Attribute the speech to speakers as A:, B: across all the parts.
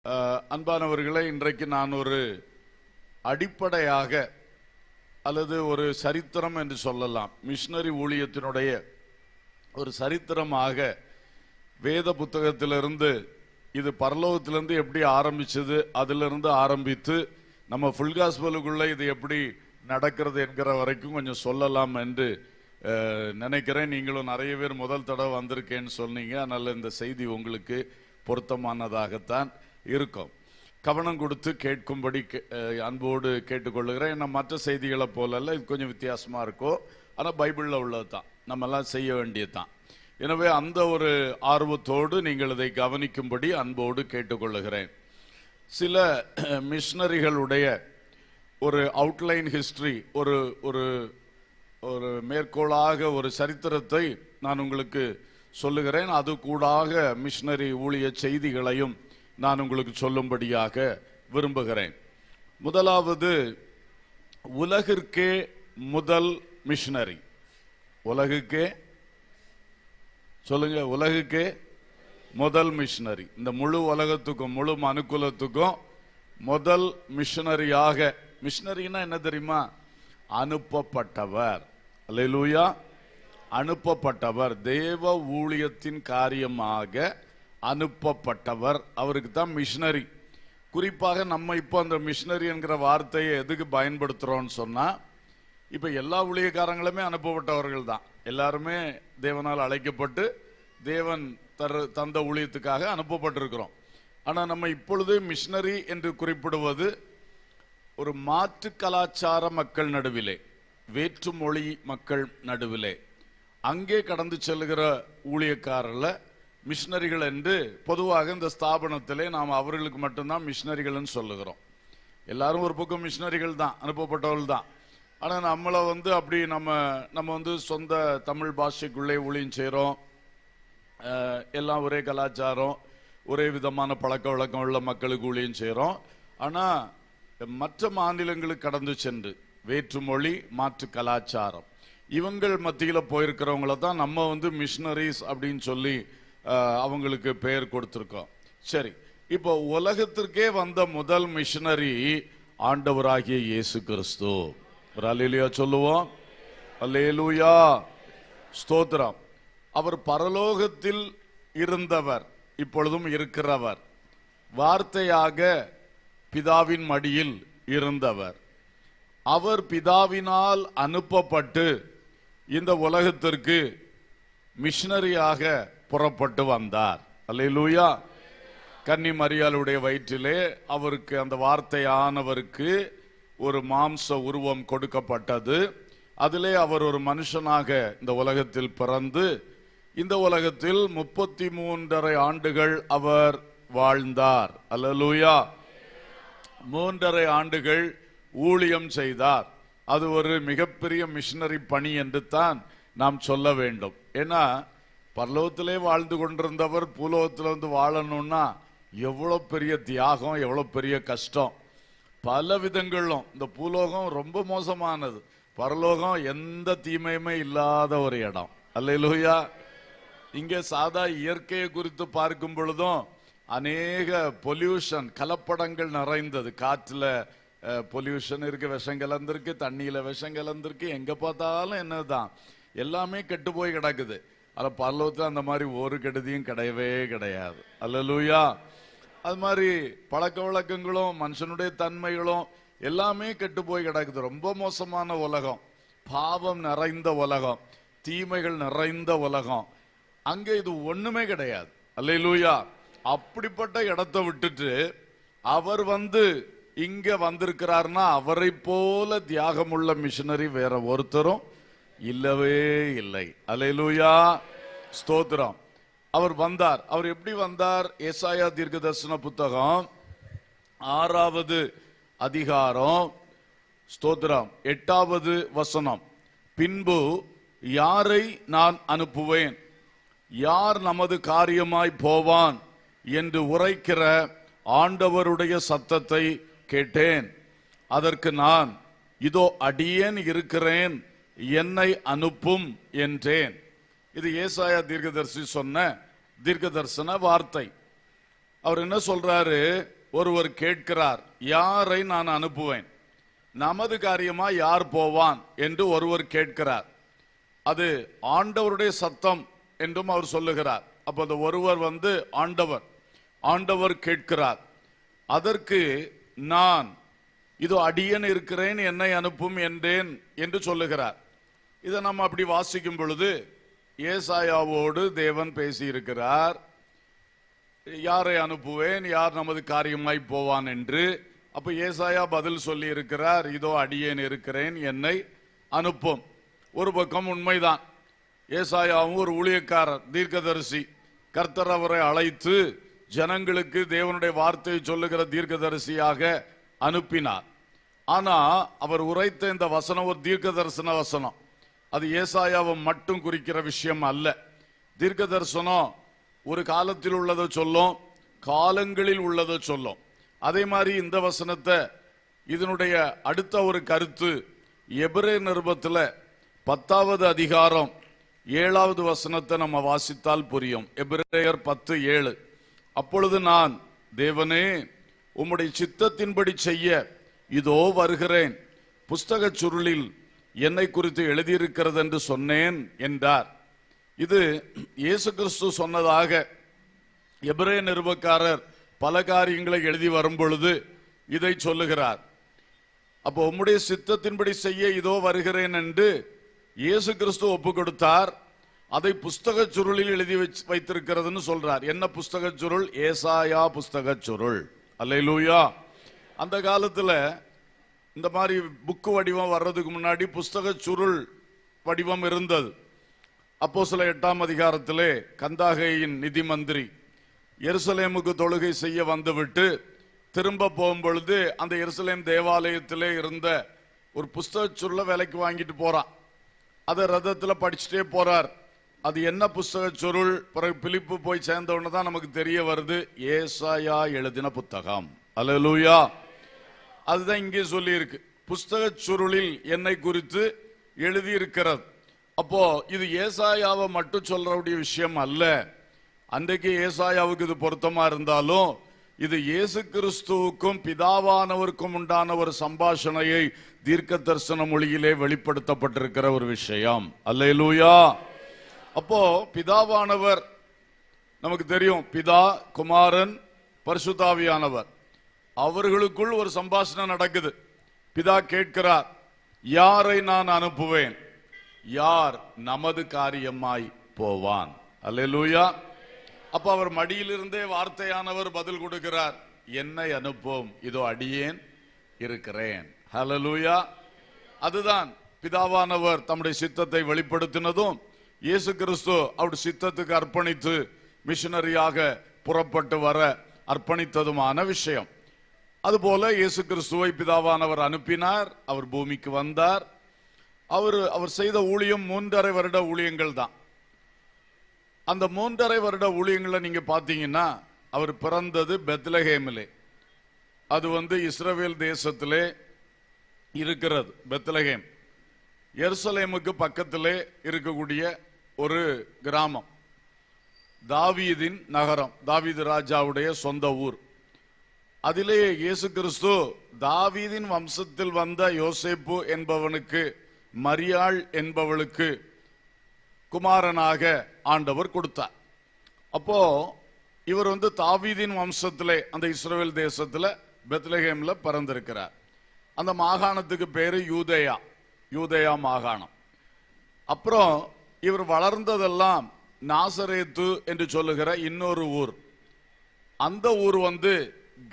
A: அன்பானவர்களை, இன்றைக்கு நான் ஒரு அடிப்படையாக அல்லது ஒரு சரித்திரம் என்று சொல்லலாம், மிஷனரி ஊழியத்தினுடைய ஒரு சரித்திரமாக வேத புத்தகத்திலிருந்து இது பரலோகத்திலிருந்து எப்படி ஆரம்பிச்சது, அதிலிருந்து ஆரம்பித்து நம்ம ஃபுல் காஸ்பலுக்குள்ள இது எப்படி நடக்கிறது என்கிற வரைக்கும் கொஞ்சம் சொல்லலாம் என்று நினைக்கிறேன். நீங்களும் நிறைய பேர் முதல் தடவை வந்திருக்கேன்னு சொன்னீங்க, அதனால் இந்த செய்தி உங்களுக்கு பொருத்தமானதாகத்தான் இருக்கும். கவனம் கொடுத்து கேட்கும்படி அன்போடு கேட்டுக்கொள்ளுகிறேன். ஏன்னா மற்ற செய்திகளை போலல்ல, இது கொஞ்சம் வித்தியாசமாக இருக்கும், ஆனால் பைபிளில் உள்ளது தான், நம்மெல்லாம் செய்ய வேண்டியது தான். எனவே அந்த ஒரு ஆர்வத்தோடு நீங்கள் இதை கவனிக்கும்படி அன்போடு கேட்டுக்கொள்ளுகிறேன். சில மிஷனரிகளுடைய ஒரு அவுட்லைன் ஹிஸ்டரி, ஒரு ஒரு ஒரு மேற்கோளாக ஒரு சரித்திரத்தை நான் உங்களுக்கு சொல்லுகிறேன். அது கூடாக மிஷனரி ஊழிய செய்திகளையும் நான் உங்களுக்கு சொல்லும்படியாக விரும்புகிறேன். முதலாவது, உலகிற்கே முதல் மிஷனரி. உலகுக்கே சொல்லுங்க, உலகுக்கே முதல் மிஷனரி. இந்த முழு உலகத்துக்கும் முழு மனுக்குலத்துக்கும் முதல் மிஷனரியாக, மிஷனரினா என்ன தெரியுமா? அனுப்பப்பட்டவர். அல்லேலூயா. அனுப்பப்பட்டவர், தேவ ஊழியத்தின் காரியமாக அனுப்பப்பட்டவர், அவருக்கு தான் மிஷனரி. குறிப்பாக நம்ம இப்போ அந்த மிஷனரி என்கிற வார்த்தையை எதுக்கு பயன்படுத்துகிறோம்னு சொன்னால், இப்போ எல்லா ஊழியக்காரங்களுமே அனுப்பப்பட்டவர்கள் தான். எல்லாருமே தேவனால் அழைக்கப்பட்டு தேவன் தந்த ஊழியத்துக்காக அனுப்பப்பட்டிருக்கிறோம். ஆனால் நம்ம இப்பொழுது மிஷனரி என்று குறிப்பிடுவது ஒரு மாற்று கலாச்சார மக்கள் நடுவிலே, வேற்று மொழி மக்கள் நடுவிலே அங்கே கடந்து செல்லுகிற ஊழியக்காரர்ல மிஷனரிகள் என்று பொதுவாக இந்த ஸ்தாபனத்திலே நாம் அவர்களுக்கு மட்டும்தான் மிஷனரிகள்னு சொல்லுகிறோம். எல்லாரும் ஒரு பக்கம் மிஷனரிகள் தான், அனுப்பப்பட்டவர்கள் தான். ஆனால் நம்மளை அப்படி நம்ம சொந்த தமிழ் பாஷைக்குள்ளே ஊழியம் செய்கிறோம். எல்லாம் ஒரே கலாச்சாரம், ஒரே விதமான பழக்க வழக்கம் உள்ள மக்களுக்கு ஊழியம் செய்கிறோம். ஆனால் மற்ற மாநிலங்களுக்கு கடந்து சென்று வேற்று மொழி, மாற்று கலாச்சாரம், இவங்கள் மத்தியில் போயிருக்கிறவங்கள தான் நம்ம மிஷனரிஸ் அப்படின்னு சொல்லி அவங்களுக்கு பெயர் கொடுத்துருக்கோம். சரி, இப்போ உலகத்திற்கே வந்த முதல் மிஷனரி ஆண்டவராகிய இயேசு கிறிஸ்து. ஒரு அல்லேலூயா சொல்லுவோம். அல்லேலூயா, ஸ்தோத்திரம். அவர் பரலோகத்தில் இருந்தவர், இப்பொழுதும் இருக்கிறவர், வார்த்தையாக பிதாவின் மடியில் இருந்தவர். அவர் பிதாவினால் அனுப்பப்பட்டு இந்த உலகத்திற்கு மிஷனரியாக புறப்பட்டு வந்தார். அல்லேலூயா. கன்னி மரியாளுடைய வயிற்றிலே அவருக்கு, அந்த வார்த்தையானவருக்கு ஒரு மாம்ச உருவம் கொடுக்கப்பட்டது. அதிலே அவர் ஒரு மனுஷனாக இந்த உலகத்தில் பிறந்து இந்த உலகத்தில் 33.5 ஆண்டுகள் அவர் வாழ்ந்தார். அல்லேலூயா. 3.5 ஆண்டுகள் ஊழியம் செய்தார். அது ஒரு மிகப்பெரிய மிஷனரி பணி என்று தான் நாம் சொல்ல வேண்டும். ஏன்னா பரலோகத்திலே வாழ்ந்து கொண்டிருந்தவர் பூலோகத்தில் வாழணும்னா எவ்வளோ பெரிய தியாகம், எவ்வளோ பெரிய கஷ்டம். பல விதங்களும் இந்த பூலோகம் ரொம்ப மோசமானது, பரலோகம் எந்த தீமையுமே இல்லாத ஒரு இடம். அல்லேலூயா. இங்கே சாதா இயற்கையை குறித்து பார்க்கும் பொழுதும் அநேக பொல்யூஷன், கலப்படங்கள் நிறைந்தது. காற்றுல பொல்யூஷன் இருக்கு, விஷம் கலந்திருக்கு, தண்ணியில விஷம் கலந்திருக்கு, எங்க பார்த்தாலும் என்னதான், எல்லாமே கெட்டு போய் கிடக்குது. அதில் பரலோகத்தில் அந்த மாதிரி ஒரு கெடுதியும் கிடையவே கிடையாது. அல்லேலூயா. அது மாதிரி பழக்க வழக்கங்களும் மனுஷனுடைய தன்மைகளும் எல்லாமே கெட்டு போய் கிடக்குது. ரொம்ப மோசமான உலகம், பாவம் நிறைந்த உலகம், தீமைகள் நிறைந்த உலகம். அங்கே இது ஒண்ணுமே கிடையாது. அல்லேலூயா. அப்படிப்பட்ட இடத்தை விட்டுட்டு அவர் இங்க வந்திருக்கிறார்னா அவரை போல தியாகமுள்ள மிஷனரி வேற ஒருத்தரும் இல்லவே இல்லை. அல்லேலூயா, ஸ்தோத்திரம். அவர் வந்தார். அவர் எப்படி வந்தார்? ஏசாயா தீர்க்கதரிசன புத்தகம் 6வது அதிகாரம், ஸ்தோத்திரம், 8வது வசனம். பின்பு யாரை நான் அனுப்புவேன், யார் நமது காரியமாய் போவான் என்று உரைக்கிற ஆண்டவருடைய சத்தத்தை கேட்டேன். அதற்கு நான், இதோ அடியேன் இருக்கிறேன், என்னை அனுப்பும் என்றேன். இது ஏசாயா தீர்க்கதரிசி சொன்ன தீர்க்க தரிசன வார்த்தை. அவர் என்ன சொல்றாரு? ஒருவர் கேட்கிறார், யாரை நான் அனுப்புவேன்? நமது காரியமா யார் போவான் என்று ஒருவர் கேட்கிறார். அது ஆண்டவருடைய சத்தம் என்றும் அவர் சொல்லுகிறார். அப்ப அந்த ஒருவர் ஆண்டவர் கேட்கிறார். அதற்கு நான் இதோ அடியேன் இருக்கிறேன், என்னை அனுப்பும் என்றேன் என்று சொல்லுகிறார். இதை நம்ம அப்படி வாசிக்கும் பொழுது ஏசாயாவோடு தேவன் பேசி இருக்கிறார். யாரை அனுப்புவேன், யார் நமது காரியமாய் போவான் என்று. அப்ப ஏசாயா பதில் சொல்லி இருக்கிறார், இதோ அடியேன் இருக்கிறேன், என்னை அனுப்பும். ஒரு பக்கம் உண்மைதான், ஏசாயாவும் ஒரு ஊழியக்காரர், தீர்க்கதரிசி. கர்த்தர் அவரை அழைத்து ஜனங்களுக்கு தேவனுடைய வார்த்தையை சொல்லுகிற தீர்க்கதரிசியாக அனுப்பினார். ஆனா அவர் உரைத்த இந்த வசனம் ஒரு தீர்க்க தரிசன வசனம். அது ஏசாயாவை மட்டும் குறிக்கிற விஷயம் அல்ல. தீர்க்க தரிசனம் ஒரு காலத்தில் உள்ளதை சொல்லும், காலங்களில் உள்ளதை சொல்லும். அதே மாதிரி இந்த வசனத்தை, இதனுடைய அடுத்த ஒரு கருத்து எபிரேயர் நிருபத்தில் 10வது அதிகாரம் 7வது வசனத்தை நம்ம வாசித்தால் புரியும். எபிரேயர் 10:7. அப்பொழுது நான், தேவனே உம்முடைய சித்தத்தின்படி செய்ய இதோ வருகிறேன், புஸ்தகச் சுருளில் என்னை குறித்து எழுதியிருக்கிறது என்று சொன்னேன் என்றார். இது இயேசு கிறிஸ்து சொன்னதாக எபிரேய நிருபக்காரர் பல காரியங்களை எழுதி வரும் பொழுது இதை சொல்லுகிறார். அப்போ உம்முடைய சித்தத்தின்படி செய்ய இதோ வருகிறேன் என்று இயேசு கிறிஸ்து ஒப்பு கொடுத்தார். அதை புஸ்தக சுருளில் எழுதி வைத்திருக்கிறதுன்னு சொல்றார். என்ன புஸ்தக சுருள்? ஏசாயா புஸ்தக சுருள். அல்லேலூயா. அந்த காலத்துல இந்த மாதிரி புக்கு வடிவம் வர்றதுக்கு முன்னாடி புஸ்தக சுருள் வடிவம் இருந்தது. அப்போஸ்தலர் 8ஆம் அதிகாரத்திலே கந்தாகையின் நிதி மந்திரி எருசலேமுக்கு தொழுகை செய்ய வந்துவிட்டு திரும்ப போகும் பொழுது அந்த எருசலேம் தேவாலயத்திலே இருந்த ஒரு புஸ்தக சுருளை விலைக்கு வாங்கிட்டு போறான். அதை ரதத்தில் படிச்சுட்டே போறார். அது என்ன புஸ்தக சுருள்? பிறகு பிலிப்பு போய் சேர்ந்தவொன்னு தான் நமக்கு தெரிய வருது, ஏசாயா எழுதின புத்தகம். அல்லேலூயா. அதுதான் இங்கே சொல்லி இருக்கு, புஸ்தக சுருளில் என்னை குறித்து எழுதி இருக்கிறது. அப்போ இது ஏசாயாவை மட்டும் சொல்றவுடைய விஷயம் அல்ல. அன்றைக்கு ஏசாயாவுக்கு இது பொருத்தமா இருந்தாலும் இது இயேசு கிறிஸ்துவுக்கும் பிதாவானவருக்கும் உண்டான ஒரு சம்பாஷணையை தீர்க்க தரிசன மொழியிலே வெளிப்படுத்தப்பட்டிருக்கிற ஒரு விஷயம். அல்லேலூயா. அப்போ பிதாவானவர் நமக்கு தெரியும், பிதா, குமாரன், பரிசுத்தாவியானவர், அவர்களுக்குள் ஒரு சம்பாஷணை நடக்குது. பிதா கேட்கிறார், யாரை நான் அனுப்புவேன்? யார் நமது காரியமாய் போவான்? அல்லேலூயா. அப்ப அவர் மடியிலிருந்தே வார்த்தையானவர் பதில் கொடுக்கிறார், என்னை அனுப்பும், இதோ அடியேன் இருக்கிறேன். ஹல்லேலூயா. அதுதான் பிதாவானவர் தம்முடைய சித்தத்தை வெளிப்படுத்தினதும் இயேசு கிறிஸ்து அவருடைய சித்தத்துக்கு அர்ப்பணித்து மிஷனரியாக புறப்பட்டு வர அர்ப்பணித்ததுமான விஷயம். அதுபோல இயேசு கிறிஸ்துவை பிதாவானவர் அனுப்பினார். அவர் பூமிக்கு வந்தார். அவர் செய்த ஊழியம் 3.5 வருட ஊழியங்கள் தான். அந்த 3.5 வருட ஊழியங்களை நீங்க பாத்தீங்கன்னா, அவர் பிறந்தது பெத்லகேமிலே. அது இஸ்ரவேல் தேசத்திலே இருக்கிறது. பெத்லகேம் எருசலேமுக்கு பக்கத்திலே இருக்கக்கூடிய ஒரு கிராமம், தாவீதின் நகரம், தாவீது ராஜாவுடைய சொந்த ஊர். அதிலே இயேசு கிறிஸ்து தாவீதின் வம்சத்தில் வந்த யோசேப்பு என்பவனுக்கு, மரியாள் என்பவளுக்கு குமாரனாக ஆண்டவர் கொடுத்தார். அப்போ இவர் தாவீதின் வம்சத்திலே அந்த இஸ்ரவேல் தேசத்துல பெத்லகேம்ல பிறந்திருக்கிறார். அந்த மாகாணத்துக்கு பேரு யூதேயா, யூதேயா மாகாணம். அப்புறம் இவர் வளர்ந்ததெல்லாம் நாசரேத்து என்று சொல்லுகிற இன்னொரு ஊர். அந்த ஊர்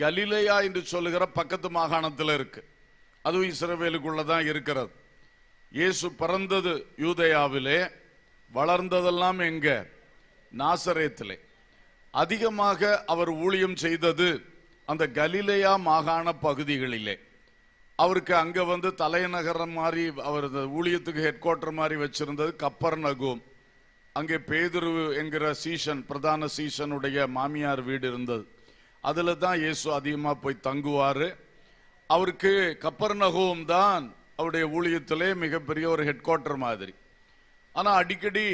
A: கலிலேயா என்று சொல்லுகிற பக்கத்து மாகாணத்தில் இருக்கு. அதுவும் இஸ்ரவேலுக்குள்ளதான் இருக்கிறது. இயேசு பிறந்தது யூதேயாவிலே, வளர்ந்ததெல்லாம் எங்க? நாசரேத்திலே. அதிகமாக அவர் ஊழியம் செய்தது அந்த கலிலேயா மாகாண பகுதிகளிலே. அவருக்கு அங்க தலைநகரம் மாதிரி, அவர் ஊழியத்துக்கு ஹெட் குவார்டர் மாதிரி வச்சிருந்தது கப்பர்நகூம். அங்கே பேதுரு என்கிற சீஷன், பிரதான சீஷனுடைய மாமியார் வீடு இருந்தது. அதுல தான் இயேசு அதிகமா போய் தங்குவாரு. அவருக்கு கப்பர்நகூம் தான் அவருடைய ஊழியத்திலே மிகப்பெரிய ஒரு ஹெட் குவார்டர் மாதிரி. ஆனா அடிக்கடி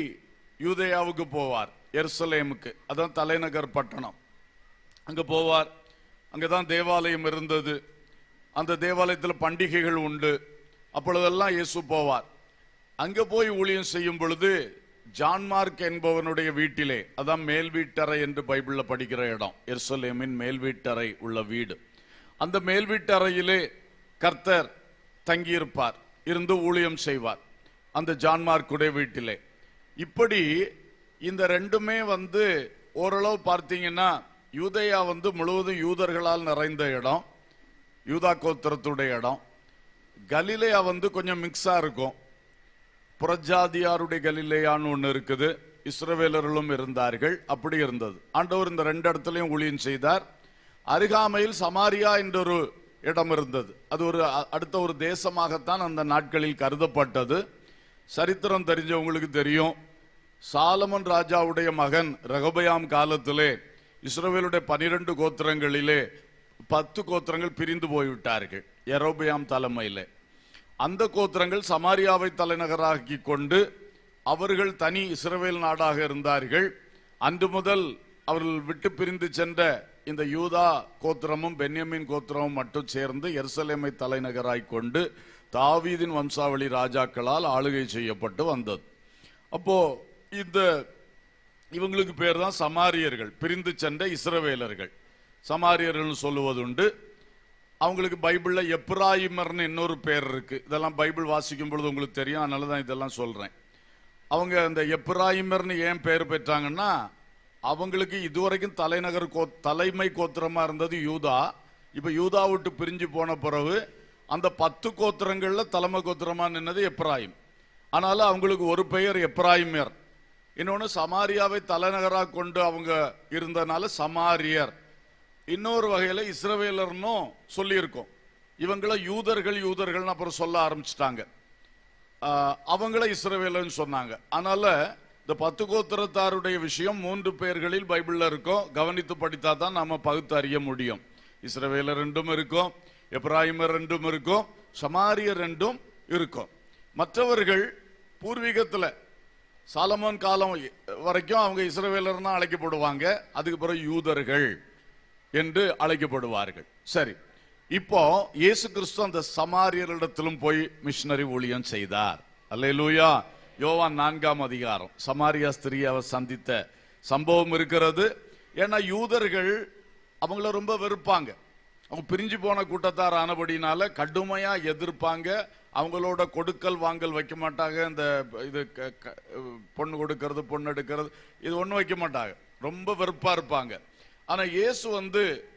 A: யூதேயாவுக்கு போவார், எருசலேமுக்கு, அதான் தலைநகர் பட்டணம். அங்க போவார். அங்கதான் தேவாலயம் இருந்தது. அந்த தேவாலயத்தில் பண்டிகைகள் உண்டு. அப்பொழுதெல்லாம் இயேசு போவார். அங்க போய் ஊழியம் செய்யும் பொழுது ஜான் மார்க் என்பவனுடைய வீட்டிலே, அதான் மேல் வீட்டறை என்று பைபிள்ல படிக்கிற இடம், எருசலேமின் மேல் வீட்டறை உள்ள வீடு. அந்த மேல் வீட்டறையிலே கர்த்தர் தங்கியிருப்பார், இருந்து ஊழியம் செய்வார் அந்த ஜான் மார்க்குடைய வீட்டிலே. இப்படி இந்த ரெண்டுமே ஓரளவு பார்த்தீங்கன்னா யூதேயா முழுவதும் யூதர்களால் நிறைந்த இடம், யூதா கோத்திரத்துடைய இடம். கலிலேயா கொஞ்சம் மிக்ஸா இருக்கும். புறஜாதியாருடைய கலிலேயான்னு ஒன்று இருக்குது, இஸ்ரவேலர்களும் இருந்தார்கள். அப்படி இருந்தது. ஆண்டவர் இந்த ரெண்டு இடத்துலையும் ஊழியம் செய்தார். அருகாமையில் சமாரியா என்ற ஒரு இடம் இருந்தது. அது ஒரு அடுத்த ஒரு தேசமாகத்தான் அந்த நாட்களில் கருதப்பட்டது. சரித்திரம் தெரிஞ்சவங்களுக்கு தெரியும், சாலமன் ராஜாவுடைய மகன் ரெகொபெயாம் காலத்திலே இஸ்ரவேலுடைய 12 கோத்திரங்களிலே 10 கோத்திரங்கள் பிரிந்து போய்விட்டார்கள் யெரொபெயாம் தலைமையிலே. அந்த கோத்திரங்கள் சமாரியாவை தலைநகராக்கி கொண்டு அவர்கள் தனி இஸ்ரவேல் நாடாக இருந்தார்கள். அன்று முதல் அவர்கள் விட்டு பிரிந்து சென்ற இந்த யூதா கோத்திரமும் பென்யமீன் கோத்திரமும் மட்டும் சேர்ந்து எருசலேமை தலைநகராய் கொண்டு தாவீதின் வம்சாவளி ராஜாக்களால் ஆளுகை செய்யப்பட்டு வந்தது. அப்போ இந்த இவங்களுக்கு பேர் தான் சமாரியர்கள், பிரிந்து சென்ற இஸ்ரவேலர்கள் சமாரியர்கள் சொல்லுவதுண்டு. அவங்களுக்கு பைபிள்ல எப்ராயிமர்னு இன்னொரு பேர் இருக்கு. இதெல்லாம் பைபிள் வாசிக்கும் பொழுது உங்களுக்கு தெரியும், அதனால தான் இதெல்லாம் சொல்றேன். அவங்க இந்த எப்ராயிமர்னு ஏன் பேர் பெற்றாங்கன்னா, அவங்களுக்கு இதுவரைக்கும் தலைமை கோத்திரமா இருந்தது யூதா. இப்ப யூதா விட்டு பிரிஞ்சு போன பிறகு அந்த 10 கோத்திரங்கள்ல தலைமை கோத்திரமா நின்னது எப்ராயிம். ஆனால அவங்களுக்கு ஒரு பெயர் எப்ராயிமர், இன்னொன்னு சமாரியாவை தலைநகராக கொண்டு அவங்க இருந்தனால சமாரியர். இன்னொரு வகையில இஸ்ரவேலர்னும் சொல்லி இருக்கோம். இவங்கள யூதர்கள் அப்புறம் சொல்ல ஆரம்பிச்சிட்டாங்க. அவங்கள இஸ்ரவேலர்னு சொன்னாங்க. அதனால இந்த 10 கோத்திரத்தாருடைய விஷயம் 3 பெயர்களில் பைபிள்ல இருக்கும். கவனித்து படித்தா தான் நாம பகுத்து அறிய முடியும். இஸ்ரவேலர் ரெண்டும் இருக்கும், எப்ராயிமர் ரெண்டும் இருக்கும், சமாரியர் ரெண்டும் இருக்கும். மற்றவர்கள் பூர்வீகத்துல சாலமோன் காலம் வரைக்கும் அவங்க இஸ்ரவேலர் தான் அழைக்கப்படுவாங்க. அதுக்கு பிறகு யூதர்கள் என்று அழைக்கப்படுவார்கள். சரி, இப்போ இயேசு கிறிஸ்து அந்த சமாரியரிடத்திலும் போய் மிஷனரி ஊழியம் செய்தார். அல்லேலூயா. யோவான் 4ஆம் அதிகாரம் சமாரியா ஸ்திரியை அவர் சந்தித்த சம்பவம் இருக்கிறது. ஏன்னா யூதர்கள் அவங்கள ரொம்ப வெறுப்பாங்க. அவங்க பிரிஞ்சு போன கூட்டத்தார் ஆனபடினால கடுமையா எதிர்ப்பாங்க. அவங்களோட கொடுக்கல் வாங்கல் வைக்க மாட்டாங்க. இந்த இது பொண்ணு கொடுக்கறது, பொண்ணு எடுக்கிறது, இது ஒன்றும் வைக்க மாட்டாங்க. ரொம்ப வெறுப்பா இருப்பாங்க. ஆனா இயேசு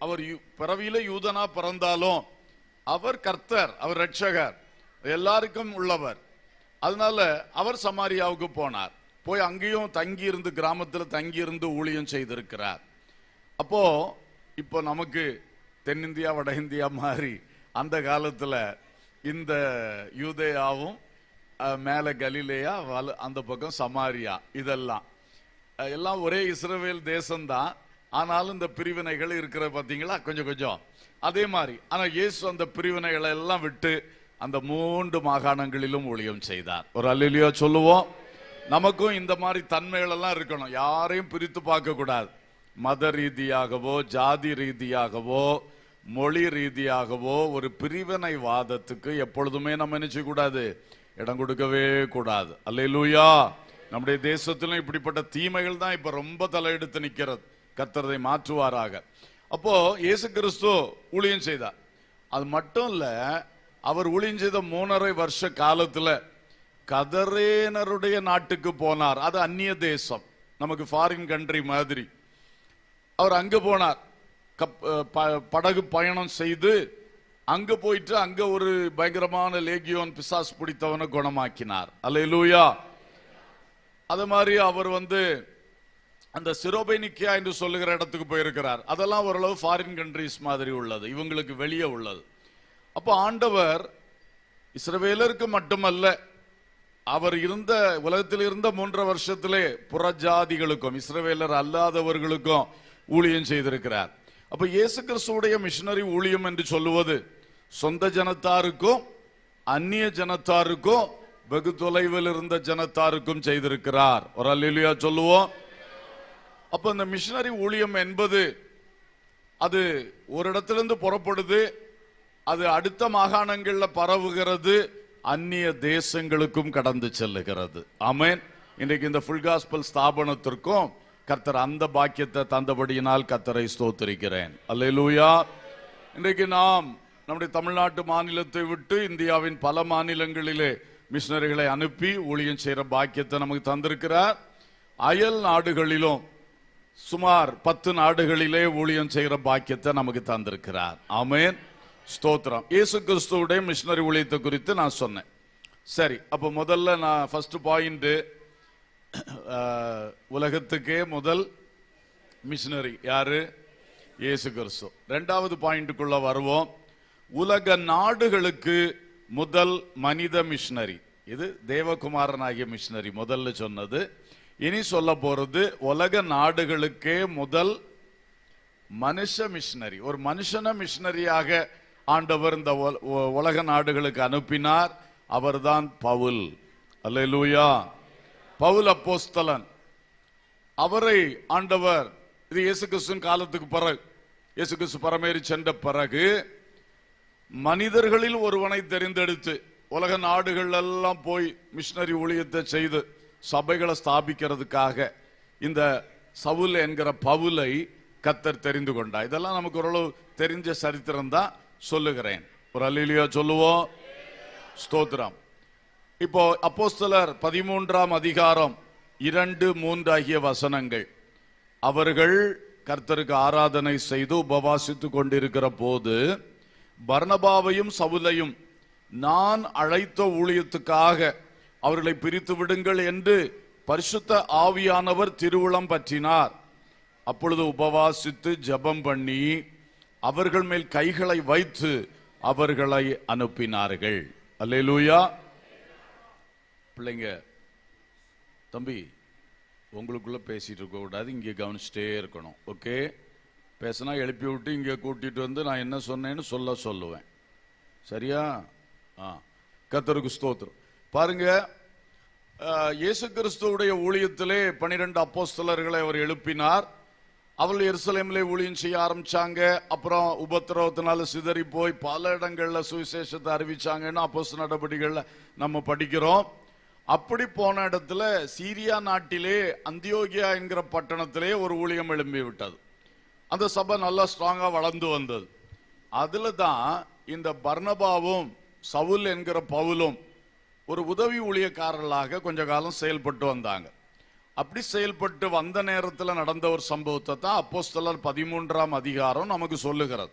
A: அவர் பிறவியில யூதனா பிறந்தாலும் அவர் கர்த்தர், அவர் ரட்சகர், எல்லாருக்கும் உள்ளவர். அதனால அவர் சமாரியாவுக்கு போனார். போய் அங்கேயும் தங்கி இருந்து, கிராமத்தில் தங்கி இருந்து ஊழியம் செய்திருக்கிறார். அப்போ இப்போ நமக்கு தென்னிந்தியா வட இந்தியா மாதிரி அந்த காலத்துல இந்த யூதேயாவும் மேல கலிலேயா, அந்த பக்கம் சமாரியா, இதெல்லாம் எல்லாம் ஒரே இஸ்ரவேல் தேசம்தான். ஆனாலும் இந்த பிரிவினைகள் இருக்கிற பார்த்தீங்களா, கொஞ்சம் கொஞ்சம் அதே மாதிரி. ஆனா இயேசு அந்த பிரிவினைகளை எல்லாம் விட்டு அந்த 3 மாகாணங்களிலும் ஊழியம் செய்தார். ஒரு அல்லேலூயா சொல்லுவோம். நமக்கும் இந்த மாதிரி தன்மைகள் எல்லாம் இருக்கணும். யாரையும் பிரித்து பார்க்க கூடாது. மத ரீதியாகவோ ஜாதி ரீதியாகவோ மொழி ரீதியாகவோ ஒரு பிரிவினை வாதத்துக்கு எப்பொழுதுமே நம்ம நினைச்சு கூடாது, இடம் கொடுக்கவே கூடாது. அல்லேலூயா. நம்முடைய தேசத்திலும் இப்படிப்பட்ட தீமைகள் தான் இப்ப ரொம்ப தலையெடுத்து நிக்கிறது. கர்த்தரை மாற்றுவாராக. அப்போ இயேசு கிறிஸ்து ஊழியம் செய்தார். அது மட்டும் இல்ல, அவர் ஊழியம் செய்த 3.5 வருஷ காலத்துல கதரேனருடைய நாட்டுக்கு போனார். அது அந்நிய தேசம், நமக்கு ஃபாரின் கண்ட்ரி மாதிரி. அவர் அங்க போனார். படகு பயணம் செய்து அங்க போயிட்டு அங்க ஒரு பயங்கரமான லேகியோன் பிசாசு பிடித்தவனை குணமாக்கினார். அல்லேலூயா. அது மாதிரி அவர் அந்த சிரோபெனிக்கியா என்று சொல்லுகிற இடத்துக்கு போயிருக்கிறார். அதெல்லாம் ஓரளவு ஃபாரின் கண்ட்ரிஸ் மாதிரி உள்ளது, இவங்களுக்கு வெளியே உள்ளது. அப்போ ஆண்டவர் இஸ்ரவேலருக்கு மட்டுமல்ல, அவர் இருந்த உலகத்தில் இருந்த 3 வருஷத்திலே புறஜாதிகளுக்கும் இஸ்ரவேலர் அல்லாதவர்களுக்கும் ஊழியம் செய்திருக்கிறார். அப்ப இயேசு கிறிஸ்துவுடைய மிஷனரி ஊழியம் என்று சொல்லுவது சொந்த ஜனத்தாருக்கும் அந்நிய ஜனத்தாருக்கும் வெகு தொலைவில் இருந்த ஜனத்தாருக்கும் செய்திருக்கிறார். ஒரு அல்லேலூயா சொல்லுவோம். அப்ப இந்த மிஷனரி ஊழியம் என்பது அது ஒரு இடத்திலிருந்து புறப்படுது, அது அடுத்த மாகாணங்கள்ல பரவுகிறது, அந்நிய தேசங்களுக்கும் கடந்து செல்லுகிறது. ஆமென். இன்றைக்கு இந்த ஃபுல் காஸ்பல் ஸ்தாபனத்திற்கும் கர்த்தர் அந்த பாக்கியத்தை தந்தபடியினால் கர்த்தரை ஸ்தோத்திரிக்கிறேன். அல்லேலூயா. இன்றைக்கு நாம் நம்முடைய தமிழ்நாட்டு மாநிலத்தை விட்டு இந்தியாவின் பல மாநிலங்களிலே மிஷனரிகளை அனுப்பி ஊழியம் செய்கிற பாக்கியத்தை நமக்கு தந்திருக்கிறார். அயல் நாடுகளிலும் சுமார் 10 நாடுகளிலே ஊழியம் செய்கிற பாக்கியத்தை நமக்கு தந்திருக்கிறார். ஆமென், ஸ்தோத்திரம். இயேசு கிறிஸ்துவுடைய மிஷனரி ஊழியத்தை குறித்து நான் சொன்னேன். சரி, அப்போ முதல்ல நான் ஃபர்ஸ்ட் பாயிண்ட், உலகத்துக்கே முதல் மிஷனரி யாரு? இயேசு கிறிஸ்து. இரண்டாவது பாயிண்ட்டுக்குள்ள வருவோம். உலக நாடுகளுக்கு முதல் மனித மிஷனரி. இது தேவகுமாரனாகிய மிஷனரி முதல்ல சொன்னது. இனி சொல்ல போறது உலக நாடுகளுக்கே முதல் மனுஷ மிஷனரி. ஒரு மனுஷன மிஷனரியாக ஆண்டவர் இந்த உலக நாடுகளுக்கு அனுப்பினார். அவர்தான் பவுல். அல்லேலூயா. பவுல் அப்போஸ்தலன். அவரை ஆண்டவர், இது இயேசு கிறிஸ்துவின் காலத்துக்கு பிறகு, இயேசு கிறிஸ்து பரமேறி சென்ற பிறகு மனிதர்களில் ஒருவனை தெரிந்தெடுத்து உலக நாடுகள் எல்லாம் போய் மிஷனரி ஊழியத்தை செய்து சபைகளை ஸ்தாபிக்கிறதுக்காக இந்த சவுல் என்கிற பவுலை கர்த்தர் தெரிந்து கொண்டார். இதெல்லாம் நமக்கு ஓரளவு தெரிஞ்ச சரித்திரம் தான் சொல்லுகிறேன். ஒரு அல்லேலூயா சொல்லுவோம். ஸ்தோத்திரம். இப்போ அப்போஸ்தலர் 13ஆம் அதிகாரம் 2-3 ஆகிய வசனங்கள். அவர்கள் கர்த்தருக்கு ஆராதனை செய்து உபவாசித்துக் கொண்டிருக்கிற போது பர்னபாவையும் சவுலையும் நான் அழைத்த ஊழியத்துக்காக அவர்களை பிரித்து விடுங்கள் என்று பரிசுத்த ஆவியானவர் திருவுளம் பற்றினார். அப்பொழுது உபவாசித்து ஜெபம் பண்ணி அவர்கள் மேல் கைகளை வைத்து அவர்களை அனுப்பினார்கள். அல்லேலூயா. பிள்ளைங்க, தம்பி, உங்களுக்குள்ள பேசிட்டு இருக்க கூடாது, இங்கே கவனிச்சுட்டே இருக்கணும். ஓகே? பேசினா எழுப்பி விட்டு இங்கே கூட்டிட்டு வந்து நான் என்ன சொன்னேன்னு சொல்லுவேன். சரியா? கர்த்தருக்கு ஸ்தோத்திரம். பாருங்க, இயேசு கிறிஸ்துவுடைய ஊழியத்திலே 12 அப்போஸ்தலர்களை அவர் எழுப்பினார். அவர்கள் எருசலேமிலே ஊழியம் செய்ய ஆரம்பிச்சாங்க. அப்புறம் உபத்திரவத்தினால சிதறி போய் பல இடங்கள்ல சுவிசேஷத்தை அறிவிச்சாங்கன்னு அப்போஸ்தலர் நடபடிகள்ல நம்ம படிக்கிறோம். அப்படி போன இடத்துல சீரியா நாட்டிலே அந்தியோகியா என்கிற பட்டணத்திலே ஒரு ஊழியம் எழும்பி விட்டது. அந்த சபை நல்லா ஸ்ட்ராங்கா வளர்ந்து வந்தது. அதுல தான் இந்த பர்னபாவும் சவுல் என்கிற பவுலும் ஒரு உதவி ஊழியக்காரர்களாக கொஞ்ச காலம் செயல்பட்டு வந்தாங்க. அப்படி செயல்பட்டு வந்த நேரத்தில் நடந்த ஒரு சம்பவத்தை தான் அப்போஸ்தலர் 13ஆம் அதிகாரம் நமக்கு சொல்லுகிறது.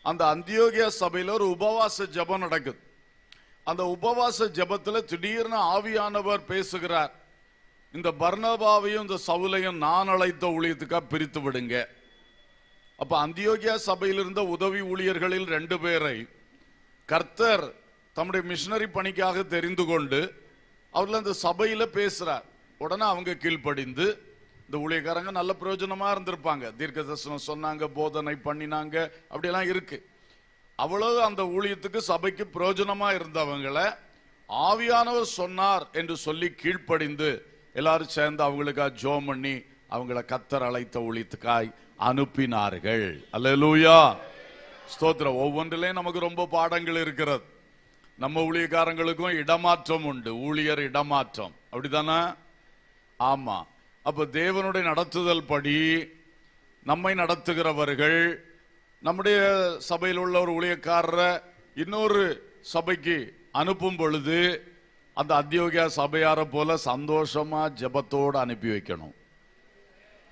A: அந்த அந்தியோகியா சபையில ஒரு உபவாச ஜெபம் நடக்குது. அந்த உபவாச ஜெபத்துல திடீர்னு ஆவியானவர் பேசுகிறார், இந்த பர்னபாவையும் இந்த சவுலையும் நான் அழைத்த ஊழியத்துக்காக பிரித்து விடுங்க. அப்ப அந்தியோகியா சபையில் இருந்த உதவி ஊழியர்களில் 2 பேரை கர்த்தர் தம்முடைய மிஷனரி பணிக்காக தெரிந்து கொண்டு அவர்கள் அந்த சபையில பேசுறார். உடனே அவங்க கீழ்ப்படிந்து, இந்த ஊழியக்காரங்க நல்ல பிரயோஜனமா இருந்திருப்பாங்க, தீர்க்க தரிசனம் சொன்னாங்க, போதனை பண்ணினாங்க, அப்படியெல்லாம் இருக்கு. அவ்வளவு அந்த ஊழியத்துக்கு சபைக்கு பிரயோஜனமா இருந்தவங்களை ஆவியானவர் சொன்னார் என்று சொல்லி கீழ்ப்படிந்து எல்லாரும் சேர்ந்து அவங்களுக்காக ஜெபம் பண்ணி அவங்கள கர்த்தர் அழைத்த ஊழியத்துக்காய் அனுப்பினார்கள். அல்லேலூயா. ஸ்தோத்திரம். ஒவ்வொன்றிலையும் நமக்கு ரொம்ப பாடங்கள் இருக்கிறது. நம்ம ஊழியக்காரங்களுக்கும் இடமாற்றம் உண்டு, ஊழியர் இடமாற்றம். அப்படித்தானே? ஆமா. அப்ப தேவனுடைய நடத்துதல் படி நம்மை நடத்துகிறவர்கள் நம்முடைய சபையில் உள்ள ஒரு ஊழியக்காரரை இன்னொரு சபைக்கு அனுப்பும் பொழுது அந்த அந்தியோகியா சபையாரை போல சந்தோஷமா ஜெபத்தோடு அனுப்பி வைக்கணும்.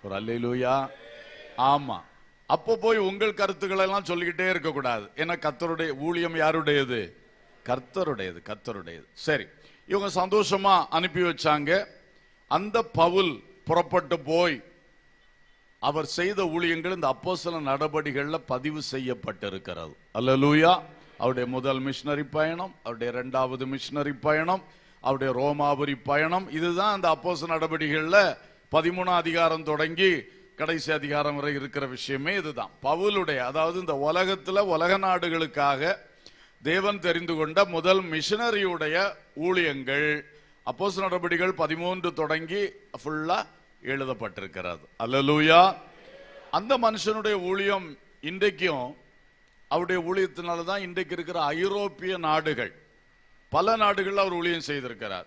A: ஒரு அல்லேலூயா. ஆமா. அப்போ போய் உங்கள் கருத்துக்களை எல்லாம் சொல்லிக்கிட்டே இருக்க கூடாது. ஏன்னா கர்த்தருடைய ஊழியம் யாருடையது? கர்த்தருடையது. கர்த்தருடையது. சரி, இவங்க சந்தோஷமா அனுப்பி வச்சாங்க. அந்த பவுல் புறப்பட்டு போய் அவர் செய்த ஊழியங்கள் இந்த அப்போஸ்தலர் நடபடிகள்ல பதிவு செய்யப்பட்டிருக்கிறது. அல்லேலூயா. அவருடைய முதல் மிஷனரி பயணம், அவருடைய 2வது மிஷனரி பயணம், அவருடைய ரோமாபுரி பயணம், இதுதான் அந்த அப்போஸ்தலர் நடபடிகள்ல 13ஆம் அதிகாரம் தொடங்கி கடைசி அதிகாரம் வரை இருக்கிற விஷயமே இதுதான். பவுலுடைய, அதாவது இந்த உலகத்துல உலக நாடுகளுக்காக தேவன் தெரிந்து கொண்ட முதல் மிஷனரியுடைய ஊழியங்கள் அப்போஸ்தலர் நடபடிகள் 13 தொடங்கி ஃபுல்லா எழுதப்பட்டிருக்கிறது. அல்லேலூயா. அந்த மனுஷனுடைய ஊழியம் இன்றைக்கும் அவருடைய ஊழியத்தினால தான் இன்றைக்கு இருக்கிற ஐரோப்பிய நாடுகள், பல நாடுகளில் அவர் ஊழியம் செய்திருக்கிறார்.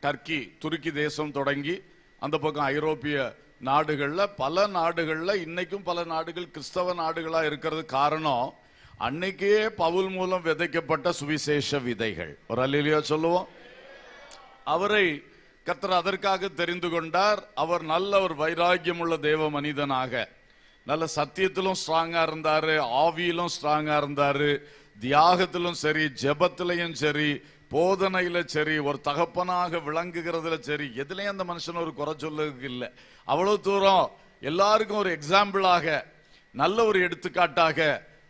A: டர்க்கி, துருக்கி தேசம் தொடங்கி அந்த பக்கம் ஐரோப்பிய நாடுகள்ல, பல நாடுகள்ல இன்னைக்கும் பல நாடுகள் கிறிஸ்தவ நாடுகளா இருக்கிறது காரணம் அன்னைக்கே பவுல் மூலம் விதைக்கப்பட்ட சுவிசேஷ விதைகள். ஒரு அல்லேலூயா சொல்லுவோம். அவரை கர்த்தர் அதற்காக தெரிந்து கொண்டார். அவர் நல்ல ஒரு வைராக்கியம் உள்ள தேவ மனிதனாக, நல்ல சத்தியத்திலும் ஸ்ட்ராங்கா இருந்தாரு, ஆவியிலும் ஸ்ட்ராங்கா இருந்தாரு, தியாகத்திலும் சரி, ஜெபத்திலையும் சரி, போதனையில சரி, ஒரு தகப்பனாக விளங்குகிறதுல சரி, எதுலையும் அந்த மனுஷன் ஒரு குறை சொல்லுக்கு இல்லை. அவ்வளவு தூரம் எல்லாருக்கும் ஒரு எக்ஸாம்பிளாக, நல்ல ஒரு எடுத்துக்காட்டாக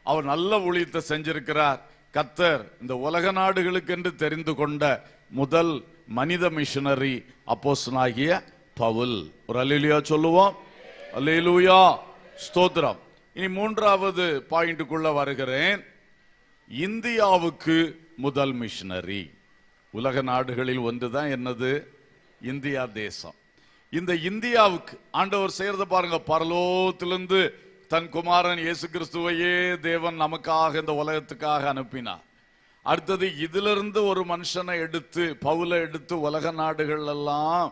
A: அவர் நல்ல ஊழியத்தை செஞ்சிருக்கிறார். கர்த்தர் இந்த உலக நாடுகளுக்கு என்று தெரிந்து கொண்ட முதல் மனித மிஷனரி அப்போஸ்தலனாகிய பவுல். ஒரு அல்லேலூயா சொல்லுவோம். அல்லேலூயா, ஸ்தோத்திரம். இனி மூன்றாவது பாயிண்ட்டுக்குள்ள வருகிறேன். இந்தியாவுக்கு முதல் மிஷனரி. உலக நாடுகளில் ஒன்றுதான் என்னது? இந்தியா தேசம். இந்த இந்தியாவுக்கு ஆண்டவர் செய்யறத பாருங்க. பரலோகத்திலிருந்து தன் குமாரன் இயேசு கிறிஸ்துவையே தேவன் நமக்காக இந்த உலகத்துக்காக அனுப்பினார். அடுத்தது இதிலிருந்து ஒரு மனுஷனை எடுத்து, பவுலை எடுத்து உலக நாடுகள் எல்லாம்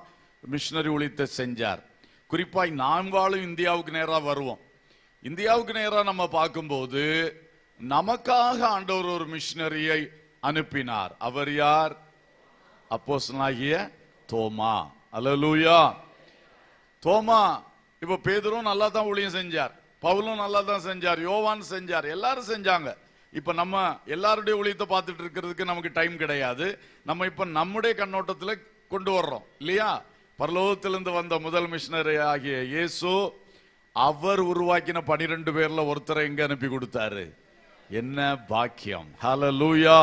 A: மிஷனரி ஊழியத்தை செஞ்சார். குறிப்பாய் நாம் வாழும் இந்தியாவுக்கு நேரா வருவோம். இந்தியாவுக்கு நேரா நம்ம பார்க்கும்போது நமக்காக ஆண்டவர் ஒரு மிஷனரியை அனுப்பினார். அவர் யார்? அப்போஸ்தலனாகிய தோமா. அல்லேலூயா. தோமா. இப்ப பேதுரும் நல்லா தான் ஊழியம் செஞ்சார், பவுலும் நல்லா தான் செஞ்சார், யோவான் செஞ்சார், எல்லாரும் செஞ்சாங்க. இப்ப நம்ம எல்லாருடைய ஊழியத்தை பார்த்துட்டு இருக்கிறதுக்கு நமக்கு டைம் கிடையாது. நம்ம இப்ப நம்முடைய கண்ணோட்டத்துல கொண்டு வர்றோம் இல்லையா? பரலோகத்திலிருந்து வந்த முதல் மிஷனரி ஆகிய இயேசு, அவர் உருவாக்கின 12 பேர்ல ஒருத்தரை எங்க அனுப்பி கொடுத்தாரு? என்ன பாக்கியம்! ஹல்லேலூயா.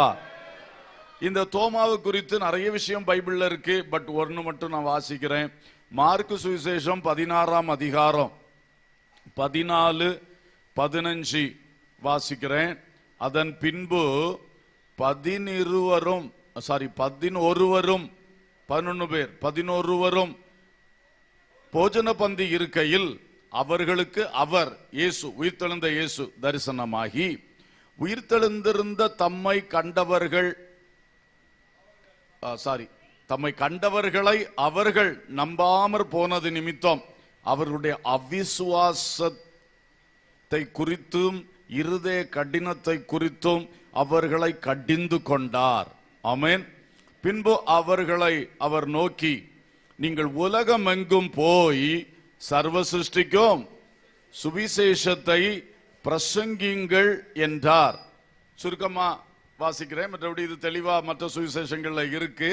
A: இந்த தோமாவை குறித்து நிறைய விஷயம் பைபிள்ல இருக்கு. பட் ஒன்னு மட்டும் நான் வாசிக்கிறேன். மார்க்கு சுவிசேஷம் 16ஆம் அதிகாரம் 14-15 வாசிக்கிறேன். அதன் பின்பு 11 போஜன பந்தி இருக்கையில் அவர்களுக்கு அவர் இயேசு, உயிர்த்தெழுந்த இயேசு தரிசனமாகி, உயிர்த்தெழுந்திருந்த தம்மை கண்டவர்களை அவர்கள் நம்பாமற் போனது நிமித்தம் அவர்களுடைய அவிசுவாசத்தை குறித்தும் இருதய கடினத்தை குறித்தும் அவர்களை கடிந்து கொண்டார். ஆமென். பின்பு அவர்களை அவர் நோக்கி, நீங்கள் உலகமெங்கும் போய் சர்வ சிருஷ்டிக்கும் சுவிசேஷத்தை பிரசங்கிங்கள் என்றார். சுருக்கமா வாசிக்கிறேன், மற்றபடி இது தெளிவா மற்ற சுவிசேஷங்கள்ல இருக்கு.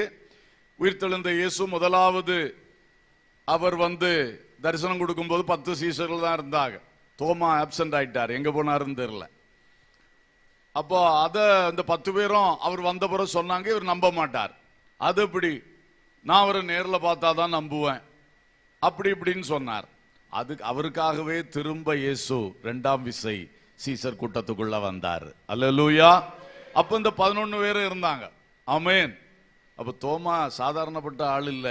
A: உயிர்த்தெழுந்த இயேசு முதலாவது அவர் தரிசனம் கொடுக்கும் போது 10 சீஷர்கள் தான் இருந்தாங்க. தோமா ஆப்சென்ட் ஆயிட்டார், எங்க போனாருன்னு தெரியல. அப்போ அந்த 10 பேரும் அவர் வந்த பிறகு சொன்னாங்க, இவர் நம்ப மாட்டார். அது எப்படி? நான் அவரை நேரில் பார்த்தாதான் நம்புவேன், அப்படி இப்படின்னு சொன்னார். அதுக்கு அவருக்காகவே திரும்ப இயேசு 2ஆம் விசை சீசர் கூட்டத்துக்குள்ள வந்தார். அல்லேலூயா. அப்ப இந்த 11 பேரும் இருந்தாங்க. ஆமென். அப்ப தோமா சாதாரணப்பட்ட ஆள் இல்ல.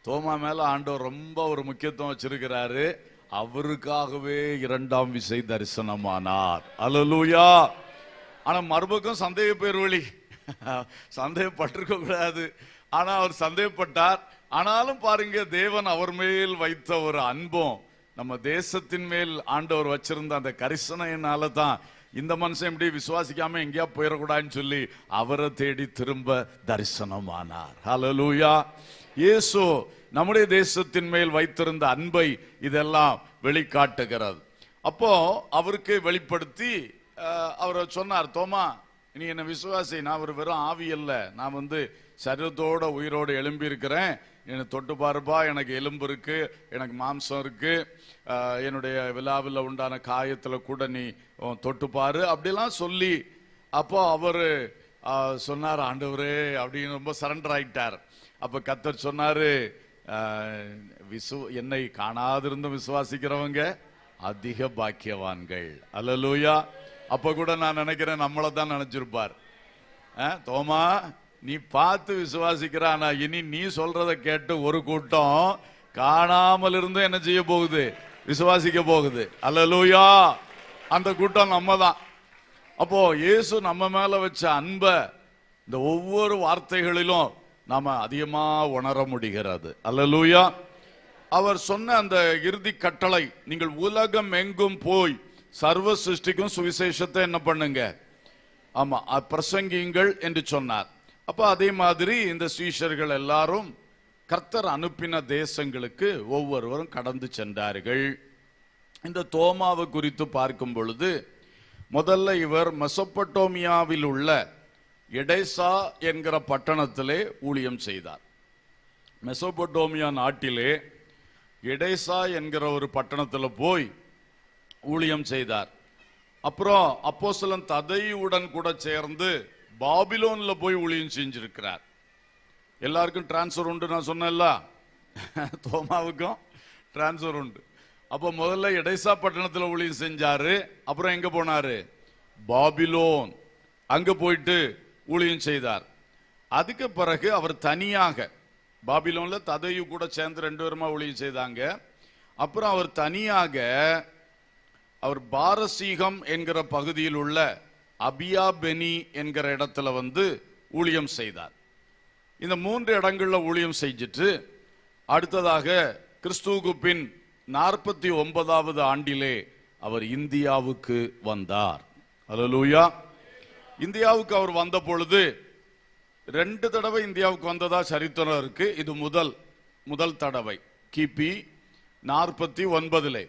A: தோமா மேல ஆண்டவர் ரொம்ப ஒரு முக்கியத்துவம் வச்சிருக்கிறாரு. அவருக்காகவே 2ஆம் விசை தரிசனமானார். அல்லேலூயா. ஆனா மறுபக்கம் சந்தேக பேர் வழி, சந்தேகப்பட்டிருக்க கூடாது. ஆனா அவர் சந்தேகப்பட்டார். ஆனாலும் பாருங்க, தேவன் அவர் மேல் வைத்த ஒரு அன்பும், நம்ம தேசத்தின் மேல் ஆண்டவர் வச்சிருந்த அந்த கரிசனையினால தான் இந்த மனுஷன் இப்படி விசுவாசிக்காம எங்கேயா போயிடக்கூடாதுன்னு சொல்லி அவரை தேடி திரும்ப தரிசனமானார். ஹல்லேலூயா. இயேசு நம்முடைய தேசத்தின் மேல் வைத்திருந்த அன்பை இதெல்லாம் வெளிக்காட்டுகிறது. அப்போ அவருக்கு வெளிப்படுத்தி அவர் சொன்னார், தோமா நீ என்ன விசுவாசி, நான் ஒரு வெறும் ஆவி அல்ல, நான் சரீரத்தோட உயிரோடு எழும்பி இருக்கிறேன். எனக்கு தொட்டு பாருப்பா, எனக்கு எலும்பு இருக்கு, எனக்கு மாம்சம் இருக்கு, என்னுடைய விழாவில் உண்டான காயத்துல கூட நீ தொட்டு பாரு அப்படிலாம் சொல்லி, அப்போ அவரு சொன்னார், ஆண்டவரே அப்படின்னு ரொம்ப சரண்டர் ஆயிட்டார். அப்ப கர்த்தர் சொன்னாரு, என்னை காணாதிருந்தும் விசுவாசிக்கிறவங்க அதிக பாக்கியவான்கள். அல்லேலூயா. அப்ப கூட நான் நினைக்கிறேன் நம்மளை தான் நினைச்சிருப்பார். தோமா நீ பார்த்து விசுவாசிக்கிற, ஆனா இனி நீ சொல்றத கேட்டு ஒரு கூட்டம் காணாமல் இருந்து என்ன செய்ய போகுது? விசுவாசிக்க போகுது. அல்லேலூயா. அந்த கூட்டம் நம்ம தான். அப்போ இயேசு நம்ம மேல வச்ச அன்பை இந்த ஒவ்வொரு வார்த்தைகளிலும் நாம அதிகமா உணர முடிகிறது. அல்லேலூயா. அவர் சொன்ன அந்த இறுதி கட்டளை, நீங்கள் உலகம் எங்கும் போய் சர்வ சிருஷ்டிக்கும் சுவிசேஷத்தை என்ன பண்ணுங்க, ஆமா பிரசங்கியுங்கள் என்று சொன்னார். அப்ப அதே மாதிரி இந்த சீஷர்கள் எல்லாரும் கர்த்தர் அனுப்பின தேசங்களுக்கு ஒவ்வொருவரும் கடந்து சென்றார்கள். இந்த தோமாவை குறித்து பார்க்கும் பொழுது, முதல்ல இவர் மெசொப்பட்டோமியாவில் உள்ள எடேசா என்கிற பட்டணத்திலே ஊழியம் செய்தார். மெசொப்பட்டோமியா நாட்டிலே எடேசா என்கிற ஒரு பட்டணத்தில் போய் ஊழியம் செய்தார். அப்புறம் அப்போஸ்தலன் ததையுடன் கூட சேர்ந்து பாபிலோன்ல போய் ஊழியம் செஞ்சிருக்கிறார். எல்லாருக்கும் டிரான்ஸ்பர் உண்டு, நான் சொன்னேன்ல, தோமாவுக்கும் டிரான்ஸ்பர் உண்டு. அப்போ முதல்ல எடேசா பட்டணத்தில் ஊழியம் செஞ்சாரு. அப்புறம் எங்க போனாரு? பாபிலோன். அங்க போயிட்டு ஊழியம் செய்தார். அதுக்கு பிறகு அவர் தனியாக பாபிலோன்ல ததையு கூட சேர்ந்து 2 பேருமா ஊழியம் செய்தாங்க. அப்புறம் அவர் தனியாக அவர் பாரசீகம் என்கிற பகுதியில் உள்ள அபியாபெனி என்கிற இடத்துல வந்து ஊழியம் செய்தார். இந்த 3 இடங்கள்ல ஊழியம் செஞ்சிட்டு அடுத்ததாக கிறிஸ்துவுக்கு பின் 49வது ஆண்டிலே அவர் இந்தியாவுக்கு வந்தார். அல்லேலூயா. இந்தியாவுக்கு அவர் வந்த பொழுது 2 தடவை இந்தியாவுக்கு வந்ததா சரித்திரம் இருக்கு. இது முதல் தடவை கிபி 49.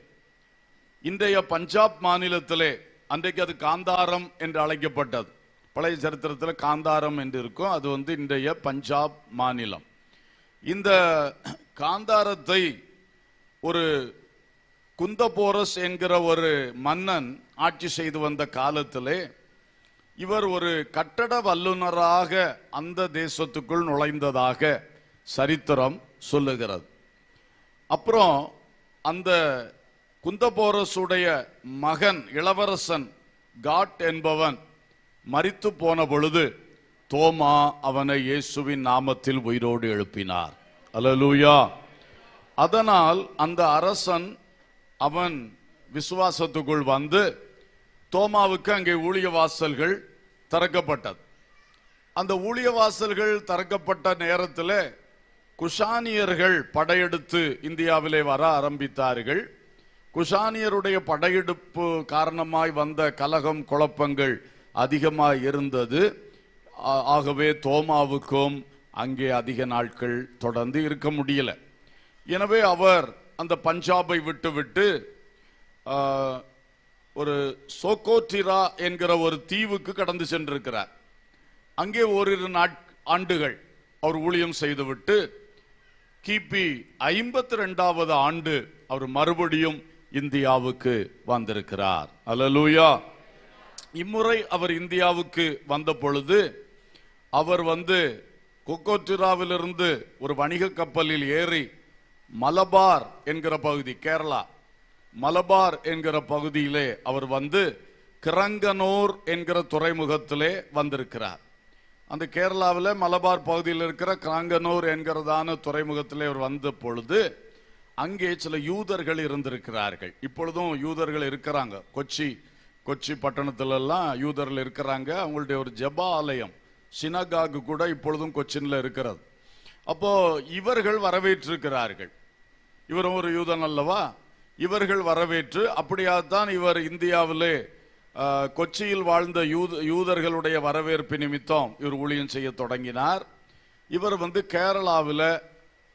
A: இன்றைய பஞ்சாப் மாநிலத்திலே, அன்றைக்கு அது காந்தாரம் என்று அழைக்கப்பட்டது, பழைய சரித்திரத்தில் காந்தாரம் என்று இருக்கும், அது வந்து இன்றைய பஞ்சாப் மாநிலம். இந்த காந்தாரத்தை ஒரு குந்தபோரஸ் என்கிற ஒரு மன்னன் ஆட்சி செய்து வந்த காலத்திலே இவர் ஒரு கட்டட வல்லுநராக அந்த தேசத்துக்குள் நுழைந்ததாக சரித்திரம் சொல்லுகிறது. அப்புறம் அந்த குந்தபோரசுடைய மகன் இளவரசன் காட் என்பவன் மரித்து போன பொழுது தோமா அவனை இயேசுவின் நாமத்தில் உயிரோடு எழுப்பினார். அல்லேலூயா. அதனால் அந்த அரசன் அவன் விசுவாசத்துக்குள் வந்து தோமாவுக்கு அங்கே ஊழிய வாசல்கள் திறக்கப்பட்டது. அந்த ஊழிய வாசல்கள் திறக்கப்பட்ட நேரத்தில் குஷானியர்கள் படையெடுத்து இந்தியாவிலே வர ஆரம்பித்தார்கள். குஷானியருடைய படையெடுப்பு காரணமாய் வந்த கலகம் குழப்பங்கள் அதிகமாக இருந்தது. ஆகவே தோமாவுக்கும் அங்கே அதிக நாட்கள் தொடர்ந்து இருக்க முடியல. எனவே அவர் அந்த பஞ்சாபை விட்டு ஒரு சோகோட்டிரா என்கிற ஒரு தீவுக்கு கடந்து சென்றிருக்கிறார். அங்கே ஓரிரு ஆண்டுகள் அவர் ஊழியம் செய்துவிட்டு கிபி 52வது ஆண்டு அவர் மறுபடியும் இந்தியாவுக்கு வந்திருக்கிறார். அல்லேலூயா. இம்முறை அவர் இந்தியாவுக்கு வந்த பொழுது அவர் வந்து கொக்கோட்டிராவிலிருந்து ஒரு வணிக கப்பலில் ஏறி மலபார் என்கிற பகுதி, கேரளா மலபார் என்கிற பகுதியிலே அவர் வந்து கிரங்கனூர் என்கிற துறைமுகத்திலே வந்திருக்கிறார். அந்த கேரளாவில் மலபார் பகுதியில் இருக்கிற கிரங்கனூர் என்கிறதான துறைமுகத்திலே அவர் வந்த பொழுது அங்கே சில யூதர்கள் இருந்திருக்கிறார்கள். இப்பொழுதும் யூதர்கள் இருக்கிறாங்க. கொச்சி பட்டணத்திலெல்லாம் யூதர்கள் இருக்கிறாங்க. அவங்களுடைய ஒரு ஜெப ஆலயம் சினகாகு கூட இப்பொழுதும் கொச்சின்ல இருக்கிறது. அப்போ இவர்கள் வரவேற்றிருக்கிறார்கள். இவரும் ஒரு யூதன் அல்லவா, இவர்கள் வரவேற்று அப்படியாத்தான் இவர் இந்தியாவிலே கொச்சியில் வாழ்ந்த யூதர்களுடைய வரவேற்பு நிமித்தம் இவர் ஊழியம் செய்ய தொடங்கினார். இவர் வந்து கேரளாவில்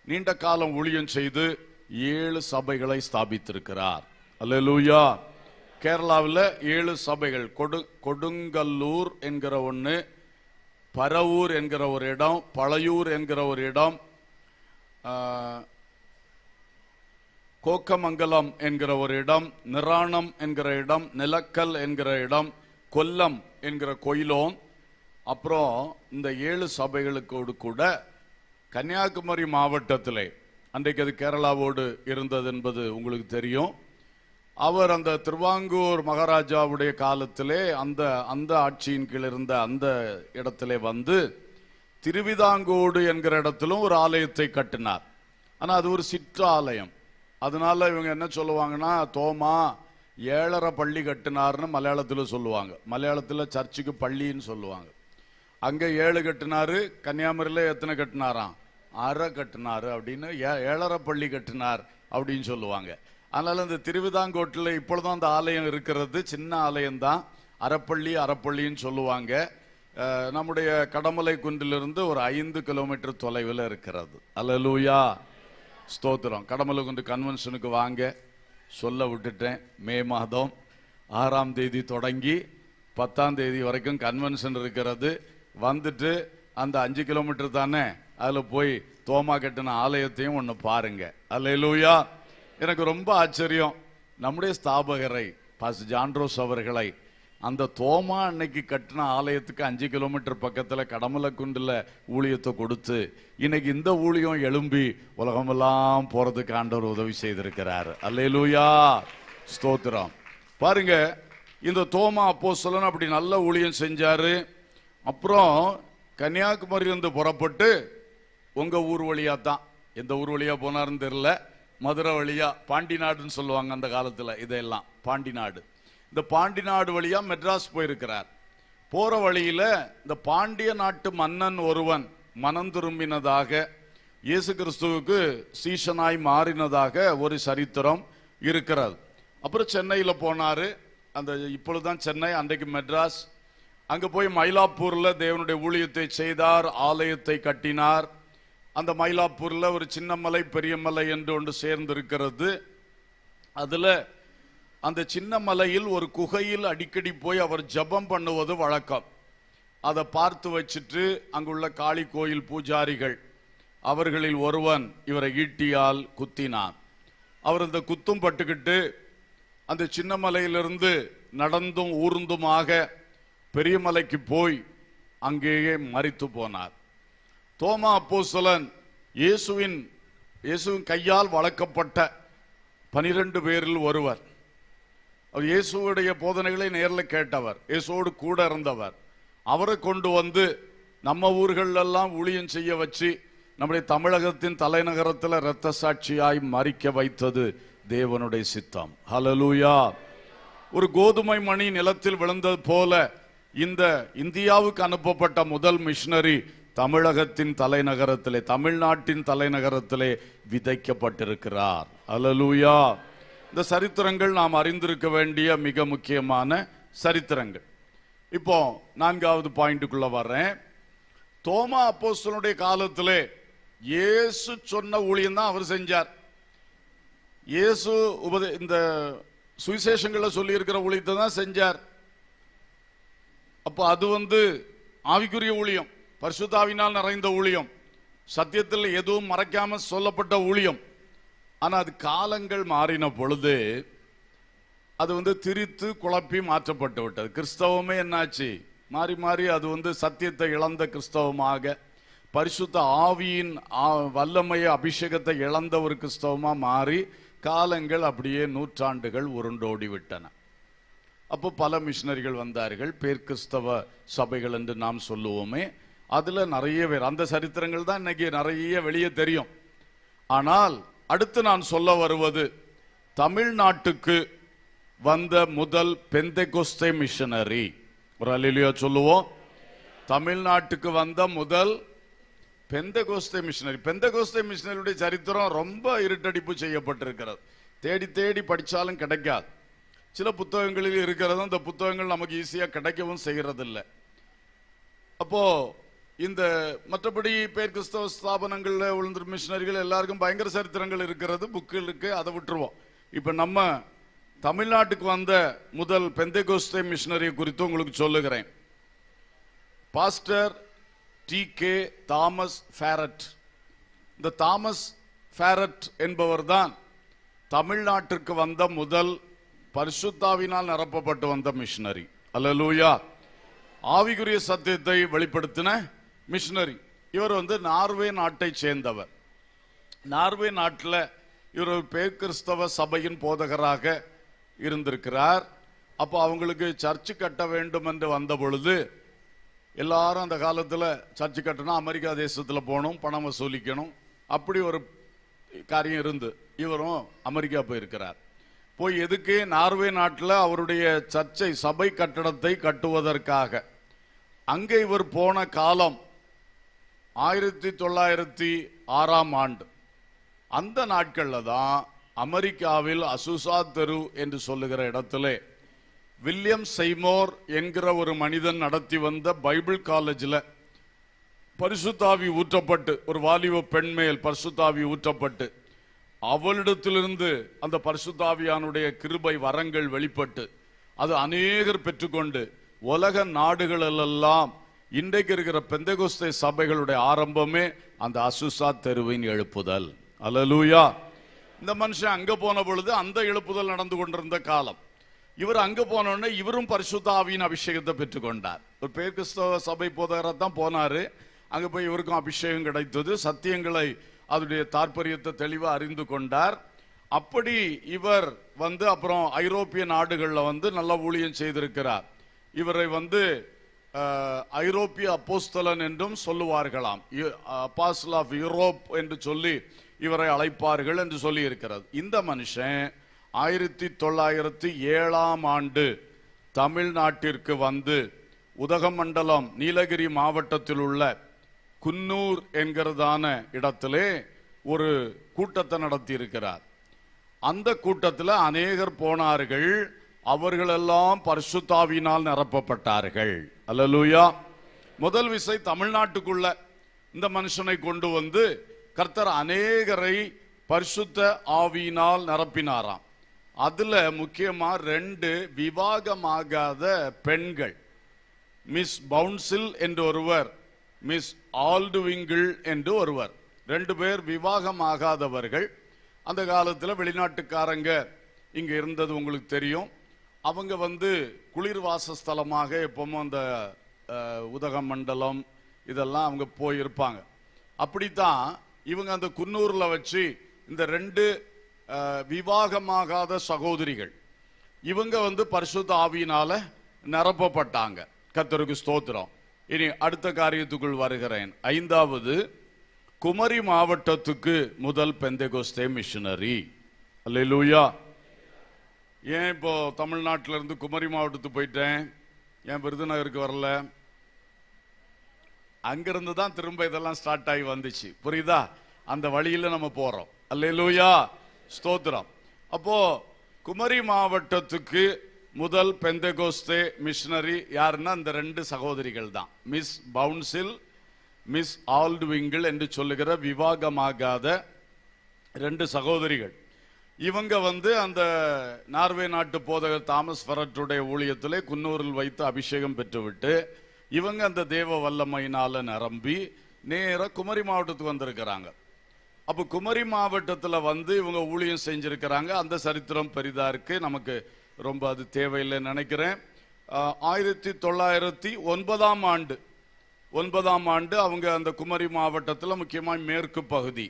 A: நீண்ட காலம் ஊழியம் செய்து 7 சபைகளை ஸ்தாபித்திருக்கிறார். அல்லேலூயா. கேரளாவில் 7 சபைகள், கொடுங்கல்லூர் என்கிற ஒன்று, பரவூர் என்கிற ஒரு இடம், பழையூர் என்கிற ஒரு இடம், கோக்கமங்கலம் என்கிற ஒரு இடம், நிராணம் என்கிற இடம், நிலக்கல் என்கிற இடம், கொல்லம் என்கிற கோயிலோன். அப்புறம் இந்த 7 சபைகளுக்கோடு கூட கன்னியாகுமரி மாவட்டத்திலே, அன்றைக்கு அது கேரளாவோடு இருந்தது என்பது உங்களுக்கு தெரியும், அவர் அந்த திருவாங்கூர் மகாராஜாவுடைய காலத்திலே அந்த ஆட்சியின் கீழ் இருந்த அந்த இடத்திலே வந்து திருவிதாங்கோடு என்கிற இடத்திலும் ஒரு ஆலயத்தை கட்டினார். ஆனால் அது ஒரு சிற்றாலயம். அதனால இவங்க என்ன சொல்லுவாங்கன்னா, தோமா ஏழரை பள்ளி கட்டினார்னு மலையாளத்தில் சொல்லுவாங்க. மலையாளத்தில் சர்ச்சுக்கு பள்ளின்னு சொல்லுவாங்க. அங்கே 7 கட்டினாரு, கன்னியாகுமரியில் எத்தனை கட்டினாராம்? 6 கட்டினாரு அப்படின்னு ஏழரை பள்ளி கட்டினார் அப்படின்னு சொல்லுவாங்க. அதனால இந்த திருவிதாங்கோட்டில் இப்பொழுதும் அந்த ஆலயம் இருக்கிறது, சின்ன ஆலயம்தான், அறப்பள்ளின்னு சொல்லுவாங்க. நம்முடைய கடமலை குன்றிலிருந்து ஒரு 5 கிலோமீட்டர் தொலைவில் இருக்கிறது. அல்லேலூயா, ஸ்தோத்திரம். கடமலை குன்று கன்வென்ஷனுக்கு வாங்க சொல்ல விட்டுட்டேன். மே மாதம் 6ஆம் தேதி தொடங்கி 10ஆம் தேதி வரைக்கும் கன்வென்ஷன் இருக்கிறது. வந்துட்டு அந்த 5 கிலோமீட்டர் தானே, அதில் போய் தோமா கட்டின ஆலயத்தையும் ஒன்று பாருங்க. அல்லேலூயா. எனக்கு ரொம்ப ஆச்சரியம், நம்முடைய ஸ்தாபகரை பாஸ்டர் ஜான்ரோஸ் அவர்களை அந்த தோமா அன்னைக்கு கட்டின ஆலயத்துக்கு 5 கிலோமீட்டர் பக்கத்தில் கடமலக்குண்டில் ஊழியத்தை கொடுத்து இன்னைக்கு இந்த ஊழியம் எழும்பி உலகமெல்லாம் போறதுக்கு ஆண்டவர் உதவி செய்திருக்கிறார். அல்லேலூயா, ஸ்தோத்திரம். பாருங்க, இந்த தோமா அப்போஸ்தலன் அப்படி நல்ல ஊழியம் செஞ்சாரு. அப்புறம் கன்னியாகுமரியிலிருந்து புறப்பட்டு உங்க ஊர் வழியா தான், எந்த ஊர் வழியா போனாருன்னு தெரியல, மதுரை வழியா, பாண்டி நாடுன்னு சொல்லுவாங்க அந்த காலத்தில், இதெல்லாம் பாண்டி நாடு. இந்த பாண்டி நாடு வழியா மெட்ராஸ் போயிருக்கிறார். போற வழியில இந்த பாண்டிய நாட்டு மன்னன் ஒருவன் மனம் திரும்பினதாக, இயேசு கிறிஸ்துவுக்கு சீஷனாய் மாறினதாக ஒரு சரித்திரம் இருக்கிறது. அப்புறம் சென்னையில் போனாரு. அந்த இப்பொழுதுதான் சென்னை, அன்றைக்கு மெட்ராஸ். அங்க போய் மயிலாப்பூர்ல தேவனுடைய ஊழியத்தை செய்தார், ஆலயத்தை கட்டினார். அந்த மயிலாப்பூர்ல ஒரு சின்ன மலை பெரிய மலை என்று ஒன்று சேர்ந்து இருக்கிறது. அதுல அந்த சின்ன மலையில் ஒரு குகையில் அடிக்கடி போய் அவர் ஜபம் பண்ணுவது வழக்கம். அதை பார்த்து வச்சுட்டு அங்குள்ள காளி கோயில் பூஜாரிகள் அவர்களில் ஒருவன் இவரை ஈட்டியால் குத்தினான். அவர் இந்த குத்தும் பட்டுக்கிட்டு அந்த சின்ன மலையிலிருந்து நடந்தும் ஊர்ந்துமாக பெரிய மலைக்கு போய் அங்கேயே மரித்து போனார். தோமா அப்போஸ்தலன் இயேசுவின் கையால் வளர்க்கப்பட்ட 12 பேரில் ஒருவர். அவர் இயேசுடைய போதனைகளை நேரில் கேட்டவர், இயேசுவோடு கூட இருந்தவர். அவரை கொண்டு வந்து நம்ம ஊர்களெல்லாம் ஊழியம் செய்ய வச்சு நம்முடைய தமிழகத்தின் தலைநகரத்தில் இரத்த சாட்சியாய் மரிக்க வைத்தது தேவனுடைய சித்தம். ஹல்லேலூயா. ஒரு கோதுமை மணி நிலத்தில் விழுந்தது போல இந்த இந்தியாவுக்கு அனுப்பப்பட்ட முதல் மிஷனரி தமிழகத்தின் தலைநகரத்திலே, தமிழ்நாட்டின் தலைநகரத்திலே விதைக்கப்பட்டிருக்கிறார். ஹல்லேலூயா. இந்த சரித்திரங்கள் நாம் அறிந்திருக்க வேண்டிய மிக முக்கியமான சரித்திரங்கள். இப்போ 4வது பாயிண்ட்டுக்குள்ள வர்றேன். தோமா அப்போஸ்தலனுடைய காலத்திலே இயேசு சொன்ன ஊழியம் தான் அவர் செஞ்சார். இயேசு இந்த சுவிசேஷங்களை சொல்லி இருக்கிற ஊழியத்தை தான் செஞ்சார். அப்போ அது ஆவிக்குரிய ஊழியம், பரிசுத்தாவினால் நிறைந்த ஊழியம், சத்தியத்தில் எதுவும் மறைக்காம சொல்லப்பட்ட ஊழியம். ஆனா அது காலங்கள் மாறின பொழுது அது திரித்து குழப்பி மாற்றப்பட்டு விட்டது. கிறிஸ்தவமே என்னாச்சு, மாறி மாறி அது சத்தியத்தை இழந்த கிறிஸ்தவமாக, பரிசுத்த ஆவியின் வல்லமைய அபிஷேகத்தை இழந்த ஒரு கிறிஸ்தவமா மாறி காலங்கள் அப்படியே நூற்றாண்டுகள் உருண்டோடி விட்டன. அப்போ பல மிஷனரிகள் வந்தார்கள், பேர் கிறிஸ்தவ சபைகள் என்று நாம் சொல்லுவோமே. அதுல நிறைய பேர், அந்த சரித்திரங்கள் தான் இன்னைக்கு நிறைய வெளியே தெரியும். ஆனால் அடுத்து நான் சொல்ல வருவது தமிழ்நாட்டுக்கு வந்த முதல் பெந்தெகோஸ்தே மிஷனரி. ஒரு அல்லேலூயா சொல்லுவோம். தமிழ்நாட்டுக்கு வந்த முதல் பெந்தெகோஸ்தே மிஷனரி. பெந்தெகோஸ்தே மிஷனரியுடைய சரித்திரம் ரொம்ப இருட்டடிப்பு செய்யப்பட்டிருக்கிறது. தேடி தேடி படித்தாலும் கிடைக்காது. சில புத்தகங்களில் இருக்கிறதும் இந்த புத்தகங்கள் நமக்கு ஈஸியா கிடைக்கவும் செய்யறதில்லை. அப்போ இந்த மற்றபடி பேர் கிறிஸ்தவ ஸ்தாபனங்கள்ல உள்ள மிஷனரிகள் எல்லாருக்கும் பயங்கர சரித்திரங்கள் இருக்கிறது, புக்கில் இருக்கு, அதை விட்டுருவோம். இப்ப நம்ம தமிழ்நாட்டுக்கு வந்த முதல் பெந்தெகோஸ்தே மிஷனரி குறித்து உங்களுக்கு சொல்லுகிறேன். Pastor DK. Thomas farad. இந்த தாமஸ் ஃபேரட் என்பவர் தான் தமிழ்நாட்டிற்கு வந்த முதல் பரிசுத்தாவினால் நிரப்பப்பட்டு வந்த மிஷனரி. அல்லேலூயா. ஆவிக்குரிய சத்தியத்தை வெளிப்படுத்தின மிஷனரி. இவர் நார்வே நாட்டை சேர்ந்தவர். நார்வே நாட்டில் இவர் ஒரு பேர் கிறிஸ்தவ சபையின் போதகராக இருந்திருக்கிறார். அப்போ அவங்களுக்கு சர்ச்சு கட்ட வேண்டும் என்று வந்த பொழுது எல்லாரும் அந்த காலத்தில் சர்ச்சு கட்டணும், அமெரிக்கா தேசத்தில் போகணும், பணம் வசூலிக்கணும், அப்படி ஒரு காரியம் இருந்து இவரும் அமெரிக்கா போயிருக்கிறார். போய் எதுக்கு? நார்வே நாட்டில் அவருடைய சர்ச்சை சபை கட்டடத்தை கட்டுவதற்காக. அங்கே இவர் போன காலம் 1906ஆம் ஆண்டு. அந்த நாட்களில் தான் அமெரிக்காவில் அசுசா தெரு என்று சொல்லுகிற இடத்திலே வில்லியம் செய்மோர் என்கிற ஒரு மனிதன் நடத்தி வந்த பைபிள் காலேஜில் பரிசுத்தாவி ஊற்றப்பட்டு, ஒரு வாலிப பெண் மேல் பரிசுத்தாவி ஊற்றப்பட்டு, அவளிடத்திலிருந்து அந்த பரிசுத்தாவியானுடைய கிருபை வரங்கள் வெளிப்பட்டு, அது அநேகர் பெற்றுக்கொண்டு உலக நாடுகளெல்லாம் இன்றைக்கு இருக்கிற பெந்தெகோஸ்தே சபைகளுடைய ஆரம்பமே அந்த அசுசா தெருவின் எழுப்புதல். அல்லேலூயா. இந்த மனுஷன் அங்க போன பொழுது அந்த எழுப்புதல் நடந்து கொண்டிருந்த காலம். இவர் அங்க போனோடனே இவரும் பரிசுத்த ஆவியின் அபிஷேகத்தை பெற்றுக்கொண்டார். ஒரு பேர் கிறிஸ்தவ சபை போதகராத்தான் போனாரு. அங்க போய் இவருக்கும் அபிஷேகம் கிடைத்தது. சத்தியங்களை, அதனுடைய தாற்பயத்தை தெளிவா அறிந்து கொண்டார். அப்படி இவர் அப்புறம் ஐரோப்பிய நாடுகளில் நல்ல ஊழியம் செய்திருக்கிறார். இவரை ஐரோப்பிய அப்போஸ்தலன் என்றும் சொல்லுவார்களாம். அப்பாஸ்டல் ஆஃப் யூரோப் என்று சொல்லி இவரை அழைப்பார்கள் என்று சொல்லி இருக்கிறது. இந்த மனுஷன் 1907ஆம் ஆண்டு தமிழ்நாட்டிற்கு உதகமண்டலம் நீலகிரி மாவட்டத்தில் உள்ள குன்னூர் என்கிறதான இடத்திலே ஒரு கூட்டத்தை நடத்தி இருக்கிறார். அந்த கூட்டத்தில் அநேகர் போனார்கள். அவர்களெல்லாம் பரிசுத்தாவியினால் நிரப்பப்பட்டார்கள். அல்லேலூயா. முதல் விசை தமிழ்நாட்டுக்குள்ள இந்த மனுஷனை கொண்டு கர்த்தர் அநேகரை பரிசுத்த ஆவியினால் நிரப்பினாராம். அதுல முக்கியமா 2 விவாகமாகாத பெண்கள், மிஸ் பவுன்சில் என்று ஒருவர், மிஸ் ஆல்டுவிங்கிள் என்று ஒருவர், 2 பேர் விவாகமாகாதவர்கள். அந்த காலத்தில் வெளிநாட்டுக்காரங்க இங்க இருந்தது உங்களுக்கு தெரியும். அவங்க குளிர் வாசஸ்தலமாக எப்பவும் அந்த உதகமண்டலம் இதெல்லாம் அவங்க போயிருப்பாங்க. அப்படித்தான் இவங்க அந்த குன்னூர்ல வச்சு இந்த 2 விவாகமாகாத சகோதரிகள் இவங்க பரிசுத்த ஆவியினால நிரப்பப்பட்டாங்க. கர்த்தருக்கு ஸ்தோத்திரம். இனி அடுத்த காரியத்துக்குள் வருகிறேன். 5வது, குமரி மாவட்டத்துக்கு முதல் பெந்தெகோஸ்தே மிஷனரி. அல்லேலூயா. ஏன் இப்போ தமிழ்நாட்டில இருந்து குமரி மாவட்டத்துக்கு போயிட்டேன், ஏன் விருதுநகருக்கு வரல? அங்கிருந்து தான் திரும்ப இதெல்லாம் ஸ்டார்ட் ஆகி வந்துச்சு. புரியுதா? அந்த வழியில நம்ம போறோம். அல்லேலூயா, ஸ்தோத்திரம். அப்போ குமரி மாவட்டத்துக்கு முதல் பெந்தெகோஸ்தே மிஷனரி யாருன்னா இந்த 2 சகோதரிகள் தான். மிஸ் பவுன்சில், மிஸ் ஆல்டுவிங்கிள் என்று சொல்லுகிற விவாகமாகாத 2 சகோதரிகள். இவங்க அந்த நார்வே நாட்டு போதகர் தாமஸ் ஃபரட்டுடைய ஊழியத்திலே குன்னூரில் வைத்து அபிஷேகம் பெற்றுவிட்டு இவங்க அந்த தேவ வல்லமையினால நிரம்பி நேர குமரி மாவட்டத்துக்கு வந்திருக்கிறாங்க. அப்போ குமரி மாவட்டத்தில் இவங்க ஊழியம் செஞ்சிருக்கிறாங்க. அந்த சரித்திரம் பெரிதா இருக்கு, நமக்கு ரொம்ப அது தேவையில்லைன்னு நினைக்கிறேன். 1909ஆம் ஆண்டு அவங்க அந்த குமரி மாவட்டத்தில் முக்கியமாக மேற்கு பகுதி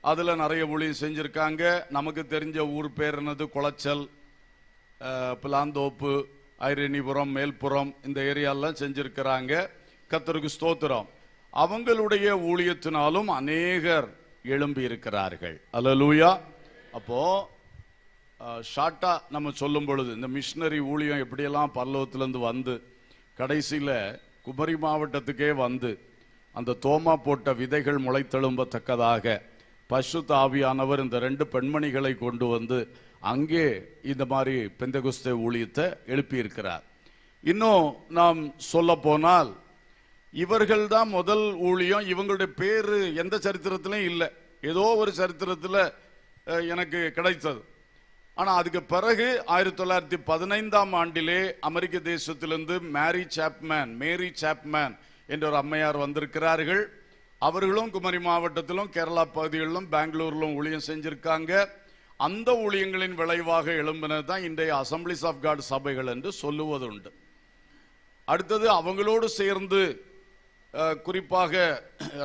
A: அதுல நிறைய ஊழியம் செஞ்சிருக்காங்க. நமக்கு தெரிஞ்ச ஊர் பேர் என்னது? குளச்சல், பிலாந்தோப்பு, ஐரணிபுரம், மேல்புறம், இந்த ஏரியாலாம் செஞ்சிருக்கிறாங்க. கர்த்தருக்கு ஸ்தோத்திரம். அவங்களுடைய ஊழியத்தினாலும் அநேகர் எழும்பி இருக்கிறார்கள். அல்லேலூயா. அப்போ ஷார்ட்டா நம்ம சொல்லும் பொழுது இந்த மிஷனரி ஊழியம் எப்படியெல்லாம் பரலோகத்திலிருந்து கடைசியில குமரி மாவட்டத்துக்கே அந்த தோமா போட்ட விதைகள் முளைத்தெழும்பத்தக்கதாக பரிசுத்த ஆவியானவர் இந்த 2 பெண்மணிகளை கொண்டு அங்கே இந்த மாதிரி பெந்தெகோஸ்தே ஊழியத்தை எழுப்பி இருக்கிறார். இன்னும் நாம் சொல்ல போனால் இவர்கள் தான் முதல் ஊழியம். இவங்களுடைய பேரு எந்த சரித்திரத்திலும் இல்லை, ஏதோ ஒரு சரித்திரத்தில் எனக்கு கிடைத்தது. ஆனா அதுக்கு பிறகு 1915ஆம் ஆண்டிலே அமெரிக்க தேசத்திலிருந்து மேரி சாப்மேன் என்ற ஒரு அம்மையார் வந்திருக்கிறார்கள். அவர்களும் குமரி மாவட்டத்திலும் கேரளா பகுதிகளிலும் பெங்களூரிலும் ஊழியம் செஞ்சிருக்காங்க. அந்த ஊழியங்களின் விளைவாக எழும்பினது தான் இன்றைய அசம்பிளிஸ் ஆஃப் காட் சபைகள் என்று சொல்லுவதுண்டு. அடுத்தது அவங்களோடு சேர்ந்து குறிப்பாக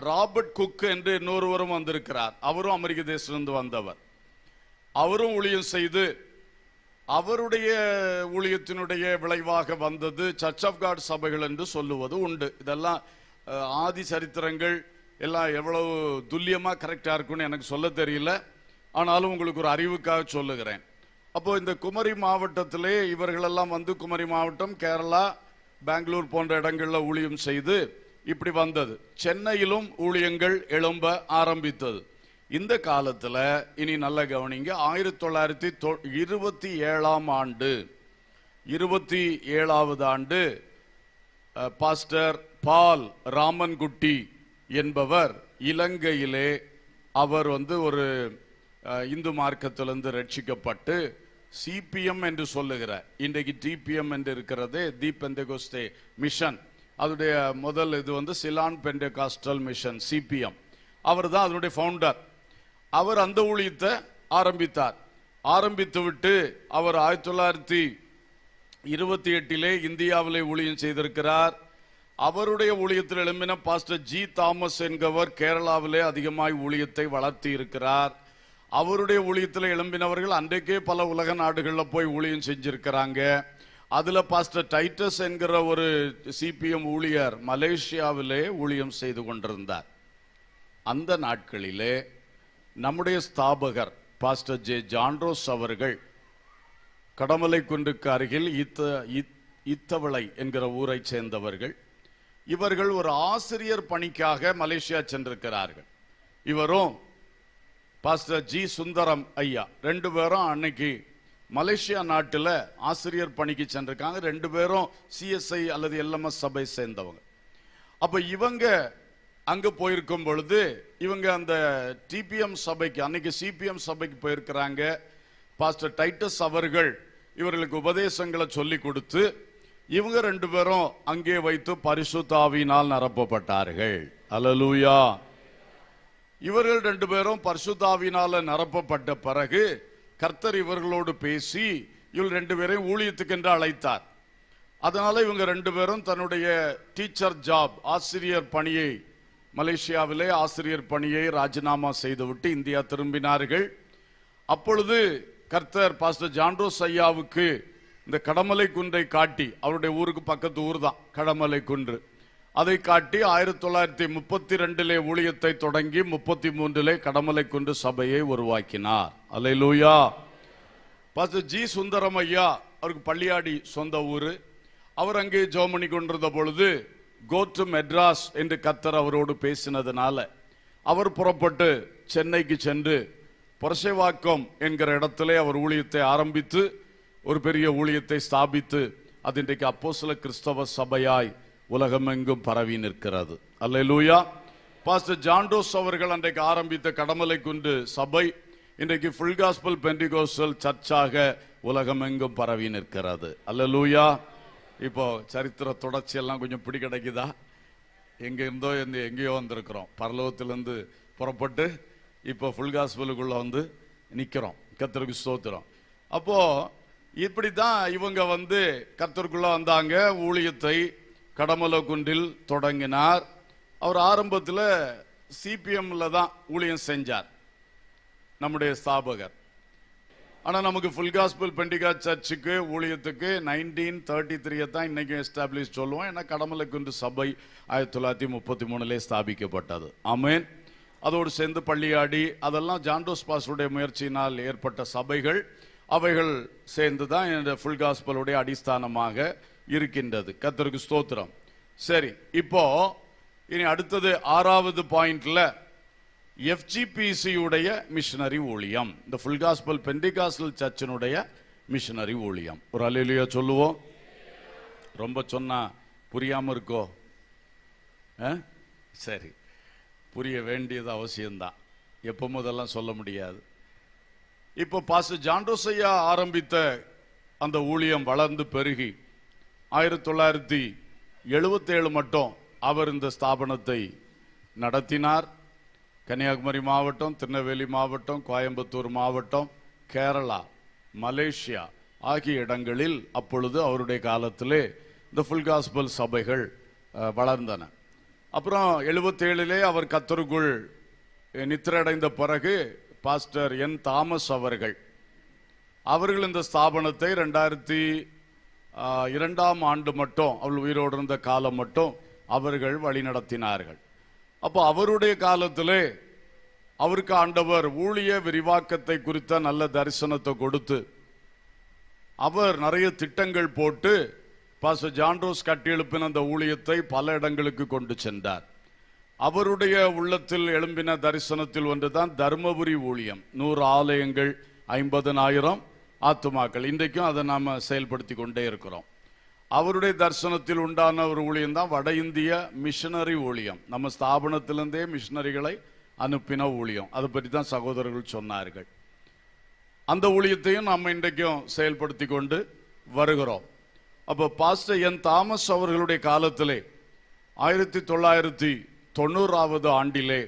A: ராபர்ட் குக் என்று இன்னொருவரும் வந்திருக்கிறார். அவரும் அமெரிக்க தேசத்திலிருந்து வந்தவர். அவரும் ஊழியம் செய்து அவருடைய ஊழியத்தினுடைய விளைவாக வந்தது சர்ச் ஆஃப் காட் சபைகள் என்று சொல்லுவது உண்டு. இதெல்லாம் ஆதி சரித்திரங்கள் எல்லாம் எவ்வளவு துல்லியமா கரெக்டா இருக்குன்னு எனக்கு சொல்ல தெரியல, ஆனாலும் உங்களுக்கு ஒரு அறிவுக்காக சொல்லுகிறேன். அப்போ இந்த குமரி மாவட்டத்திலே இவர்களெல்லாம் வந்து குமரி மாவட்டம், கேரளா, பெங்களூர் போன்ற இடங்களில் ஊழியம் செய்து இப்படி வந்தது. சென்னையிலும் ஊழியங்கள் எழும்ப ஆரம்பித்தது. இந்த காலத்தில் இனி நல்ல கவனிங்க, 1927 ஆண்டு, 27வது ஆண்டு பாஸ்டர் பால் ராமன்குட்டி என்பவர் இலங்கையிலே அவர் வந்து ஒரு இந்து மார்க்கத்திலிருந்து ரட்சிக்கப்பட்டு சிபிஎம் என்று சொல்லுகிற, இன்றைக்கு டிபிஎம் என்று இருக்கிறது, தி பெந்தெகோஸ்தே மிஷன், அதனுடைய முதல் இது வந்து சிலான் பெண்டெகாஸ்டல் மிஷன், சிபிஎம். அவர் தான் அதனுடைய ஃபவுண்டர். அவர் அந்த ஊழியத்தை ஆரம்பித்தார். ஆரம்பித்து விட்டு அவர் 1928 இந்தியாவிலே ஊழியம் செய்திருக்கிறார். அவருடைய ஊழியத்தில் எழும்பின பாஸ்டர் ஜி தாமஸ் என்பவர் கேரளாவிலே அதிகமாய் ஊழியத்தை வளர்த்தி இருக்கிறார். அவருடைய ஊழியத்தில் எழும்பினவர்கள் அன்றைக்கே பல உலக நாடுகளில் போய் ஊழியம் செஞ்சிருக்கிறாங்க. அதுல பாஸ்டர் டைட்டஸ் என்கிற ஒரு சிபிஎம் ஊழியர் மலேசியாவிலே ஊழியம் செய்து கொண்டிருந்தார். அந்த நாட்களிலே நம்முடைய ஸ்தாபகர் பாஸ்டர் ஜே ஜான்ரோஸ் அவர்கள் கடமலை குன்றுக்கு அருகில் இத்தவளை என்கிற ஊரை சேர்ந்தவர்கள். இவர்கள் ஒரு ஆசிரியர் பணிக்காக மலேசியா சென்றிருக்கிறார்கள். இவரும் பாஸ்டர் ஜி சுந்தரம் ஐயா ரெண்டு பேரும் அன்னைக்கு மலேசியா நாட்டில் ஆசிரியர் பணிக்கு சென்றிருக்காங்க. ரெண்டு பேரும் சிஎஸ்ஐ அல்லது எல்எம்எஸ் சபை சேர்ந்தவங்க. அப்ப இவங்க அங்க போயிருக்கும் பொழுது இவங்க அந்த டிபிஎம் சபைக்கு, அன்னைக்கு சிபிஎம் சபைக்கு போயிருக்கிறாங்க. பாஸ்டர் டைட்டஸ் அவர்கள் இவர்களுக்கு உபதேசங்களை சொல்லி கொடுத்து இவங்க ரெண்டு பேரும் அங்கே வைத்து பரிசுத்த ஆவியினால் நிரப்பப்பட்டார்கள். அல்லேலூயா. இவர்கள் ரெண்டு பேரும் பரிசுத்த ஆவியினால நிரப்பப்பட்ட பிறகு கர்த்தர் இவர்களோடு பேசி இவர்கள் ரெண்டு பேரையும் ஊழியத்துக்கு என்று அழைத்தார். அதனால இவங்க ரெண்டு பேரும் தன்னுடைய டீச்சர் ஜாப், ஆசிரியர் பணியை, மலேசியாவிலே ஆசிரியர் பணியை ராஜினாமா செய்துவிட்டு இந்தியா திரும்பினார்கள். அப்பொழுது கர்த்தர் பாஸ்டர் ஜான்ரோஸ் ஐயாவுக்கு இந்த கடமலை குன்றை காட்டி, அவருடைய ஊருக்கு பக்கத்து ஊர் தான் கடமலை குன்று, அதை காட்டி 1932 ஊழியத்தை தொடங்கி 33 கடமலை குன்று சபையை உருவாக்கினார். அல்லேலூயா. பாஸ்டர் ஜி சுந்தரம் ஐயா அவருக்கு பள்ளியாடி சொந்த ஊரு. அவர் அங்கே ஜெபம் பண்ணி கொண்டிருந்த பொழுது கோ டு மெட்ராஸ் என்று கர்த்தர் அவரோடு பேசினதுனால அவர் புறப்பட்டு சென்னைக்கு சென்று புரசைவாக்கம் என்கிற இடத்திலே அவர் ஊழியத்தை ஆரம்பித்து ஒரு பெரிய ஊழியத்தை ஸ்தாபித்து அது இன்றைக்கு அப்போஸ்தல கிறிஸ்தவ சபையாய் உலகமெங்கும் பரவி நிற்கிறது. அல்லேலூயா. பாஸ்டர் ஜான்ரோஸ் அவர்கள் அன்றைக்கு ஆரம்பித்த கடமலை குன்று சபை இன்றைக்கு ஃபுல் காஸ்பல் பெண்டிகோஸ்டல் சர்ச்சாக உலகமெங்கும் பரவி நிற்கிறது. அல்லேலூயா. இப்போ சரித்திர தொடர்ச்சி எல்லாம் கொஞ்சம் பிடி கிடைக்குதா? எங்க இருந்தோ எங்கேயோ வந்திருக்கிறோம். பரலோகத்திலிருந்து புறப்பட்டு இப்போ ஃபுல் காஸ்பலுக்குள்ள வந்து நிற்கிறோம். கர்த்தருக்கு ஸ்தோத்திரம். அப்போ இப்படிதான் இவங்க வந்து கர்த்தருக்குள்ள வந்தாங்க. ஊழியத்தை கடமலை குன்றில் தொடங்கினார். அவர் ஆரம்பத்தில் சிபிஎம்ல தான் ஊழியம் செஞ்சார் நம்முடைய ஸ்தாபகர். ஆனால் நமக்கு ஃபுல் காஸ்பல் பெண்டிகாஸ்ட் சர்ச்சுக்கு ஊழியத்துக்கு 1933 தான் இன்னைக்கு எஸ்டாப்ளிஷ் சொல்லுவோம். ஏன்னா கடமலை குன்று சபை 1933 ஸ்தாபிக்கப்பட்டது. ஆமென். அதோடு சேர்ந்து பள்ளியாடி அதெல்லாம் ஜான்ரோஸ் பாஸ்டருடைய முயற்சியினால் ஏற்பட்ட சபைகள். அவைகள் சேர்ந்து தான் இந்த ஃபுல் காஸ்பலுடைய அடிஸ்தானமாக இருக்கின்றது. கர்த்தருக்கு ஸ்தோத்திரம். சரி, இப்போ இனி அடுத்தது 6வது பாயிண்ட்ல எஃப்ஜிபிசி உடைய மிஷனரி ஊழியம், இந்த ஃபுல் காஸ்பல் பெண்டிகாஸ்டல் சர்ச்சினுடைய மிஷனரி ஊழியம். ஒரு அல்லேலூயா சொல்லுவோம். ரொம்ப சொன்னா புரியாம இருக்கோ? சரி, புரிய வேண்டியது அவசியம்தான். எப்போ முதல்லாம் சொல்ல முடியாது. இப்போ பாஸ்டர் ஜான்ரோஸ் ஐயா ஆரம்பித்த அந்த ஊழியம் வளர்ந்து பெருகி 1977 மட்டும் அவர் இந்த ஸ்தாபனத்தை நடத்தினார். கன்னியாகுமரி மாவட்டம், திருநெல்வேலி மாவட்டம், கோயம்புத்தூர் மாவட்டம், கேரளா, மலேசியா ஆகிய இடங்களில் அப்பொழுது அவருடைய காலத்திலே இந்த ஃபுல் காஸ்பல் சபைகள் வளர்ந்தன. அப்புறம் 77 அவர் கர்த்தருக்குள் நித்திரடைந்த பிறகு பாஸ்டர் என் தாமஸ் அவர்கள் இந்த ஸ்தாபனத்தை 2002 ஆண்டு மட்டும், அவள் உயிரோடு இருந்த காலம் மட்டும் அவர்கள் வழி நடத்தினார்கள். அப்போ அவருடைய காலத்திலே அவருக்கு ஆண்டவர் ஊழிய விரிவாக்கத்தை குறித்த நல்ல தரிசனத்தை கொடுத்து அவர் நிறைய திட்டங்கள் போட்டு பாஸ்டர் ஜான்ரோஸ் கட்டியெழுப்பின அந்த ஊழியத்தை பல இடங்களுக்கு கொண்டு சென்றார். அவருடைய உள்ளத்தில் எழும்பின தரிசனத்தில் ஒன்றுதான் தர்மபுரி ஊழியம். 100 ஆலயங்கள், 50,000 ஆத்துமாக்கள். இன்றைக்கும் அதை நாம் செயல்படுத்தி கொண்டே இருக்கிறோம். அவருடைய தரிசனத்தில் உண்டான ஒரு ஊழியம் தான் வட இந்திய மிஷனரி ஊழியம். நம்ம ஸ்தாபனத்திலிருந்தே மிஷனரிகளை அனுப்பின ஊழியம். அதை பற்றி தான் சகோதரர்கள் சொன்னார்கள். அந்த ஊழியத்தையும் நம்ம இன்றைக்கும் செயல்படுத்தி கொண்டு வருகிறோம். அப்போ பாஸ்டர் என் தாமஸ் அவர்களுடைய காலத்திலே 1990 ஆண்டிலே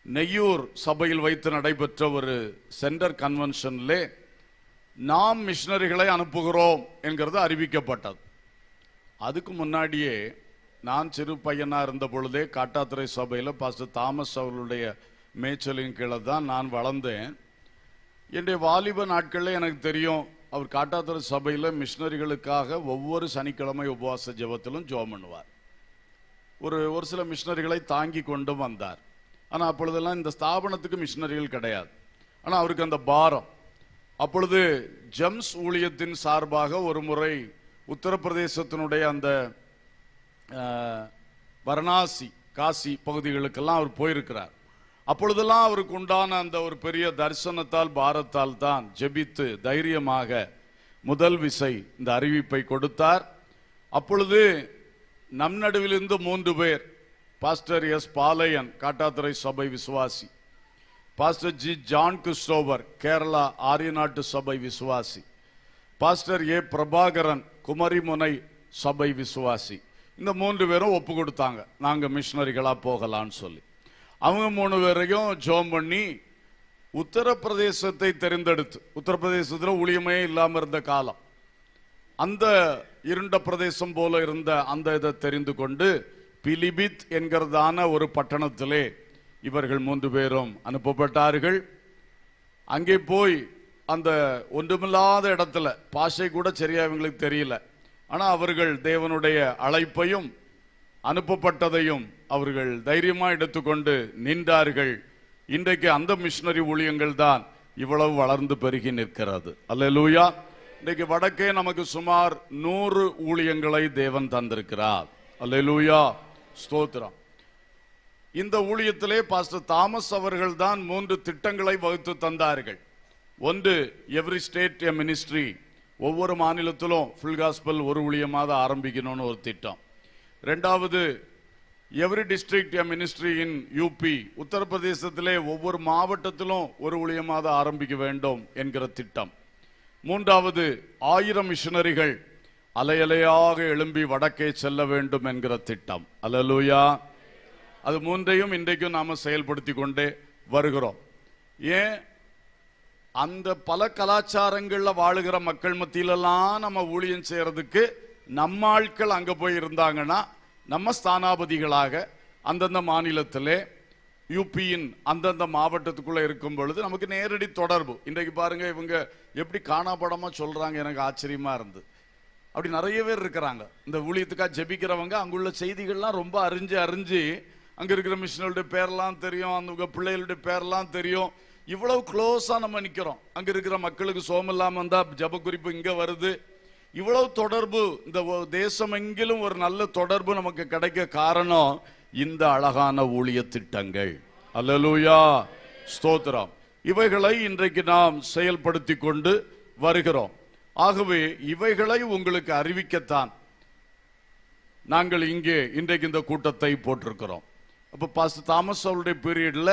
A: நெய்யூர் சபையில் வைத்து நடைபெற்ற ஒரு சென்டர் கன்வென்ஷனிலே நாம் மிஷனரிகளை அனுப்புகிறோம் என்கிறது அறிவிக்கப்பட்டது. அதுக்கு முன்னாடியே நான் சிறு பையனாக இருந்த பொழுதே காட்டாத்துறை சபையில் பாஸ்டர் தாமஸ் அவர்களுடைய மேய்ச்சலின் கீழே தான் நான் வளர்ந்தேன். என்னுடைய வாலிப நாட்களில் எனக்கு தெரியும், அவர் காட்டாத்துறை சபையில் மிஷனரிகளுக்காக ஒவ்வொரு சனிக்கிழமை உபவாச ஜெபத்திலும் ஜெபம் பண்ணுவார். ஒரு சில மிஷனரிகளை தாங்கி கொண்டு வந்தார். ஆனால் அப்பொழுதெல்லாம் இந்த ஸ்தாபனத்துக்கு மிஷனரிகள் கிடையாது. ஆனால் அவருக்கு அந்த பாரம். அப்பொழுது ஜெம்ஸ் ஊழியத்தின் சார்பாக ஒரு முறை உத்தரப்பிரதேசத்தினுடைய அந்த வாரணாசி, காசி பகுதிகளுக்கெல்லாம் அவர் போயிருக்கிறார். அப்பொழுதெல்லாம் அவருக்கு உண்டான அந்த ஒரு பெரிய தரிசனத்தால், பாரத்தால் தான் ஜெபித்து தைரியமாக முதல் விசை இந்த அறிவிப்பை கொடுத்தார். அப்பொழுது நம் நடுவிலிருந்து 3 பேர், பாஸ்டர் எஸ் பாலையன் காட்டாத்துறை சபை விசுவாசி, pastor G John Christopher Kerala ஆரியநாட்டு சபை விசுவாசி, பாஸ்டர் ஏ பிரபாகரன் குமரிமுனை சபை விசுவாசி, இந்த 3 பேரும் ஒப்பு கொடுத்தாங்க நாங்கள் மிஷனரிகளாக போகலான்னு சொல்லி. அவங்க 3 பேரையும் ஜெபம் பண்ணி உத்தரப்பிரதேசத்தை தெரிந்தெடுத்து, உத்தரப்பிரதேசத்தில் ஊழியமே இல்லாமல் இருந்த காலம், அந்த இருண்ட பிரதேசம் போல இருந்த அந்த இதை தெரிந்து கொண்டு பிலிபித் என்கிறதான ஒரு பட்டணத்திலே இவர்கள் 3 பேரும் அனுப்பப்பட்டார்கள். அங்கே போய் அந்த ஒன்றுமில்லாத இடத்துல, பாஷை கூட சரியா இவங்களுக்கு தெரியல, ஆனால் அவர்கள் தேவனுடைய அழைப்பையும் அனுப்பப்பட்டதையும் அவர்கள் தைரியமாக எடுத்துக்கொண்டு நின்றார்கள். இன்றைக்கு அந்த மிஷனரி ஊழியங்கள் தான் இவ்வளவு வளர்ந்து பெருகி நிற்கிறது. அல்லேலூயா. இன்றைக்கு வடக்கே நமக்கு சுமார் 100 ஊழியங்களை தேவன் தந்திருக்கிறார். அல்லேலூயா, ஸ்தோத்திரம். இந்த ஊழியத்திலே பாஸ்டர் தாமஸ் அவர்கள் தான் 3 திட்டங்களை வகுத்து தந்தார்கள். ஒன்று, எவ்ரி ஸ்டேட் எ மினிஸ்ட்ரி, ஒவ்வொரு மாநிலத்திலும் ஃபுல் காஸ்பல் ஒரு ஊழியமாக ஆரம்பிக்கணும்னு ஒரு திட்டம். ரெண்டாவது, every district a ministry in UP, உத்தரப்பிரதேசத்திலே ஒவ்வொரு மாவட்டத்திலும் ஒரு ஊழியமாக ஆரம்பிக்க வேண்டும் என்கிற திட்டம். மூன்றாவது, 1000 மிஷனரிகள் அலையலையாக எழும்பி வடக்கே செல்ல வேண்டும் என்கிற திட்டம். அல்லேலூயா. அது 3ஐயும் இன்றைக்கும் நாம செயல்படுத்தி கொண்டே வருகிறோம். ஏன், அந்த பல கலாச்சாரங்கள்ல வாழுகிற மக்கள் மத்தியிலெல்லாம் நம்ம ஊழியம் செய்யறதுக்கு நம்ம ஆட்கள் அங்க போய் இருந்தாங்கன்னா, நம்ம ஸ்தானாபதிகளாக அந்தந்த மாநிலத்திலே யூபியின் அந்தந்த மாவட்டத்துக்குள்ள இருக்கும் பொழுது நமக்கு நேரடி தொடர்பு. இன்றைக்கு பாருங்க, இவங்க எப்படி காணாப்படமா சொல்றாங்க, எனக்கு ஆச்சரியமா இருந்து. அப்படி நிறைய பேர் இருக்கிறாங்க இந்த ஊழியத்துக்காக ஜெபிக்கிறவங்க. அங்குள்ள செய்திகள்லாம் ரொம்ப அறிஞ்சு அங்க இருக்கிற மிஷனருடைய பேரெல்லாம் தெரியும், அந்த பிள்ளைகளுடைய பேரெல்லாம் தெரியும். இவ்வளவு க்ளோஸா நம்ம நிக்கிறோம். அங்க இருக்கிற மக்களுக்கு சோம் இல்லாம இருந்தா ஜப குறிப்பு இங்க வருது. இவ்வளவு தொடர்பு, இந்த தேசம் எங்கிலும் ஒரு நல்ல தொடர்பு நமக்கு கிடைக்க காரணம் இந்த அழகான ஊழிய திட்டங்கள். அல்லேலூயா, ஸ்தோத்திரம். இவைகளை இன்றைக்கு நாம் செயல்படுத்தி கொண்டு வருகிறோம். ஆகவே இவைகளை உங்களுக்கு அறிவிக்கத்தான் நாங்கள் இங்கே இன்றைக்கு இந்த கூட்டத்தை போட்டிருக்கிறோம். அப்போ பாஸ்டர் தாமஸ் அவருடைய பீரியட்ல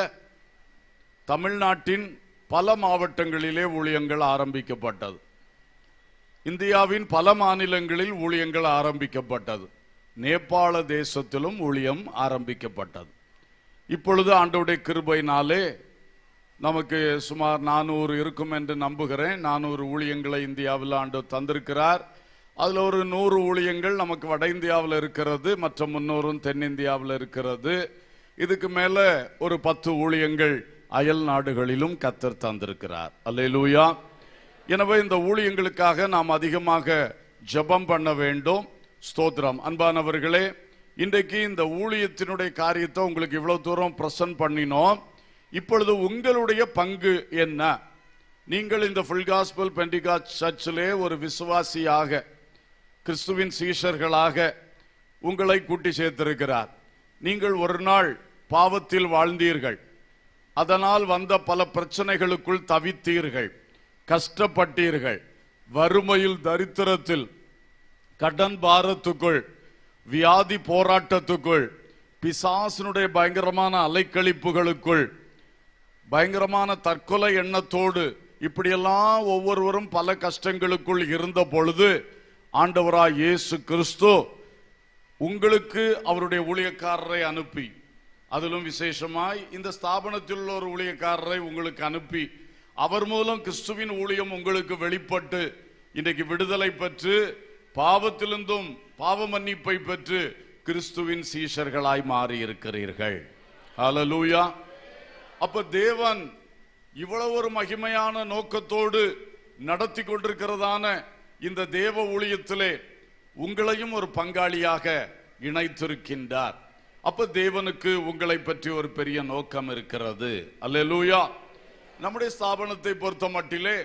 A: தமிழ்நாட்டின் பல மாவட்டங்களிலே ஊழியங்கள் ஆரம்பிக்கப்பட்டது. இந்தியாவின் பல மாநிலங்களில் ஊழியங்கள் ஆரம்பிக்கப்பட்டது. நேபாள தேசத்திலும் ஊழியம் ஆரம்பிக்கப்பட்டது. இப்பொழுது ஆண்டவருடைய கிருபையினாலே நமக்கு சுமார் 400 இருக்கும் என்று நம்புகிறேன். 400 ஊழியங்களை இந்தியாவில் ஆண்டவர் தந்திருக்கிறார். அதில் ஒரு 100 ஊழியங்கள் நமக்கு வட இந்தியாவில் இருக்கிறது, மற்ற 300 தென்னிந்தியாவில் இருக்கிறது. இதுக்கு மேல ஒரு 10 ஊழியங்கள் அயல் நாடுகளிலும் கர்த்தர் தந்திருக்கிறார். அல்லேலூயா. எனவே இந்த ஊழியங்களுக்காக நாம் அதிகமாக ஜெபம் பண்ண வேண்டும். ஸ்தோத்திரம். அன்பானவர்களே, இன்றைக்கு இந்த ஊழியத்தினுடைய காரியத்தை உங்களுக்கு இவ்வளவு தூரம் பிரசன்ட் பண்ணினோம். இப்பொழுது உங்களுடைய பங்கு என்ன? நீங்கள் இந்த ஃபுல் காஸ்பல் பெண்டிகாஸ்ட் சர்ச்சிலே ஒரு விசுவாசியாக, கிறிஸ்துவின் சீஷர்களாக உங்களை கூட்டி சேர்த்திருக்கிறார். நீங்கள் ஒரு நாள் பாவத்தில் வாழ்ந்தீர்கள், அதனால் வந்த பல பிரச்சனைகளுக்குள் தவித்தீர்கள், கஷ்டப்பட்டீர்கள், வறுமையில், தரித்திரத்தில், கடன் பாரத்துக்குள், வியாதி போராட்டத்துக்குள், பிசாசினுடைய பயங்கரமான அலைக்கழிப்புகளுக்குள், பயங்கரமான தற்கொலை எண்ணத்தோடு இப்படியெல்லாம் ஒவ்வொருவரும் பல கஷ்டங்களுக்குள் இருந்த பொழுது ஆண்டவராய் இயேசு கிறிஸ்து உங்களுக்கு அவருடைய ஊழியக்காரரை அனுப்பி, அதிலும் விசேஷமாய் இந்த ஸ்தாபனத்தில் உள்ள ஒரு ஊழியக்காரரை உங்களுக்கு அனுப்பி, அவர் மூலம் கிறிஸ்துவின் ஊழியம் உங்களுக்கு வெளிப்பட்டு இன்றைக்கு விடுதலை பெற்று பாவத்திலிருந்தும் பாவ மன்னிப்பை பெற்று கிறிஸ்துவின் சீஷர்களாய் மாறி இருக்கிறீர்கள். ஹல்லேலூயா. அப்ப தேவன் இவ்வளவு ஒரு மகிமையான நோக்கத்தோடு நடத்தி கொண்டிருக்கிறதான இந்த தேவ ஊழியத்திலே உங்களையும் ஒரு பங்காளியாக இணைத்திருக்கின்றார். அப்ப தேவனுக்கு உங்களை பற்றி ஒரு பெரிய நோக்கம் இருக்கிறது. அல்லேலூயா. நம்முடைய ஸ்தாபனத்தை பொறுத்த மட்டிலே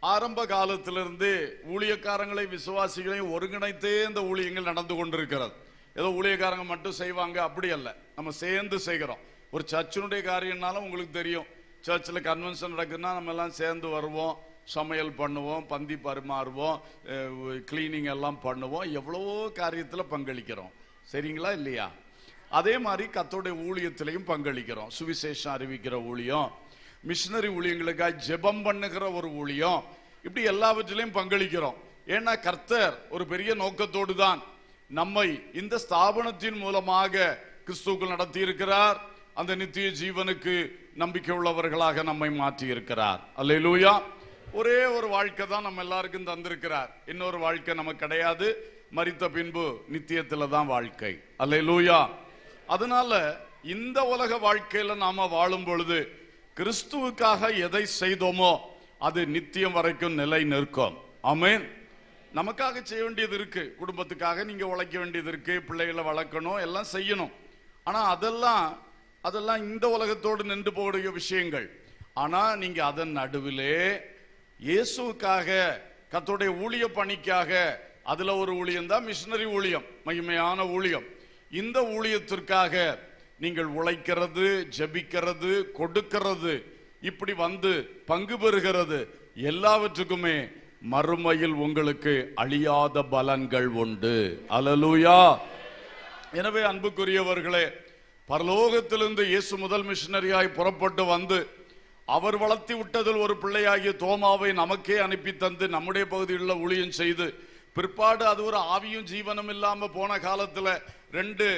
A: ஆரம்ப காலத்திலிருந்து ஊழியக்காரங்களை, விசுவாசிகளையும் ஒருங்கிணைத்தே இந்த ஊழியங்கள் நடந்து கொண்டிருக்கிறது. ஏதோ ஊழியக்காரங்க மட்டும் செய்வாங்க அப்படி அல்ல, நம்ம சேர்ந்து செய்கிறோம். ஒரு சர்ச்சினுடைய காரியம்னாலும் உங்களுக்கு தெரியும், சர்ச்சில் கன்வென்ஷன் நடக்குதுன்னா நம்ம எல்லாம் சேர்ந்து வருவோம், சமையல் பண்ணுவோம், பந்தி பரிமாறுவோம், கிளீனிங் எல்லாம் பண்ணுவோம், எவ்வளவோ காரியத்தில் பங்களிக்கிறோம். சரிங்களா இல்லையா? அதே மாதிரி கர்த்தருடைய ஊழியத்திலையும் பங்களிக்கிறோம். சுவிசேஷம் அறிவிக்கிற ஊழியம், மிஷனரி ஊழியங்களுக்காக ஜெபம் பண்ணுகிற ஒரு ஊழியம், இப்படி எல்லாவற்றிலையும் பங்களிக்கிறோம். ஏன்னா கர்த்தர் ஒரு பெரிய நோக்கத்தோடு தான் நம்மை இந்த ஸ்தாபனத்தின் மூலமாக கிறிஸ்துவுக்குள் நடத்தி இருக்கிறார். அந்த நித்திய ஜீவனுக்கு நம்பிக்கை உள்ளவர்களாக நம்மை மாற்றி இருக்கிறார். அல்லேலூயா. ஒரே ஒரு வாழ்க்கை தான் நம்ம எல்லாருக்கும் தந்திருக்கிறார், இன்னொரு வாழ்க்கை நமக்கு கிடையாது. மரித்த பின்பு நித்தியத்துல தான் வாழ்க்கை. அல்லேலூயா. அதனால இந்த உலக வாழ்க்கையில நாம வாழும் பொழுது கிறிஸ்துவுக்காக எதை செய்தோமோ அது நித்தியம் வரைக்கும் நிலை நிற்கும். ஆமென். நமக்காக செய்ய வேண்டியது இருக்கு, குடும்பத்துக்காக நீங்க உழைக்க வேண்டியது இருக்கு, பிள்ளைகளை வளர்க்கணும், எல்லாம் செய்யணும். ஆனா அதெல்லாம் இந்த உலகத்தோடு நின்று போகிற விஷயங்கள். ஆனா நீங்க அதன் நடுவிலே இயேசுவுக்காக, கர்த்தருடைய ஊழிய பணிக்காக, அதுல ஒரு ஊழியம் தான் மிஷனரி ஊழியம், மகிமையான ஊழியம். இந்த ஊழியத்திற்காக நீங்கள் உழைக்கிறது, ஜெபிக்கிறது, கொடுக்கிறது, இப்படி வந்து பங்கு பெறுகிறது, எல்லாவற்றுக்குமே மறுமையில் உங்களுக்கு அழியாத பலன்கள் உண்டு. அல்லேலூயா. எனவே அன்புக்குரியவர்களே, பரலோகத்திலிருந்து இயேசு முதல் மிஷனரியாய் புறப்பட்டு வந்து அவர் வளர்த்தி விட்டதில் ஒரு பிள்ளையாகிய தோமாவை நமக்கே அனுப்பி தந்து நம்முடைய பகுதியில் ஊழியம் செய்து, பிற்பாடு அது ஒரு ஆவியும் ஜீவனும் இல்லாம போன காலத்துல 2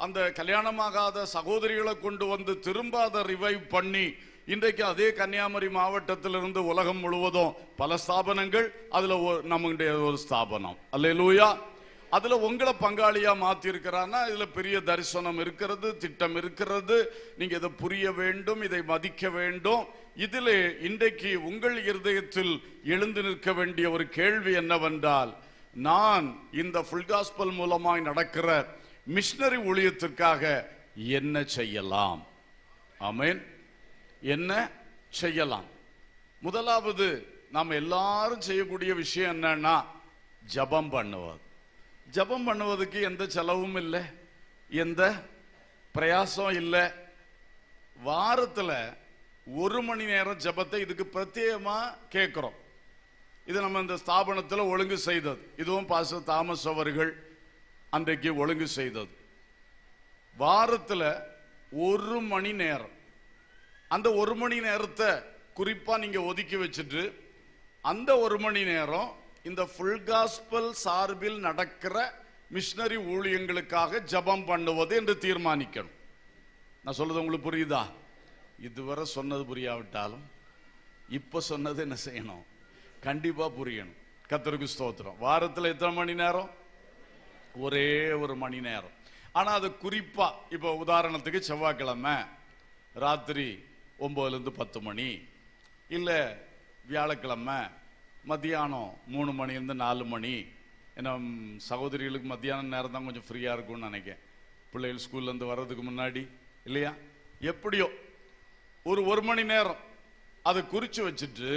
A: அந்த கல்யாணமாகாத சகோதரிகளை கொண்டு வந்து திரும்ப அதை ரிவைவ் பண்ணி இன்றைக்கு அதே கன்னியாகுமரி மாவட்டத்திலிருந்து உலகம் முழுவதும் பல ஸ்தாபனங்கள், அதுல நம்முடைய ஒரு ஸ்தாபனம். அல்லேலூயா. அதுல உங்களை பங்காளியா மாத்தி இருக்கிறான்னா இதுல பெரிய தரிசனம் இருக்கிறது, திட்டம் இருக்கிறது. நீங்க இதை புரிய வேண்டும், இதை மதிக்க வேண்டும். இதிலே இன்றைக்கு உங்கள் இருதயத்தில் எழுந்து நிற்க வேண்டிய ஒரு கேள்வி என்னவென்றால், நான் இந்த ஃபுல் காஸ்பல் மூலமாய் நடக்கிற மிஷனரி ஊழியத்திற்காக என்ன செய்யலாம்? ஆமென். என்ன செய்யலாம்? முதலாவது நாம் எல்லாரும் செய்யக்கூடிய விஷயம் என்னன்னா ஜெபம் பண்ணுவது. ஜெபம் பண்ணுவதுக்கு எந்த செலவும் இல்லை, எந்த பிரயாசம் இல்லை. வாரத்துல 1 மணி நேரம் ஜெபத்தை இதுக்கு பிரத்யேகமா கேட்கிறோம். இது நம்ம இந்த ஸ்தாபனத்தில் ஒழுங்கு செய்தது. இதுவும் பாஸ்டர் தாமஸ் அவர்கள் அன்றைக்கு ஒழுங்கு செய்தது. வாரத்துல 1 மணி நேரம், அந்த 1 மணி நேரத்தை குறிப்பா நீங்க ஒதுக்கி வச்சுட்டு அந்த 1 மணி நேரம் இந்த ஃபுல் காஸ்பல் சார்பில் நடக்கிற மிஷனரி ஊழியங்களுக்காக ஜெபம் பண்ணுவது என்று தீர்மானிக்கணும். நான் சொல்றது உங்களுக்கு புரியுதா? இதுவரை சொன்னது புரியாவிட்டாலும் இப்ப சொன்னது என்ன செய்யணும்? கண்டிப்பா புரியணும். கர்த்தருக்கு ஸ்தோத்திரம். வாரத்தில் எத்தனை மணி நேரம்? ஒரே 1 மணி நேரம். ஆனா அது குறிப்பா, இப்ப உதாரணத்துக்கு செவ்வாய்க்கிழமை ராத்திரி 9லிருந்து 10 மணி, இல்ல வியாழக்கிழமை மத்தியானம் 3 மணிலிருந்து 4 மணி. ஏன்னா சகோதரிகளுக்கு மத்தியான நேரம் தான் கொஞ்சம் ஃப்ரீயா இருக்கும்னு நினைக்கிறேன், பிள்ளைகள் ஸ்கூல்ல இருந்து வர்றதுக்கு முன்னாடி, இல்லையா? எப்படியோ ஒரு 1 மணி நேரம் அதை குறிச்சு வச்சுட்டு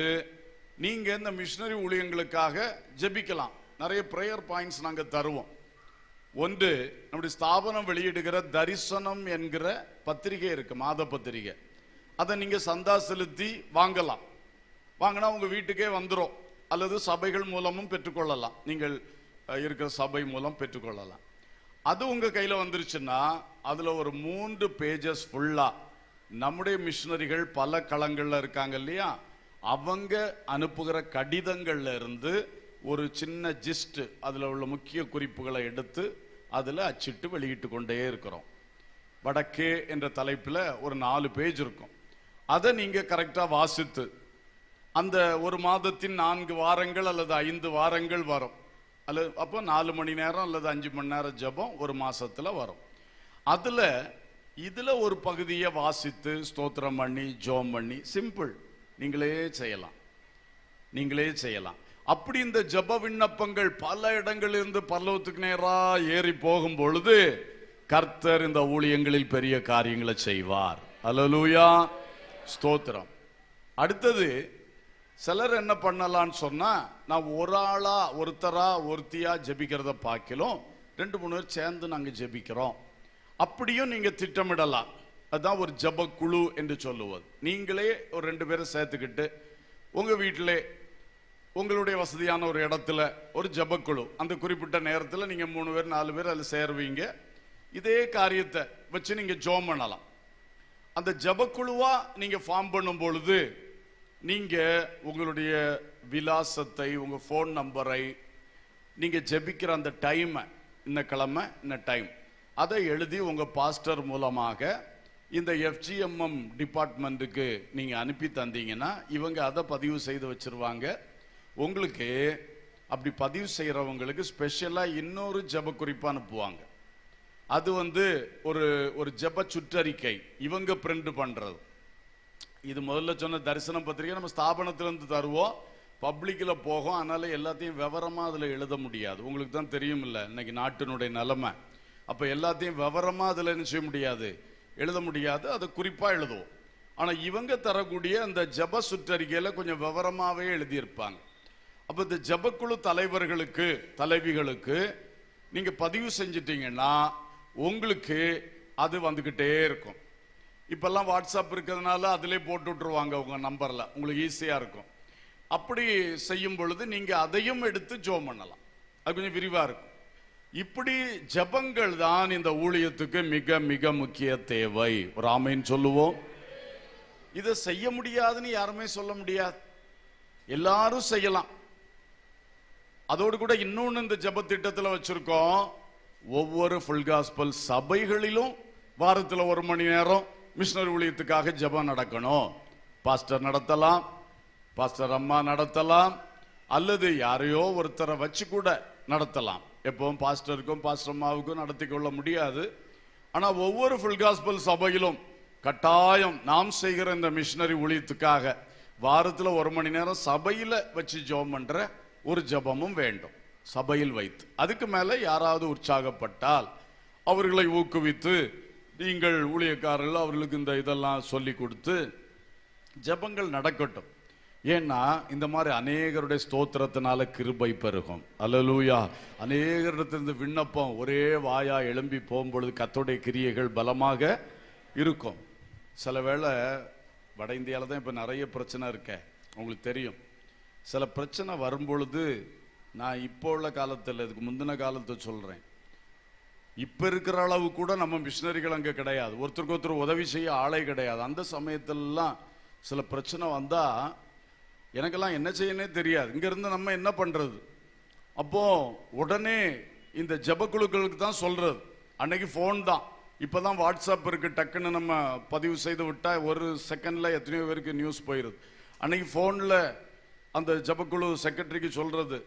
A: நீங்க இந்த மிஷனரி ஊழியங்களுக்காக ஜெபிக்கலாம். நிறைய பிரேயர் பாயிண்ட்ஸ் நாங்க தருவோம். ஒன்று, நம்முடைய ஸ்தாபனம் வெளியிடுகிற தரிசனம் என்கிற பத்திரிகை இருக்கு, மாத பத்திரிகை. அதை நீங்க சந்தா செலுத்தி வாங்கலாம். வாங்கினா உங்க வீட்டுக்கே வந்துடும், அல்லது சபைகள் மூலமும் பெற்றுக்கொள்ளலாம். நீங்கள் இருக்கிற சபை மூலம் பெற்றுக்கொள்ளலாம். அது உங்க கையில வந்துருச்சுன்னா அதுல ஒரு 3 பேஜஸ் ஃபுல்லா நம்முடைய மிஷனரிகள் பல களங்கள்ல இருக்காங்க இல்லையா, அவங்க அனுப்புகிற கடிதங்கள்ல இருந்து ஒரு சின்ன ஜிஸ்ட், அதுல உள்ள முக்கிய குறிப்புகளை எடுத்து அதுல அச்சிட்டு வெளியிட்டு கொண்டே இருக்கிறோம். வடக்கே என்ற தலைப்பில் ஒரு 4 பேஜ் இருக்கும். அதை நீங்க கரெக்டா வாசித்து அந்த ஒரு மாதத்தின் 4 வாரங்கள் அல்லது 5 வாரங்கள் வரும். அல்லது அப்போ 4 மணி நேரம் அல்லது 5 மணி நேரம் ஜெபம் ஒரு மாசத்துல வரும். இதுல ஒரு பகுதியை வாசித்து ஸ்தோத்திரம் பண்ணி ஜெபம் பண்ணி சிம்பிள் நீங்களே செய்யலாம். அப்படி இந்த ஜெப விண்ணப்பங்கள் பல இடங்களிலிருந்து பரலோகத்துக்கு நேரா ஏறி போகும் பொழுது கர்த்தர் இந்த ஊழியங்களில் பெரிய காரியங்களை செய்வார். அல்லேலூயா, ஸ்தோத்திரம். அடுத்தது, சிலர் என்ன பண்ணலான்னு சொன்னா, நான் ஒரு ஆளா ஒருத்தியா ஜெபிக்கிறத பார்க்கலாம், 2-3 பேர் சேர்ந்து நாங்க ஜெபிக்கிறோம், அப்படியும் நீங்க திட்டமிடலாம். அதுதான் ஒரு ஜெப குழு என்று சொல்லுவது. நீங்களே ஒரு 2 பேரை சேர்த்துக்கிட்டு உங்க வீட்டிலே உங்களுடைய வசதியான ஒரு இடத்துல ஒரு ஜெபக்குழு, அந்த குறிப்பிட்ட நேரத்தில் நீங்க 3 பேர் 4 பேர் அதில் சேருவீங்க. இதே காரியத்தை வச்சு நீங்க ஜெபம் பண்ணலாம். அந்த ஜெபக்குழுவா நீங்க ஃபார்ம் பண்ணும் பொழுது நீங்க உங்களுடைய விலாசத்தை, உங்க போன் நம்பரை, நீங்க ஜெபிக்கிற அந்த டைம், இந்த கிழமை இந்த டைம், அதை எழுதி உங்க பாஸ்டர் மூலமாக இந்த FGMM டிபார்ட்மெண்ட்டுக்கு நீங்க அனுப்பி தந்தீங்கன்னா இவங்க அதை பதிவு செய்து வச்சிருவாங்க. உங்களுக்கு அப்படி பதிவு செய்யறவங்களுக்கு ஸ்பெஷலா இன்னொரு ஜெப குறிப்பு அனுப்புவாங்க. அது ஒரு ஜெப சுற்றறிக்கை இவங்க பிரிண்ட் பண்றது. இது முதல்ல சொன்ன தரிசன பத்திரிகை நம்ம ஸ்தாபனத்திலிருந்து தருவோம், பப்ளிக்ல போகும். அதனால எல்லாத்தையும் விவரமா அதுல எழுத முடியாது. உங்களுக்கு தான் தெரியும் இல்ல இன்னைக்கு நாட்டினுடைய நிலைமை. அப்ப எல்லாத்தையும் விவரமா அதுல என்ன செய்ய முடியாது, எழுத முடியாது. அதை குறிப்பா எழுதுவோம். ஆனா இவங்க தரக்கூடிய அந்த ஜெப சுற்றறிக்கையில கொஞ்சம் விவரமாவே எழுதியிருப்பாங்க. அப்ப இந்த ஜெபக்குழு தலைவர்களுக்கு, தலைவிகளுக்கு நீங்க பதிவு செஞ்சிட்டீங்கன்னா உங்களுக்கு அது வந்துகிட்டே இருக்கும். இப்பெல்லாம் வாட்ஸ்அப் இருக்கிறதுனால அதிலே போட்டு விட்டுருவாங்க உங்க நம்பர்ல, உங்களுக்கு ஈஸியா இருக்கும். அப்படி செய்யும் பொழுது நீங்க அதையும் எடுத்து ஜெபம் பண்ணலாம். அது கொஞ்சம் விரிவா இருக்கும். இப்படி ஜெபங்கள் தான் இந்த ஊழியத்துக்கு மிக மிக முக்கிய தேவை. ஒரு ஆமென் சொல்லுவோம். இதை செய்ய முடியாதுன்னு யாருமே சொல்ல முடியாது, எல்லாரும் செய்யலாம். அதோடு கூட இன்னொன்னு இந்த ஜெப திட்டத்தில் வச்சிருக்கோம், ஒவ்வொரு ஃபுல் காஸ்பல் சபைகளிலும் வாரத்தில் 1 மணி நேரம் மிஷனரி ஊழியத்துக்காக ஜெபம் நடக்கணும். பாஸ்டர் நடத்தலாம், பாஸ்டர் அம்மா நடத்தலாம், அல்லது யாரையோ ஒருத்தரை வச்சு கூட நடத்தலாம். எப்பவும் பாஸ்டருக்கும் பாஸ்டர் அம்மாவுக்கும் நடத்தி கொள்ள முடியாது. ஆனா ஒவ்வொரு ஃபுல் காஸ்பல் சபையிலும் கட்டாயம் நாம் செய்கிற இந்த மிஷனரி ஊழியத்துக்காக வாரத்தில் 1 மணி நேரம் சபையில வச்சு ஜெபம் பண்ற ஒரு ஜெபமும் வேண்டும், சபையில் வைத்து. அதுக்கு மேல யாராவது உற்சாகப்பட்டால் அவர்களை ஊக்குவித்து, நீங்கள் ஊழியக்காரர்கள் அவர்களுக்கு இந்த இதெல்லாம் சொல்லி கொடுத்து ஜெபங்கள் நடக்கட்டும். ஏன்னா இந்த மாதிரி அநேகருடைய ஸ்தோத்திரத்தினால கிருபை பெருகும். அல்லேலூயா. அநேகரிடத்திலிருந்து விண்ணப்பம் ஒரே வாயா எழும்பி போகும்பொழுது கர்த்தருடைய கிரியைகள் பலமாக இருக்கும். சில வேளை வட இந்தியாவில் தான் இப்போ நிறைய பிரச்சனை இருக்க, உங்களுக்கு தெரியும். சில பிரச்சனை வரும்பொழுது, நான் இப்போ உள்ள காலத்தில், இதுக்கு முந்தின காலத்தை சொல்றேன், இப்ப இருக்கிற அளவு கூட நம்ம மிஷனரிகள் அங்கே கிடையாது, ஒருத்தருக்கு ஒருத்தர் உதவி செய்ய ஆளே கிடையாது. அந்த சமயத்திலலாம் சில பிரச்சனை வந்தா எனக்கெல்லாம் என்ன செய்யனே தெரியாது. இங்க இருந்து நம்ம என்ன பண்றது? அப்போ உடனே இந்த ஜெபக்குழுக்களுக்கு தான் சொல்றது. அன்னைக்கு போன் தான், இப்பதான் வாட்ஸ்அப் இருக்கு, டக்குன்னு நம்ம பதிவு செய்து விட்டா 1 செகண்ட்ல எத்தனையோ பேருக்கு நியூஸ் போயிருது. அன்னைக்கு போன்ல அந்த ஜெபக்குழு செக்ரட்டரிக்கு சொல்றது,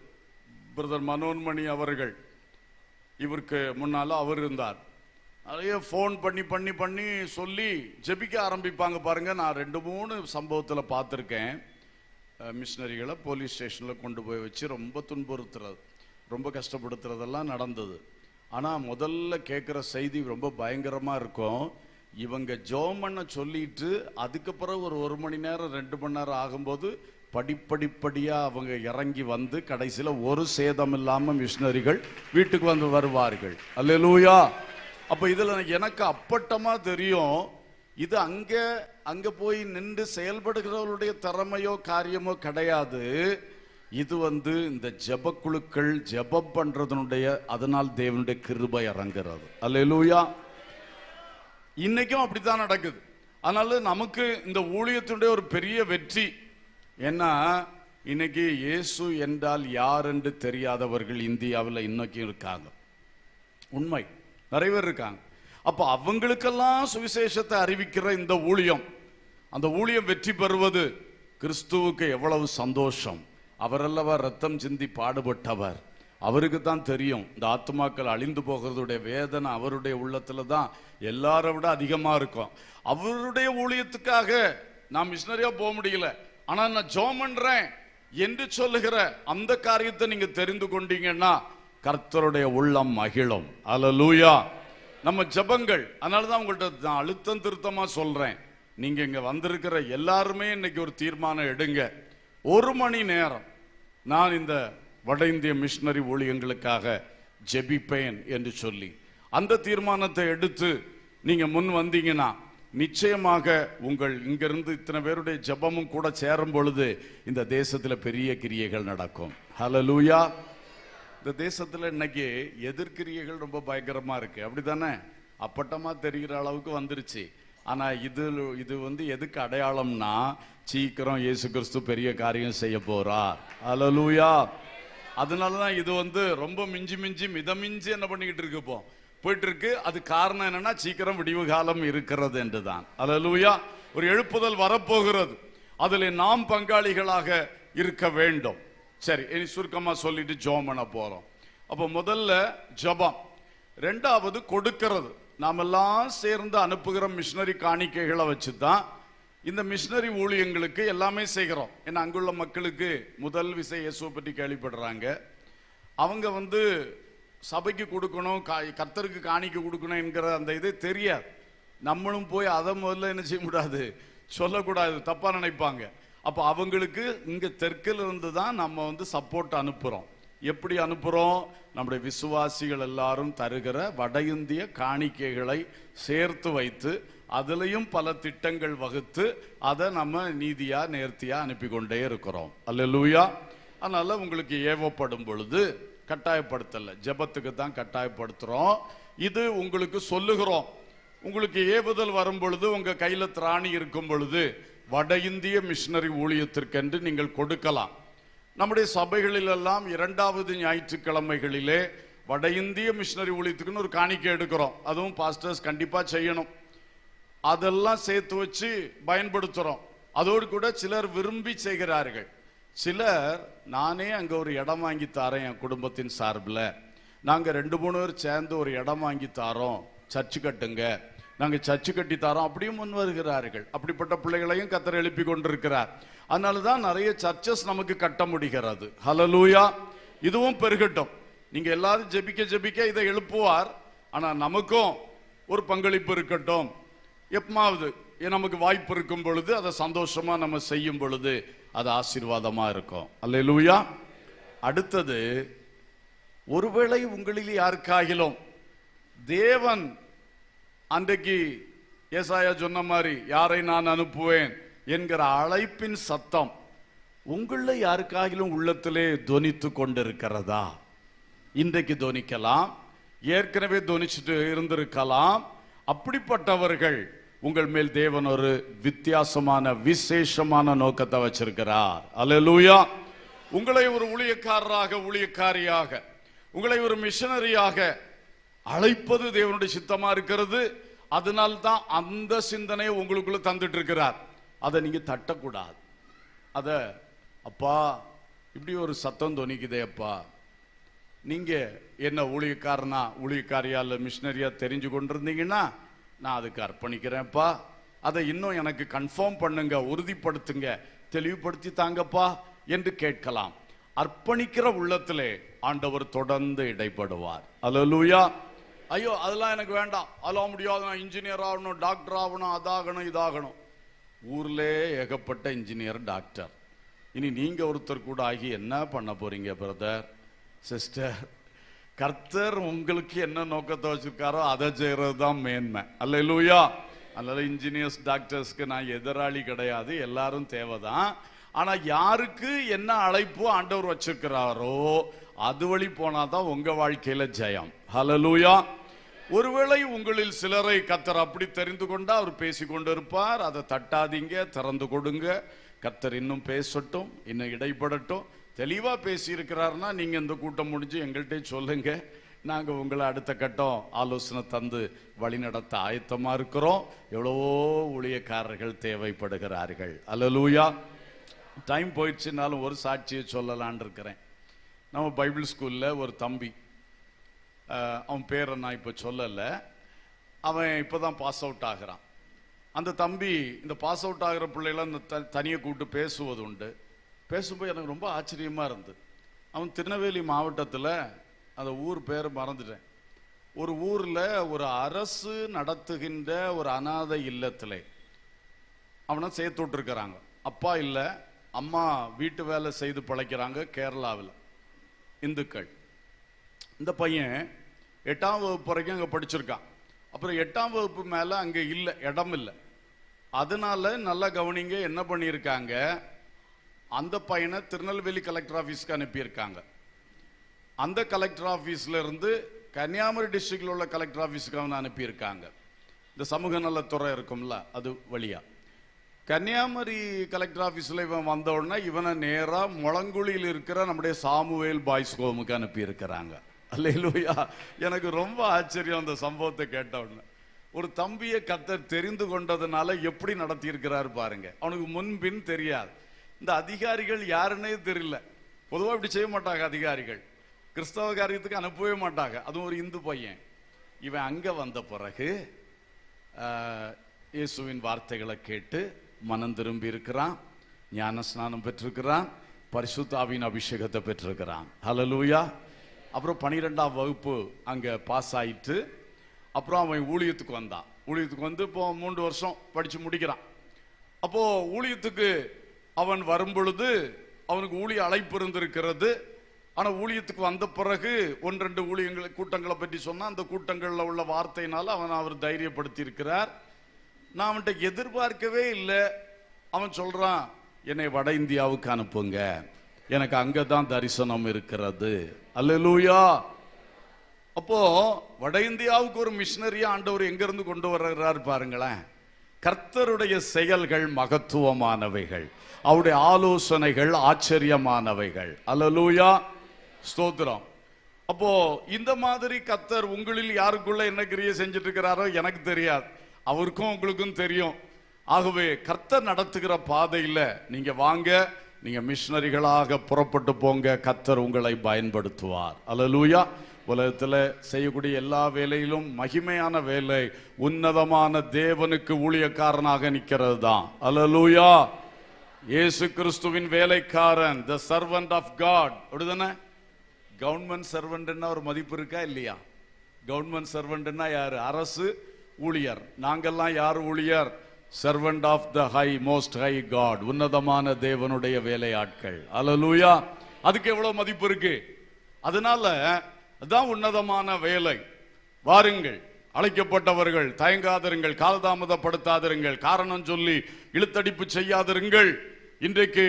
A: பிரதர் மனோன்மணி அவர்கள், இவருக்கு முன்னால அவர் இருந்தார், நிறைய போன் பண்ணி பண்ணி பண்ணி சொல்லி ஜெபிக்க ஆரம்பிப்பாங்க பாருங்க. நான் 2-3 சம்பவத்தில் பார்த்துருக்கேன். மிஷினரிகளை போலீஸ் ஸ்டேஷனில் கொண்டு போய் வச்சு ரொம்ப துன்புறுத்துறது, ரொம்ப கஷ்டப்படுத்துறதெல்லாம் நடந்தது. ஆனால் முதல்ல கேட்குற செய்தி ரொம்ப பயங்கரமாக இருக்கும். இவங்க ஜெபம் பண்ண சொல்லிட்டு அதுக்கப்புறம் ஒரு 1 மணி நேரம் 2 மணி நேரம் ஆகும்போது படிப்படிப்படியா அவங்க இறங்கி வந்து கடைசியில ஒரு சேதம் இல்லாம மிஷனரிகள் வீட்டுக்கு வந்து வருவார்கள். அல்லேலூயா. அப்ப இதுல எனக்கு அப்பட்டமா தெரியும், இது அங்க போய் நின்று செயல்படுகிறவருடைய திறமையோ காரியமோ கிடையாது. இது இந்த ஜெபக்குழுக்கள் ஜெபம் பண்றதனுடைய, அதனால் தேவனுடைய கிருபை இறங்குறது. அல்லேலூயா. இன்னைக்கும் அப்படித்தான் நடக்குது. அதனால நமக்கு இந்த ஊழியத்தினுடைய ஒரு பெரிய வெற்றி என்ன, இன்னைக்கு இயேசு என்றால் யார் என்று தெரியாதவர்கள் இந்தியாவில் இன்னைக்கும் இருக்காங்க. உண்மை, நிறைய பேர் இருக்காங்க. அப்ப அவங்களுக்கெல்லாம் சுவிசேஷத்தை அறிவிக்கிற இந்த ஊழியம், அந்த ஊழியம் வெற்றி பெறுவது கிறிஸ்துவுக்கு எவ்வளவு சந்தோஷம். அவரல்லவா ரத்தம் சிந்தி பாடுபட்டவர். அவருக்கு தான் தெரியும் இந்த ஆத்மாக்கள் அழிந்து போகிறதுடைய வேதனை அவருடைய உள்ளத்துல தான் எல்லாரை விட அதிகமா இருக்கும். அவருடைய ஊழியத்துக்காக நான் மிஷனரியா போக முடியல, ஆனா நான் ஜெபம் பண்றேன் என்று சொல்லுகிற அந்த காரியத்தை நீங்க தெரிந்து கொண்டீங்கன்னா கர்த்தருடைய உள்ளம் மகிழும். அல்லேலூயா. நம்ம ஜெபங்கள், அதனாலதான் உங்கள்கிட்ட நான் அழுத்தம் திருத்தமா சொல்றேன், நீங்க இங்க வந்திருக்கிற எல்லாருமே இன்னைக்கு ஒரு தீர்மானம் எடுங்க. 1 மணி நேரம் நான் இந்த வட இந்திய மிஷனரி ஊழியங்களுக்காக ஜெபிப்பேன் என்று சொல்லி அந்த தீர்மானத்தை எடுத்து நீங்க முன் வந்தீங்கன்னா நிச்சயமாக உங்கள் இங்கிருந்து இத்தனை பேருடைய ஜெபமும் கூட சேரும் பொழுது இந்த தேசத்துல பெரிய கிரியைகள் நடக்கும். ஹல்லேலூயா. இந்த தேசத்துல இன்னைக்கு எதிர்கிரியைகள் ரொம்ப பயங்கரமா இருக்கு, அப்படித்தானே? அப்பட்டமா தெரிகிற அளவுக்கு வந்துருச்சு. ஆனா இது எதுக்கு அடையாளம்னா, சீக்கிரம் இயேசு கிறிஸ்து பெரிய காரியம் செய்ய போறார். ஹல்லேலூயா. அதனாலதான் இது ரொம்ப மிஞ்சி மிதமிஞ்சி என்ன பண்ணிக்கிட்டு இருக்கு, போயிட்டு இருக்கு. அது காரணம் என்னன்னா, சீக்கிரம் விடிவு காலம் இருக்கிறது என்றுதான். அல்லேலூயா. ஒரு எழுப்புதல் வரப்போகிறது, அதில் நாம் பங்காளிகளாக இருக்க வேண்டும். சரி, இனி சுருக்கமா சொல்லிட்டு ஜெபம் பண்ண போறோம். அப்ப முதல்ல ஜெபம், ரெண்டாவது கொடுக்கிறது. நாம் எல்லாம் சேர்ந்து அனுப்புகிற மிஷனரி காணிக்கைகளை வச்சுதான் இந்த மிஷனரி ஊழியங்களுக்கு எல்லாமே செய்கிறோம். ஏன்னா அங்குள்ள மக்களுக்கு முதல் விசை இயேசுவை பற்றி கேள்விப்படுறாங்க. அவங்க சபைக்கு கொடுக்கணும், கர்த்தருக்கு காணிக்கை கொடுக்கணும் என்கிற அந்த இது தெரியாது. நம்மளும் போய் அதை முதல்ல என்ன செய்ய கூடாது, சொல்லக்கூடாது, தப்பா நினைப்பாங்க. அப்ப அவங்களுக்கு இங்க தெற்கில் இருந்து தான் நம்ம சப்போர்ட் அனுப்புறோம். எப்படி அனுப்புறோம்? நம்முடைய விசுவாசிகள் எல்லாரும் தருகிற வட இந்திய காணிக்கைகளை சேர்த்து வைத்து அதுலயும் பல திட்டங்கள் வகுத்து அதை நம்ம நீதியா நேர்த்தியா அனுப்பி கொண்டே இருக்கிறோம். அல்லேலூயா. அதனால உங்களுக்கு ஏவப்படும் பொழுது கட்டாயப்படுத்தல, ஜெபத்துக்கு தான் கட்டாயப்படுத்துறோம். இது உங்களுக்கு சொல்லுகிறோம். உங்களுக்கு ஏவுதல் வரும் பொழுது, உங்க கையில திராணி இருக்கும் பொழுது வட இந்திய மிஷனரி ஊழியத்திற்கென்று நீங்கள் கொடுக்கலாம். நம்முடைய சபைகளில் எல்லாம் 2வது ஞாயிற்றுக்கிழமைகளிலே வட இந்திய மிஷனரி ஊழியத்துக்குன்னு ஒரு காணிக்கை எடுக்கிறோம். அதுவும் பாஸ்டர்ஸ் கண்டிப்பா செய்யணும். அதெல்லாம் சேர்த்து வச்சு பயன்படுத்துறோம். அதோடு கூட சிலர் விரும்பி செய்கிறார்கள். சிலர், நானே அங்க ஒரு இடம் வாங்கி தாரேன் என் குடும்பத்தின் சார்பில், நாங்க 2-3 பேர் சேர்ந்து ஒரு இடம் வாங்கி தாரோம், சர்ச்சு கட்டுங்க, நாங்க சர்ச்சு கட்டி தாரோம், அப்படியும் முன் வருகிறார்கள். அப்படிப்பட்ட பிள்ளைகளையும் கர்த்தர் எழுப்பி கொண்டிருக்கிறார். அதனாலதான் நிறைய சர்ச்சஸ் நமக்கு கட்ட முடிகிறது. ஹல்லேலூயா. இதுவும் பெருகட்டும். நீங்க எல்லாரும் ஜெபிக்க ஜெபிக்க இதை எழுப்புவார். ஆனா நமக்கும் ஒரு பங்களிப்பு இருக்கட்டும். எப்பமாவது நமக்கு வாய்ப்பு இருக்கும் பொழுது அதை சந்தோஷமா நம்ம செய்யும் பொழுது அது ஆசீர்வாதமா இருக்கும். அல்லேலூயா. அடுத்தது, ஒருவேளை உங்களில் யாருக்காகிலும் தேவன் அன்றைக்கு ஏசாயா சொன்ன மாதிரி யாரை நான் அனுப்புவேன் என்கிற அழைப்பின் சத்தம் உங்கள யாருக்காகிலும் உள்ளத்திலே தொனித்து கொண்டிருக்கிறதா? இன்றைக்கு தொனிக்கலாம், ஏற்கனவே தொனிச்சுட்டு இருந்திருக்கலாம். அப்படிப்பட்டவர்கள் உங்கள் மேல் தேவன் ஒரு வித்தியாசமான விசேஷமான நோக்கத்தை வச்சிருக்கிறார். அல்லேலூயா. உங்களை ஒரு ஊழியக்காரராக, ஊழியக்காரியாக, உங்களை ஒரு மிஷனரியாக அழைப்பது தேவனுடைய சித்தமா இருக்கிறது. அதனால்தான் அந்த சிந்தனையை உங்களுக்குள்ள தந்துட்டு இருக்கிறார். அதை நீங்க தட்டக்கூடாது. அத, அப்பா இப்படி ஒரு சத்தம் தொனிக்குதே அப்பா, நீங்க என்ன ஊழியக்காரனா ஊழியக்காரியா இல்ல மிஷனரியா தெரிஞ்சு கொண்டிருந்தீங்கன்னா நான் அதுக்கு அர்ப்பணிக்கிறேன்ப்பா, அதை இன்னும் எனக்கு கன்ஃபார்ம் பண்ணுங்க, உறுதிப்படுத்துங்க, தெளிவுபடுத்தி தாங்கப்பா என்று கேட்கலாம். அர்ப்பணிக்கிற உள்ளத்திலே ஆண்டவர் தொடர்ந்து இடைப்படுவார். அல்லேலூயா. ஐயோ அதெல்லாம் எனக்கு வேண்டாம், அதெல்லாம் முடியாது, நான் இன்ஜினியர் ஆகணும், டாக்டர் ஆகணும், அதாகணும், இதாகணும். ஊர்லே ஏகப்பட்ட இன்ஜினியர், டாக்டர். இனி நீங்க ஒருத்தர் கூட ஆகி என்ன பண்ண போறீங்க பிரதர் சிஸ்டர்? கர்த்தர் உங்களுக்கு என்ன நோக்கத்தை வச்சிருக்காரோ அதை செய்யறது தான் மேன்மை. அல்லேலூயா. அதனால இன்ஜினியர்ஸ் டாக்டர்ஸ்க்கு நான் எதிராளி கிடையாது, எல்லாரும் தேவைதான். ஆனா யாருக்கு என்ன அழைப்பு ஆண்டவர் வச்சிருக்கிறாரோ அது வழி போனாதான் உங்க வாழ்க்கையில ஜெயம். ஹல்லேலூயா. ஒருவேளை உங்களில் சிலரை கர்த்தர் அப்படி தெரிந்து கொண்டா அவர் பேசி கொண்டிருப்பார். அதை தட்டாதீங்க, திறந்து கொடுங்க. கர்த்தர் இன்னும் பேசட்டும், இன்னும் இடைப்படட்டும். தெளிவா பேசி இருக்கிறாருன்னா நீங்க இந்த கூட்டம் முடிஞ்சு எங்கள்கிட்ட சொல்லுங்க, நாங்க உங்களை அடுத்த கட்டம் ஆலோசனை தந்து வழிநடத்த ஆயத்தமா இருக்கிறோம். எவ்வளவோ ஊழியக்காரர்கள் தேவைப்படுகிறார்கள். அல்லேலூயா. டைம் போயிடுச்சுனாலும் ஒரு சாட்சியை சொல்லலான் இருக்கிறேன். நம்ம பைபிள் ஸ்கூல்ல ஒரு தம்பி, அவன் பேரை நான் இப்போ சொல்லலை, அவன் இப்போதான் பாஸ் அவுட் ஆகிறான். அந்த தம்பி இந்த பாஸ் அவுட் ஆகிற பிள்ளைகளை தனியை கூப்பிட்டு பேசுவது உண்டு. பேசும்போது எனக்கு ரொம்ப ஆச்சரியமா இருந்தது. அவன் திருநெல்வேலி மாவட்டத்தில், அந்த ஊர் பேர் மறந்துட்டேன், ஒரு ஊரில் ஒரு அரசு நடத்துகின்ற ஒரு அனாதை இல்லத்தில் அவனை சேர்த்து விட்டுருக்கிறாங்க. அப்பா இல்லை, அம்மா வீட்டு வேலை செய்து பழைக்கிறாங்க கேரளாவில், இந்துக்கள். இந்த பையன் 8ஆம் வகுப்பு வரைக்கும் அங்கே படிச்சிருக்கான். அப்புறம் 8ஆம் வகுப்பு மேலே அங்கே இல்லை, இடம் இல்லை. அதனால நல்லா கவனிங்க, என்ன பண்ணியிருக்காங்க, அந்த பையனை திருநெல்வேலி கலெக்டர் ஆஃபீஸ்க்கு அனுப்பியிருக்காங்க. அந்த கலெக்டர் ஆஃபீஸ்ல இருந்து கன்னியாகுமரி டிஸ்ட்ரிக்டில் உள்ள கலெக்டர் ஆஃபீஸுக்கு அவனை அனுப்பியிருக்காங்க. இந்த சமூக நலத்துறை இருக்கும்ல, அது வழியா. கன்னியாகுமரி கலெக்டர் ஆஃபீஸில் இவன் வந்த உடனே இவனை நேராக முழங்குழியில் இருக்கிற நம்முடைய சாமுவேல் பாய்ஸ் ஹோமுக்கு அனுப்பியிருக்கிறாங்க. அல்லேலூயா. எனக்கு ரொம்ப ஆச்சரியம் அந்த சம்பவத்தை கேட்ட உடனே. ஒரு தம்பியை கர்த்தர் தெரிந்து கொண்டதுனால எப்படி நடத்தி இருக்கிறாரு பாருங்க. அவனுக்கு முன்பின் தெரியாது. இந்த அதிகாரிகள் யாருன்னே தெரியல. பொதுவாக இப்படி செய்ய மாட்டாங்க அதிகாரிகள், கிறிஸ்தவ காரியத்துக்கு அனுப்பவே மாட்டாங்க. அதுவும் ஒரு இந்து பையன். இவன் அங்க வந்த பிறகு இயேசுவின் வார்த்தைகளை கேட்டு மனம் திரும்பி இருக்கிறான், ஞான ஸ்நானம் பெற்றிருக்கிறான், பரிசுத்த ஆவியின் அபிஷேகத்தை பெற்றிருக்கிறான். ஹல்லேலூயா. அப்புறம் 12ஆம் வகுப்பு அங்க பாஸ் ஆயிட்டு அப்புறம் அவன் ஊழியத்துக்கு வந்தான். ஊழியத்துக்கு வந்து இப்போ 3 வருஷம் படிச்சு முடிக்கிறான். அப்போ ஊழியத்துக்கு அவன் வரும் பொழுது அவனுக்கு ஊழிய அழைப்பு இருந்திருக்கிறது. ஆனா ஊழியத்துக்கு வந்த பிறகு 1-2 ஊழியங்கள் கூட்டங்களை பற்றி சொன்னா அந்த கூட்டங்களில் உள்ள வார்த்தையினால அவர் தைரியப்படுத்தி இருக்கிறார். நான் அவன்கிட்ட எதிர்பார்க்கவே இல்லை. அவன் சொல்றான், என்னை வட இந்தியாவுக்கு அனுப்புங்க, எனக்கு அங்கதான் தரிசனம் இருக்கிறது. அல்லேலூயா. அப்போ வட இந்தியாவுக்கு ஒரு மிஷனரியா ஆண்டவர் எங்க இருந்து கொண்டு வர்றாரு பாருங்களேன். கர்த்தருடைய செயல்கள் மகத்துவமானவைகள், அவருடைய ஆலோசனைகள் ஆச்சரியமானவைகள். அல்லேலூயா. ஸ்தோத்திரம். அப்போ இந்த மாதிரி கர்த்தர் உங்களில் யாருக்குள்ள என்ன கிரியை செஞ்சுட்டு இருக்கிறாரோ எனக்கு தெரியாது, அவருக்கும் உங்களுக்கும் தெரியும். ஆகவே கர்த்தர் நடத்துகிற பாதையில நீங்க வாங்க, நீங்க மிஷனரிகளாக புறப்பட்டு போங்க, கர்த்தர் உங்களை பயன்படுத்துவார். அல்லேலூயா. உலகத்தில் செய்யக்கூடிய எல்லா வேலையிலும் மகிமையான வேலை உன்னதமான தேவனுக்கு ஊழியக்காரனாக நிற்கிறது தான். அல்லேலூயா. இயேசு கிறிஸ்துவின் வேலைக்காரன், தி சர்வன்ட் ஆஃப் காட். அப்படிதானே? கவர்மெண்ட் சர்வெண்ட்னா ஒரு மதிப்பு இருக்கா இல்லையா? கவர்மெண்ட் சர்வெண்ட்னா யாரு? அரசு ஊழியர். நாங்கெல்லாம் யார் ஊழியர்? Servant of the high, most high God, உன்னதமான தேவனுடைய வேலையாட்கள். அல்லேலூயா. அதுக்கு எவ்வளவு மதிப்பு இருக்கு. அதனால அதான் உன்னதமான வேலை. வாருங்கள், அழைக்கப்பட்டவர்கள், தயங்காதிருங்கள், காலதாமதப்படுத்தாதிருங்கள், காரணம் சொல்லி இழுத்தடிப்பு செய்யாதிருங்கள். இன்றைக்கு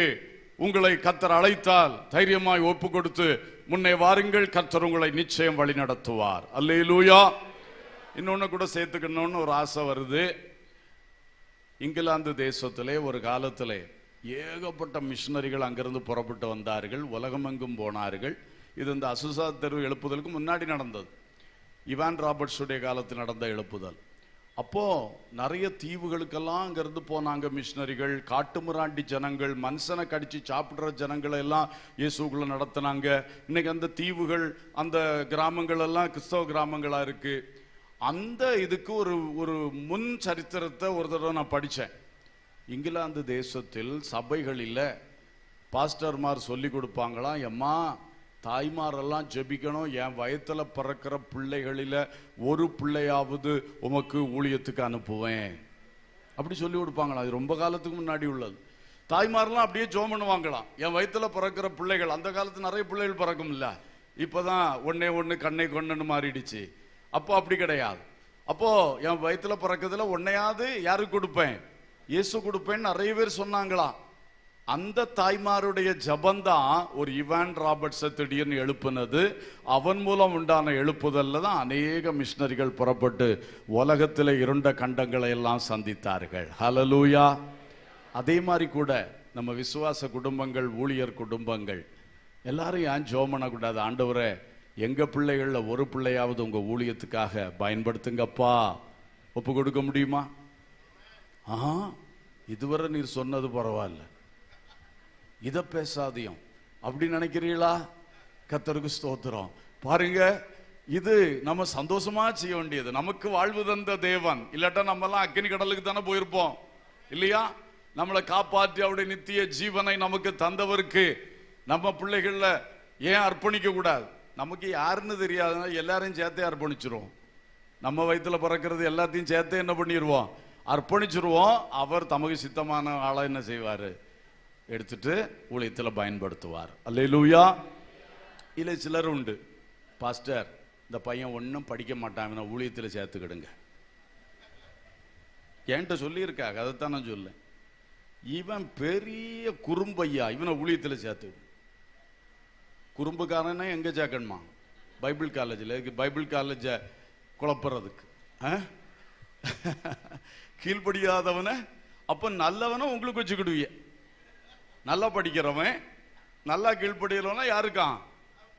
A: உங்களை கர்த்தர் அழைத்தால் தைரியமாய் ஒப்பு கொடுத்து முன்னே வாருங்கள், கர்த்தர் உங்களை நிச்சயம் வழி நடத்துவார். அல்லேலூயா. இன்னொன்னு கூட சேர்த்துக்கணும்னு ஒரு ஆசை வருது. இங்கிலாந்து தேசத்திலே ஒரு காலத்திலே ஏகப்பட்ட மிஷனரிகள் அங்கிருந்து புறப்பட்டு வந்தார்கள், உலகமெங்கும் போனார்கள். இது இந்த அசுசா தெரு எழுப்புதலுக்கு முன்னாடி நடந்தது, இவான் ராபர்ட்ஸுடைய காலத்தில் நடந்த எழுப்புதல். அப்போ நிறைய தீவுகளுக்கெல்லாம் அங்கிருந்து போனாங்க மிஷனரிகள். காட்டுமிராண்டி ஜனங்கள், மனுஷனை கடிச்சு சாப்பிடுற ஜனங்களை எல்லாம் இயேசுக்குள்ள நடத்தினாங்க. இன்னைக்கு அந்த தீவுகள், அந்த கிராமங்கள் எல்லாம் கிறிஸ்தவ கிராமங்களா இருக்கு. அந்த இதுக்கு ஒரு முன் சரித்திரத்தை ஒரு தடவை நான் படித்தேன். இங்கிலாந்து தேசத்தில் சபைகளில் பாஸ்டர்மார் சொல்லி கொடுப்பாங்களாம், எம்மா தாய்மாரெல்லாம் ஜெபிக்கணும், என் வயத்தில் பிறக்கிற பிள்ளைகளில் ஒரு பிள்ளையாவது உமக்கு ஊழியத்துக்கு அனுப்புவேன் அப்படி சொல்லி கொடுப்பாங்களா. அது ரொம்ப காலத்துக்கு முன்னாடி உள்ளது. தாய்மாரெல்லாம் அப்படியே ஜோம் பண்ணுவாங்களாம். என் வயிற்றுல பிறக்கிற பிள்ளைகள், அந்த காலத்து நிறைய பிள்ளைகள் பிறக்கும் இல்ல, இப்பதான் ஒன்னே ஒன்று கண்ணை கொண்டுன்னு மாறிடுச்சு. அப்போ அப்படி கிடையாது. அப்போ என் வயிற்றுல பிறக்கிறதுல ஒன்னையாவது யாருக்கு கொடுப்பேன்? இயேசு கொடுப்பேன்னு நிறைய பேர் சொன்னாங்களாம். அந்த தாய்மாருடைய ஜபந்தான் ஒரு இவான் ராபர்ட்ஸை திடீர்னு எழுப்புனது. அவன் மூலம் உண்டான எழுப்புதல்ல தான் அநேக மிஷனரிகள் புறப்பட்டு உலகத்தில் இருண்ட கண்டங்களை எல்லாம் சந்தித்தார்கள். ஹல்லேலூயா. அதே மாதிரி கூட நம்ம விசுவாச குடும்பங்கள், ஊழியர் குடும்பங்கள் எல்லாரும் ஏன் ஜெபம் பண்ணக்கூடாது? ஆண்டவரே, எங்க பிள்ளைகள்ல ஒரு பிள்ளையாவது உங்க ஊழியத்துக்காக பயன்படுத்துங்கப்பா. ஒப்பு கொடுக்க முடியுமா? இதுவரை நீர் சொன்னது பரவாயில்ல, இதை பேசாதியும் அப்படி நினைக்கிறீங்களா? கர்த்தருக்கு ஸ்தோத்திரம். பாருங்க, இது நம்ம சந்தோஷமா செய்ய வேண்டியது. நமக்கு வாழ்வு தந்த தேவன், இல்லாட்டா நம்ம எல்லாம் அக்கினி கடலுக்கு தானே போயிருப்போம் இல்லையா? நம்மளை காப்பாற்றி அவருடைய நித்திய ஜீவனை நமக்கு தந்தவருக்கு நம்ம பிள்ளைகள்ல ஏன் அர்ப்பணிக்க கூடாது? நமக்கு யாருன்னு தெரியாதுன்னா எல்லாரையும் சேர்த்தே அர்ப்பணிச்சிருவோம். நம்ம வயிற்றுல பிறக்கிறது எல்லாத்தையும் சேர்த்தே என்ன பண்ணிடுவோம்? அர்ப்பணிச்சிருவோம். அவர் தமக்கு சித்தமான ஆளை என்ன செய்வார்? எடுத்துட்டு ஊழியத்தில் பயன்படுத்துவார். அல்லேலூயா. இல்லை சிலர் உண்டு, பாஸ்டர் இந்த பையன் ஒன்றும் படிக்க மாட்டான், ஊழியத்தில் சேர்த்துக்கிடுங்க. என்கிட்ட சொல்லியிருக்காங்க, அதைத்தான் நான் சொல்லேன். இவன் பெரிய குறும்பையா, இவனை ஊழியத்தில் சேர்த்து. குறும்புக்காரனே எங்கே சேர்க்கணுமா? பைபிள் காலேஜில். பைபிள் காலேஜை குழப்புறதுக்கு. கீழ்படியாதவனை அப்போ நல்லவனை உங்களுக்கு வச்சுக்கிடுவீங்க. நல்லா படிக்கிறவன் நல்லா கீழ்படியலவனா யாருக்கான்?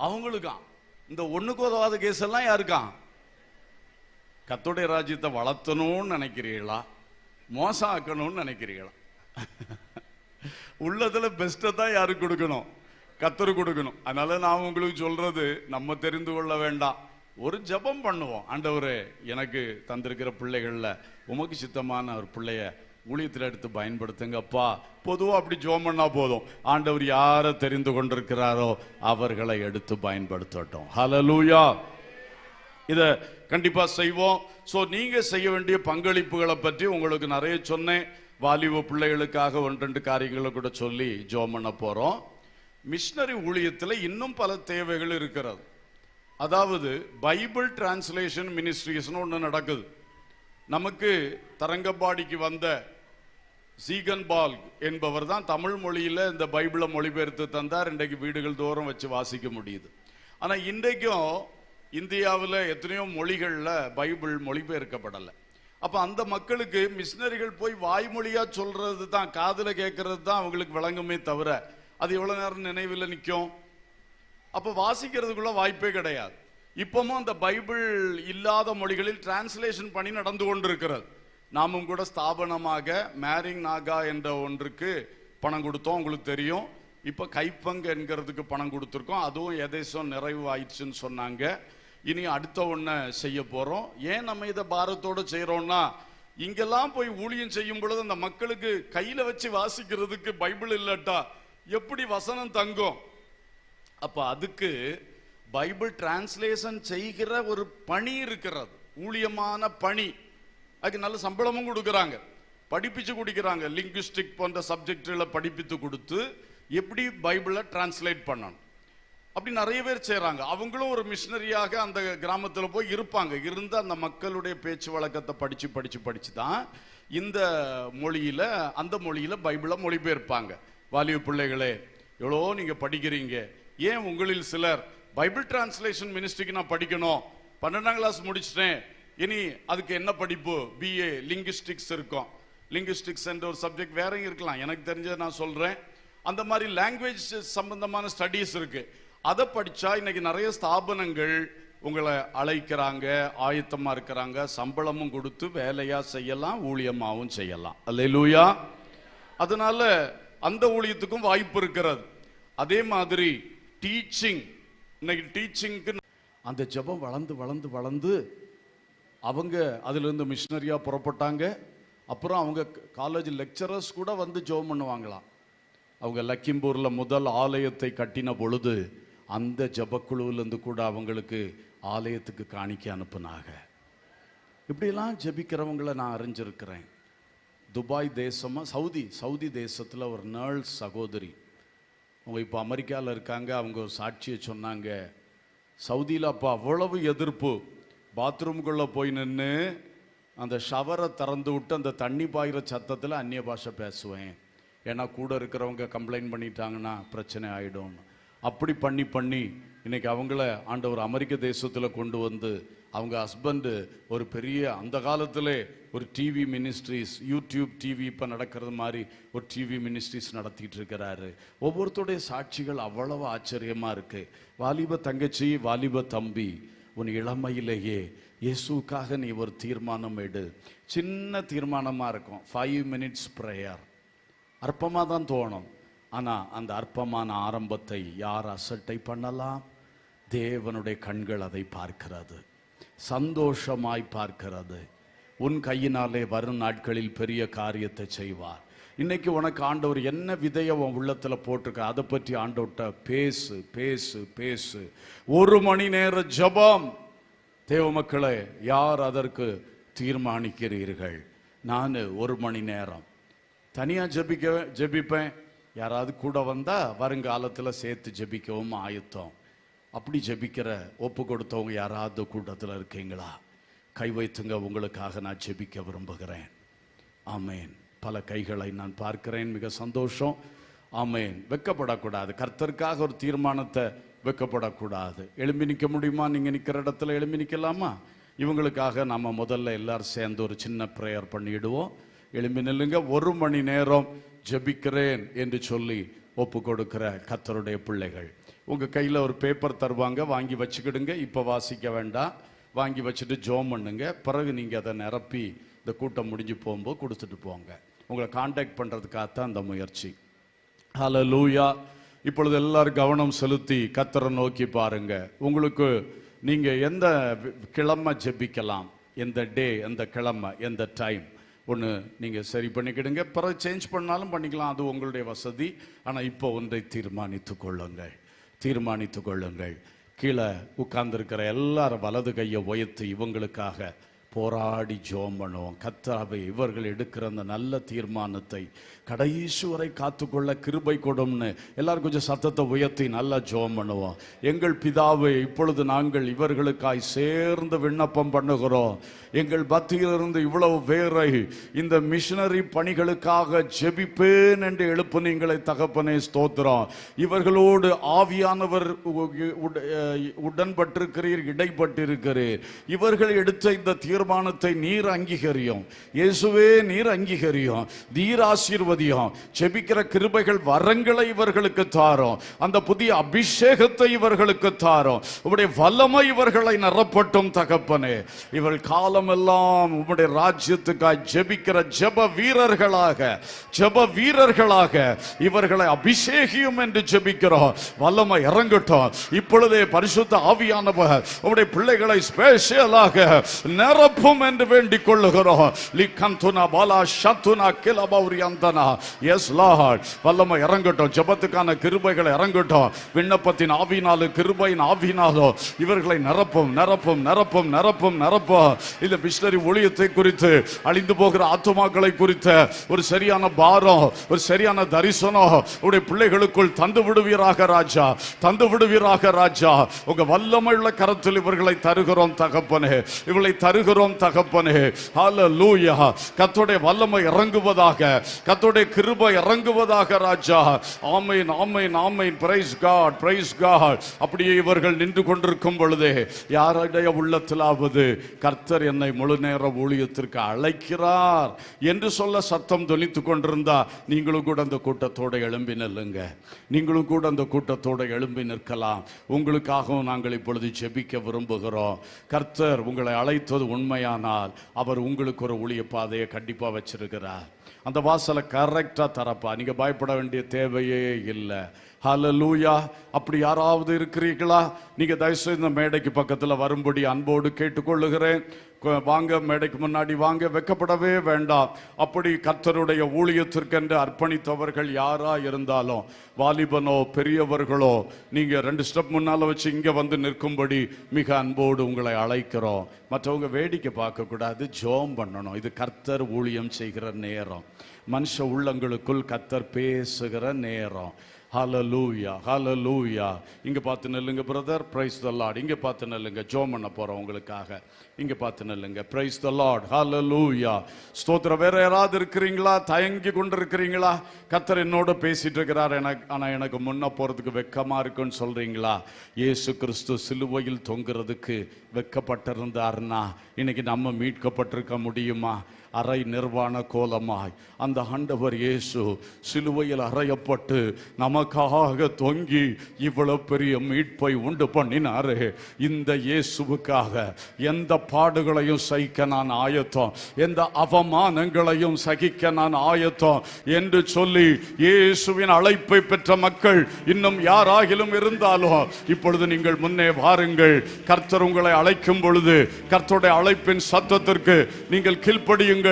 A: அவங்களுக்கான். இந்த ஒண்ணுக்கு உதவாத கேஸ் எல்லாம் யாருக்கான்? கர்த்தருடைய ராஜ்யத்தை வளர்த்தணும்னு நினைக்கிறீங்களா, மோசம் ஆக்கணும்னு நினைக்கிறீங்களா? உள்ளதுல பெஸ்ட்டை தான் யாருக்கு கொடுக்கணும்? கர்த்தரு கொடுக்கணும். அதனால நான் உங்களுக்கு சொல்றது, நம்ம தெரிந்து கொள்ள வேண்டாம், ஒரு ஜெபம் பண்ணுவோம். ஆண்டவரே, எனக்கு தந்திருக்கிற பிள்ளைகள்ல உமக்கு சித்தமான ஒரு பிள்ளைய ஊழியத்தில் எடுத்து பயன்படுத்துங்கப்பா. பொதுவாக அப்படி ஜெபம் பண்ணா போதும். ஆண்டவர் யாரை தெரிந்து கொண்டிருக்கிறாரோ அவர்களை எடுத்து பயன்படுத்தட்டும். ஹல்லேலூயா. இதை கண்டிப்பா செய்வோம். ஸோ நீங்க செய்ய வேண்டிய பங்களிப்புகளை பற்றி உங்களுக்கு நிறைய சொன்னேன். வாலிப பிள்ளைகளுக்காக ஒன்றெண்டு காரியங்களை கூட சொல்லி ஜெபம் பண்ண போறோம். மிஷனரி ஊழியத்தில் இன்னும் பல தேவைகள் இருக்கிறது. அதாவது பைபிள் டிரான்ஸ்லேஷன் மினிஸ்ட்ரிஸ்னு ஒன்று நடக்குது. நமக்கு தரங்கம்பாடிக்கு வந்த சீகன்பால் என்பவர் தான் தமிழ் மொழியில் இந்த பைபிளை மொழிபெயர்த்து தந்தார். இன்றைக்கு வீடுகள் தோறும் வச்சு வாசிக்க முடியுது. ஆனால் இன்றைக்கும் இந்தியாவில் எத்தனையோ மொழிகளில் பைபிள் மொழிபெயர்க்கப்படலை. அப்போ அந்த மக்களுக்கு மிஷினரிகள் போய் வாய்மொழியாக சொல்றது தான், காதில் கேட்கறது தான் அவங்களுக்கு விளங்குமே தவிர அது எவ்வளோ நேரம் நினைவில் நிற்கும்? அப்போ வாசிக்கிறதுக்குள்ள வாய்ப்பே கிடையாது. இப்பவும் அந்த பைபிள் இல்லாத மொழிகளில் டிரான்ஸ்லேஷன் பண்ணி நடந்து கொண்டிருக்கிறது. நாமும் கூட ஸ்தாபனமாக மேரிங் நாகா என்ற ஒன்றுக்கு பணம் கொடுத்தோம், உங்களுக்கு தெரியும். இப்போ கைப்பங்கு என்கிறதுக்கு பணம் கொடுத்துருக்கோம். அதுவும் எதேசம் நிறைவு ஆயிடுச்சுன்னு சொன்னாங்க. இனி அடுத்த ஒன்றை செய்ய போகிறோம். ஏன் நம்ம இதை பாரத்தோடு செய்கிறோம்னா, இங்கெல்லாம் போய் ஊழியம் செய்யும் பொழுது அந்த மக்களுக்கு கையில் வச்சு வாசிக்கிறதுக்கு பைபிள் இல்லட்டா எப்படி வசனம் தங்கும்? அப்போ அதுக்கு பைபிள் டிரான்ஸ்லேஷன் செய்கிற ஒரு பணி இருக்கிறது, ஊழியமான பணி. அதுக்கு நல்ல சம்பளமும் கொடுக்குறாங்க, படிப்பிச்சு கொடுக்குறாங்க. லிங்குஸ்டிக் போன்ற சப்ஜெக்டுகளை படிப்பித்து கொடுத்து எப்படி பைபிளை டிரான்ஸ்லேட் பண்ணணும் அப்படி நிறைய பேர் செய்கிறாங்க. அவங்களும் ஒரு மிஷினரியாக அந்த கிராமத்தில் போய் இருப்பாங்க. இருந்து அந்த மக்களுடைய பேச்சு வழக்கத்தை படித்து படித்து படித்து தான் இந்த மொழியில், அந்த மொழியில் பைபிளை மொழிபெயர்ப்பாங்க. வாலிப பிள்ளைகளே, எவ்வளோ நீங்கள் படிக்கிறீங்க, ஏன் உங்களில் சிலர் பைபிள் டிரான்ஸ்லேஷன் மினிஸ்ட்ரிக்கு நான் படிக்கணும், 12ஆம் கிளாஸ் முடிச்சிட்டேன், இனி அதுக்கு என்ன படிப்பு? பிஏ லிங்குஸ்டிக்ஸ் இருக்கும். லிங்குஸ்டிக்ஸ் என்ற ஒரு சப்ஜெக்ட் வேறையும் இருக்கலாம், எனக்கு தெரிஞ்சதை நான் சொல்கிறேன். அந்த மாதிரி லாங்குவேஜ் சம்பந்தமான ஸ்டடீஸ் இருக்கு. அதை படித்தா இன்னைக்கு நிறைய ஸ்தாபனங்கள் உங்களை அழைக்கிறாங்க, ஆயத்தமாக இருக்கிறாங்க, சம்பளமும் கொடுத்து வேலையாக செய்யலாம், ஊழியமாகவும் செய்யலாம். அல்லேலூயா. அதனால அந்த ஊழியத்துக்கும் வாய்ப்பு இருக்கிறது. அதே மாதிரி டீச்சிங், இன்னைக்கு டீச்சிங்க்கு அந்த ஜெபம் வளர்ந்து வளர்ந்து வளர்ந்து அவங்க அதிலிருந்து மிஷினரியாக புறப்பட்டாங்க. அப்புறம் அவங்க காலேஜ் லெக்சரர்ஸ் கூட வந்து ஜெபம் பண்ணுவாங்களாம். அவங்க லக்கிம்பூரில் முதல் ஆலயத்தை கட்டின பொழுது அந்த ஜெபக்குழுவிலேருந்து கூட அவங்களுக்கு ஆலயத்துக்கு காணிக்க அனுப்புனாங்க. இப்படிலாம் ஜெபிக்கிறவங்களை நான் அறிஞ்சிருக்கிறேன். துபாய் தேசமா சவுதி தேசத்தில் ஒரு நர்ஸ் சகோதரி, அவங்க இப்போ அமெரிக்காவில் இருக்காங்க. அவங்க ஒரு சாட்சியை சொன்னாங்க. சவுதியில் அப்போ அவ்வளவு எதிர்ப்பு. பாத்ரூம்குள்ளே போய் நின்று அந்த ஷவரை திறந்து விட்டு அந்த தண்ணி பாயிற சத்தத்தில் அந்நிய பாஷை பேசுவேன், ஏன்னா கூட இருக்கிறவங்க கம்ப்ளைண்ட் பண்ணிட்டாங்கன்னா பிரச்சனை ஆகிடும். அப்படி பண்ணி இன்னைக்கு அவங்கள ஆண்டவர் அமெரிக்க தேசத்தில் கொண்டு வந்து அவங்க ஹஸ்பண்டு ஒரு பெரிய, அந்த காலத்திலே ஒரு டிவி மினிஸ்ட்ரிஸ், யூடியூப் டிவி இப்போ நடக்கிறது மாதிரி ஒரு டிவி மினிஸ்ட்ரிஸ் நடத்திட்டு இருக்கிறாரு. ஒவ்வொருத்தருடைய சாட்சிகள் அவ்வளவு ஆச்சரியமா இருக்கு. வாலிப தங்கச்சி, வாலிப தம்பி, உன் இளமையிலேயே இயேசுக்காக நீ ஒரு தீர்மானம் எடு. சின்ன தீர்மானமா இருக்கும், 5 minutes prayer. அற்பமாக தான் தோணும், ஆனா அந்த அற்பமான ஆரம்பத்தை யார் அசட்டை பண்ணலாம்? தேவனுடைய கண்கள் அதை பார்க்கிறது, சந்தோஷமாய் பார்க்கிறது. உன் கையினாலே வரும் நாட்களில் பெரிய காரியத்தை செய்வார். இன்னைக்கு உனக்கு ஆண்டவர் என்ன விதைய உன் உள்ளத்துல போட்டிருக்க, அதை பற்றி ஆண்டவர்கிட்ட பேசு பேசு பேசு. 1 மணி நேர ஜெபம். தேவ மக்களே, யார் அதற்கு தீர்மானிக்கிறீர்கள்? நான் 1 மணி நேரம் தனியா ஜெபிப்பேன். யாராவது கூட வந்தா வருங்காலத்தில் சேர்த்து ஜெபிக்கவும் ஆயத்தம். அப்படி ஜெபிக்கிற ஒப்பு கொடுத்தவங்க யாராவது கூட்டத்தில் இருக்கீங்களா? கை வைத்துங்க, உங்களுக்காக நான் ஜெபிக்க விரும்புகிறேன். ஆமேன். பல கைகளை நான் பார்க்கிறேன், மிக சந்தோஷம். ஆமேன். வெக்கப்படக்கூடாது, கர்த்தருக்காக ஒரு தீர்மானத்தை வெக்கப்படக்கூடாது. எழும்பி நிற்க முடியுமா? நீங்க நிற்கிற இடத்துல எழும்பி நிற்கலாமா? இவங்களுக்காக நம்ம முதல்ல எல்லாரும் சேர்ந்து ஒரு சின்ன ப்ரேயர் பண்ணிடுவோம். எழும்பி நில்லுங்க. 1 மணி நேரம் ஜெபிக்கிறேன் என்று சொல்லி ஒப்பு கொடுக்கிற கர்த்தருடைய பிள்ளைகள், உங்க கையில ஒரு பேப்பர் தருவாங்க, வாங்கி வச்சுக்கிடுங்க. இப்ப வாசிக்க வேண்டாம், வாங்கி வச்சுட்டு ஜோம் பண்ணுங்க. பிறகு நீங்க அதை நிரப்பி இந்த கூட்டம் முடிஞ்சு போகும்போது கொடுத்துட்டு போங்க. உங்களை கான்டாக்ட் பண்றதுக்காகத்தான் அந்த முயற்சி. ஹல்லேலூயா. இப்பொழுது எல்லாரும் கவனம் செலுத்தி கர்த்தரை நோக்கி பாருங்க. உங்களுக்கு நீங்க எந்த கிழமை ஜெபிக்கலாம், எந்த டே, எந்த கிழமை, எந்த டைம் ஒன்று நீங்கள் சரி பண்ணிக்கிடுங்க. பிறகு சேஞ்ச் பண்ணாலும் பண்ணிக்கலாம், அது உங்களுடைய வசதி. ஆனால் இப்போ ஒன்றை தீர்மானித்து கொள்ளுங்கள். கீழே உட்கார்ந்துருக்கிற எல்லாரும் வலது கையை உயர்த்தி இவங்களுக்காக போராடி ஜெபம் பண்ணுவோம். கர்த்தாவே, இவர்கள் எடுக்கிற அந்த நல்ல தீர்மானத்தை கடைசி வரை காத்துக்கொள்ள கிருபை கொடும்னு எல்லாரும் கொஞ்சம் சத்தத்தை உயர்த்தி நல்லா ஜெபம் பண்ணுவோம். எங்கள் பிதாவே, இப்பொழுது நாங்கள் இவர்களுக்காய் சேர்ந்து விண்ணப்பம் பண்ணுகிறோம். எங்கள் பக்தியிலிருந்து இவ்வளவு பேரை இந்த மிஷனரி பணிகளுக்காக ஜெபிப்பேன் என்று எழுப்புனீங்களை தகப்பனே, ஸ்தோத்திரம். இவர்களோடு ஆவியானவர் உடன்பட்டிருக்கிறீர், இடைப்பட்டிருக்கிறீர். இவர்கள் எடுத்த இந்த தீர்மானத்தை நீர் அங்கீகரியும். இயேசுவே, நீர் அங்கீகரியும், நீர் ஆசீர்வதியும். ஜெபிக்கிற கிருபைகள், வரங்களை இவர்களுக்கு தாரும். அந்த புதிய அபிஷேகத்தை இவர்களுக்கு தாரும். உம்முடைய வல்லமை இவர்களை நிரப்பட்டும் தகப்பனே. இவர்கள் காலம் எல்லாம் உம்முடைய ராஜ்யத்துக்காய் ஜெபிக்கிற ஜெப வீரர்களாக இவர்களை அபிஷேகியும் என்று ஜெபிக்கிறோம். வல்லமை இறங்கட்டும் இப்பொழுதே. பரிசுத்த ஆவியானவர் உம்முடைய பிள்ளைகளை ஸ்பெஷலாக நிரப்பும் என்று வேண்டிக் கொள்ளுகிறோம். லிகந்துனா பாலா ஷத்துனா கிலபௌரியந்தனா. எஸ் லார்ட், வல்லமை இறங்கட்டும். ஜெபத்துக்கான கிருபைகளை இறங்கட்டும். விண்ணப்பத்தின் ஆவினாலும் கிருபையின் ஆவினாலும் இவர்களை நிரப்பும். இந்த மிஷனரி ஊழியத்தை குறித்து, அழிந்து போகிற ஆத்துமாக்களை குறித்த ஒரு சரியான பாரம், ஒரு சரியான தரிசனம் உடைய பிள்ளைகளுக்குள் தந்து விடுவீராக ராஜா. உங்க வல்லமையுள்ள கரத்தில் இவர்களை தருகிறோம் தகப்பனே, ஹல்லேலூயா. கர்த்தருடைய வல்லமை இறங்குவதாக, கர்த்தருடைய கிருபை இறங்குவதாக ராஜா. ஆமென். Price God. அப்படியே இவர்கள் நின்று கொண்டிருக்கும் பொழுதே யாருடைய உள்ளத்திலாவது கர்த்தர் என்னை முழு நேர ஊழியத்திற்கு அழைக்கிறார் என்று சொல்ல சத்தம் தொனித்துக் கொண்டிருந்தா, நீங்களும் கூட அந்த கூட்டத்தோடு எழும்பி நில்லுங்க. நீங்களும் கூட அந்த கூட்டத்தோடு எழும்பி நிற்கலாம். உங்களுக்காகவும் நாங்கள் இப்பொழுது ஜெபிக்க விரும்புகிறோம். கர்த்தர் உங்களை அழைத்தது உண்மையானால் அவர் உங்களுக்கு ஒரு ஊழிய பாதையை கண்டிப்பா வச்சிருக்கிறார். அந்த வாசலை கரெக்டா தரப்பா. நீங்க பயப்பட வேண்டிய தேவையே இல்லை. ஹல்லேலூயா. அப்படி யாராவது இருக்கிறீர்களா? நீங்க தயவுசெய்து இந்த மேடைக்கு பக்கத்தில் வரும்படி அன்போடு கேட்டுக்கொள்ளுகிறேன். வாங்க, மேடைக்கு முன்னாடி வாங்க, வெக்கப்படவே வேண்டாம். அப்படி கர்த்தருடைய ஊழியத்திற்கென்று அர்ப்பணித்தவர்கள் யாரா இருந்தாலும், வாலிபனோ பெரியவர்களோ, நீங்க 2 ஸ்டெப் முன்னால வச்சு இங்க வந்து நிற்கும்படி மிக அன்போடு உங்களை அழைக்கிறோம். மற்றவங்க வேடிக்கை பார்க்க கூடாது, ஜெபம் பண்ணணும். இது கர்த்தர் ஊழியம் செய்கிற நேரம். நேரம். மனுஷ உள்ளங்களுக்குள் கர்த்தர் பேசுகிற நேரம். ஹல்லேலூயா, ஹல்லேலூயா. இங்க பார்த்து நில்லுங்க பிரதர், பிரைஸ் தி லார்ட். இங்க பார்த்து நில்லுங்க, ஜெபம் பண்ண போறோம் உங்களுக்காக. இங்க பார்த்து நில்லுங்க, பிரைஸ் தி லார்ட், ஹல்லேலூயா. ஸ்தோத்திரம். வேற யாராவது இருக்கிறீங்களா? தயங்கி கொண்டு இருக்கிறீங்களா? கர்த்தர் என்னோட பேசிட்டு இருக்கிறார், ஆனா எனக்கு முன்ன போறதுக்கு வெக்கமா இருக்குன்னு சொல்றீங்களா? இயேசு கிறிஸ்து சிலுவையில் தொங்குறதுக்கு வெக்கப்பட்டிருந்தார்னா இன்னைக்கு நம்ம மீட்கப்பட்டிருக்க முடியுமா? அரை நிர்வாண கோலமாய் அந்த ஆண்டவர் இயேசு சிலுவையில் அறையப்பட்டு நமக்காக தொங்கி இவ்வளவு பெரிய மீட்பை உண்டு பண்ணினாரு. இந்த இயேசுவுக்காக எந்த பாடுகளையும் சகிக்க நான் ஆயத்தம், எந்த அவமானங்களையும் சகிக்க நான் ஆயத்தம் என்று சொல்லி இயேசுவின் அழைப்பை பெற்ற மக்கள் இன்னும் யாராகிலும் இருந்தாலும் இப்பொழுது நீங்கள் முன்னே வாருங்கள். கர்த்தர் உங்களை அழைக்கும் பொழுது கர்த்தருடைய அழைப்பின் சத்தத்திற்கு நீங்கள் கீழ்ப்படியுங்கள்.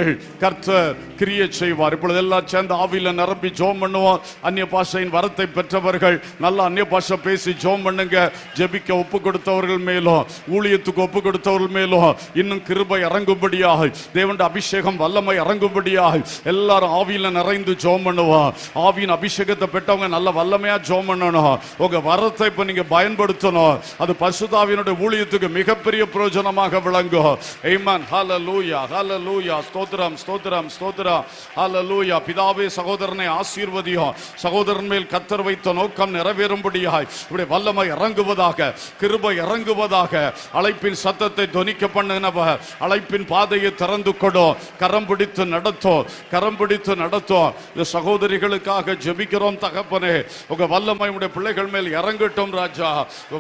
A: கர்த்தர் கிரியை செய்வார். இப்பொழுது எல்லாம் சேர்ந்து ஆவியில நிரம்பி ஜெபம் பண்ணுவோம். அந்நிய பாஷையின் வரத்தை பெற்றவர்கள் நல்ல அந்நிய பாஷை பேசி ஜெபம் பண்ணுங்க. ஜெபிக்க ஒப்பு கொடுத்தவர்கள் மேலும் ஊழியத்துக்கு ஒப்பு கொடுத்தவர்கள் மேலும் இன்னும் கிருபை இறங்கும்படியாக, தேவனுடைய அபிஷேகம் வல்லமை இறங்கும்படியாக எல்லாரும் ஆவியில நிறைந்து ஜெபம் பண்ணுவோம். ஆவியின் அபிஷேகத்தை பெற்றவங்க நல்ல வல்லமையா ஜெபம் பண்ணணும். உங்க வரத்தை இப்ப நீங்க பயன்படுத்தணும். அது பரிசுத்தாவியினுடைய ஊழியத்துக்கு மிகப்பெரிய பிரயோஜனமாக விளங்கும். ஆமென். ஹல்லேலூயா, ஹல்லேலூயா. ஸ்தோத்திரம், ஸ்தோத்திரம், ஸ்தோத்திரம். ஹல்லேலூயா. பிதாவே, சகோதரனை ஆசீர்வதியும். சகோதரன் மேல் கர்த்தர் வைத்த நோக்கம் நிறைவேறும்படியாய் இப்படி வல்லமை இறங்குவதாக, கிருபை இறங்குவதாக. அழைப்பின் சத்தத்தை தொனிக்க பண்ணுனவர் அழைப்பின் பாதையை திறந்து கொடும். கரம் பிடித்து நடத்தும், கரம் பிடித்து நடத்தும். இந்த சகோதரிகளுக்காக ஜெபிக்கிறோம் தகப்பனே. உங்க வல்லமை உடைய பிள்ளைகள் மேல் இறங்கட்டும் ராஜா,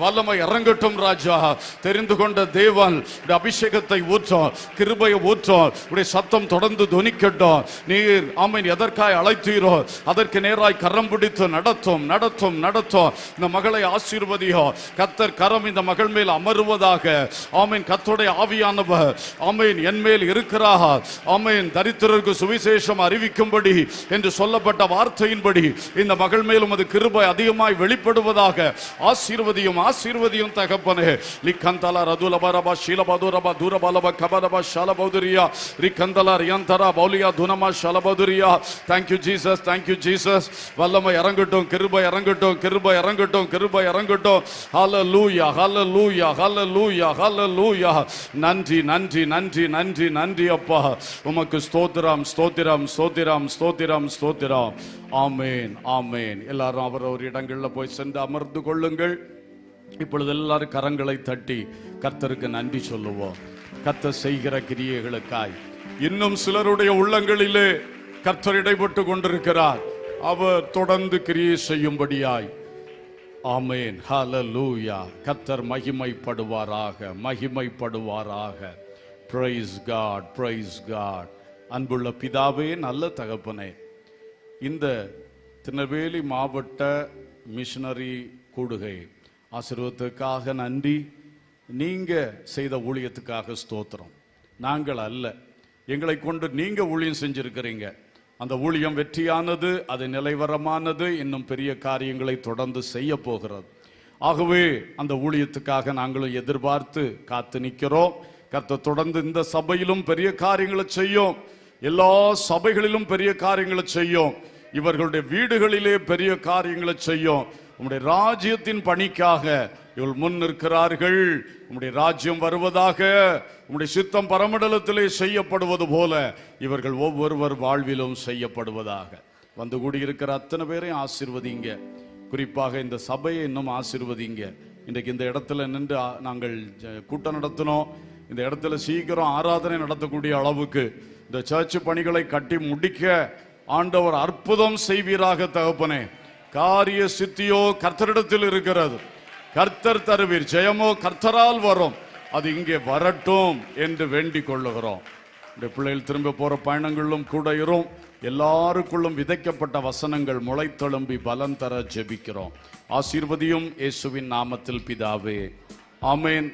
A: வல்லமை இறங்கட்டும் ராஜா. தெரிந்து கொண்ட தேவன் அபிஷேகத்தை ஊற்றும், கிருபையை ஊற்றும். உடைய சத்தம் தொடர்ந்து தொனிக்கட்டும். நீர் ஆமென் எதற்காய் அழைத்தீரோ அதற்கு நேராய் கரம் பிடித்து நடத்தும், நடத்தும், நடத்தும். இந்த மகளை ஆசீர்வதியோ. கர்த்தர் கரம் இந்த மகள் மேல் அமருவதாக. ஆமென். கர்த்தருடைய ஆவியானவர் ஆமென் என் மேல் இருக்கிறார். ஆமென். தரித்திரருக்கு சுவிசேஷம் அறிவிக்கும்படி என்று சொல்லப்பட்ட வார்த்தையின்படி இந்த மகள் மேலும் அது கிருபை அதிகமாய் வெளிப்படுவதாக. ஆசீர்வதியும், ஆசீர்வதியும் தகப்பனே. லிக்கந்தல ரதுலபரப ஷீலபதுரப தூரபலப கபரப ஷலபௌதுரியா ரிக்கந்தல ரியந்தரா பௌலியா துனமா ஷலபதுரியா. Thank you Jesus, thank you Jesus. வல்லமை இறங்கட்டும், கிருபை இறங்கட்டும், கிருபை இறங்கட்டும், கிருபை இறங்கட்டும். ஹல்லேலூயா, ஹல்லேலூயா, ஹல்லேலூயா, ஹல்லேலூயா. நன்றி, நன்றி, நன்றி, நன்றி, நன்றி அப்பா. உமக்கு ஸ்தோத்திரம், ஸ்தோத்திரம், ஸ்தோத்திரம், ஸ்தோத்திரம், ஸ்தோத்திரம். ஆமென், ஆமென். எல்லாரும் அவரவர் இடங்களில் போய் சென்று அமர்ந்து கொள்ளுங்கள். இப்பொழுது எல்லாரும் கரங்களை தட்டி கர்த்தருக்கு நன்றி சொல்லுவோம். கர்த்தர் செய்கிற கிரியைகளுக்காய் இன்னும் சிலருடைய உள்ளங்களிலே கர்த்தர் இடைப்பட்டு கொண்டிருக்கிறார். அவர் தொடர்ந்து கிரியை செய்யும்படியாய். ஆமென். ஹல்லேலூயா. கர்த்தர் மகிமைப்படுவாராக, மகிமைப்படுவாராக. Praise God, praise God. அன்புள்ள பிதாவே, நல்ல தகப்பனே, இந்த திருநெல்வேலி மாவட்ட மிஷனரி கூடுகை ஆசீர்வாதத்துக்காக நன்றி. நீங்க செய்த ஊழியத்துக்காக ஸ்தோத்திரம். நாங்கள் அல்ல, எங்களை கொண்டு நீங்க ஊழியம் செஞ்சிருக்கிறீங்க. அந்த ஊழியம் வெற்றியானது, அது நிலைவரமானது, இன்னும் பெரிய காரியங்களை தொடர்ந்து செய்ய போகிறது. ஆகவே அந்த ஊழியத்துக்காக நாங்களும் எதிர்பார்த்து காத்து நிற்கிறோம். கர்த்தர் தொடர்ந்து இந்த சபையிலும் பெரிய காரியங்களை செய்யும், எல்லா சபைகளிலும் பெரிய காரியங்களை செய்யும், இவர்களுடைய வீடுகளிலே பெரிய காரியங்களை செய்யும். உம்முடைய ராஜ்யத்தின் பணிக்காக இவர்கள் முன் நிற்கிறார்கள். உம்முடைய ராஜ்யம் வருவதாக, உம்முடைய சித்தம் பரமண்டலத்திலே செய்யப்படுவது போல இவர்கள் ஒவ்வொருவர் வாழ்விலும் செய்யப்படுவதாக. வந்து கூடியிருக்கிற அத்தனை பேரையும் ஆசீர்வதிங்க. குறிப்பாக இந்த சபையை இன்னும் ஆசீர்வதிங்க. இன்றைக்கு இந்த இடத்துல நின்று நாங்கள் கூட்டம் நடத்தினோம். இந்த இடத்துல சீக்கிரம் ஆராதனை நடத்தக்கூடிய அளவுக்கு இந்த சர்ச் பணிகளை கட்டி முடிக்க ஆண்டவர் அற்புதம் செய்வீராக தகப்பனே. காரிய சித்தியோ கர்த்தரிடத்தில் இருக்கிறது. கர்த்தர் தருவீர். ஜெயமோ கர்த்தரால் வரும். அது இங்கே வரட்டும் என்று வேண்டிக் கொள்ளுகிறோம். இந்த பிள்ளைகள் திரும்ப போற பயணங்களிலும் கூட இரும். எல்லாருக்குள்ளும் விதைக்கப்பட்ட வசனங்கள் முளைத்தெழும்பி பலன் தர ஜெபிக்கிறோம். ஆசீர்வதியும் இயேசுவின் நாமத்தில் பிதாவே. ஆமென்.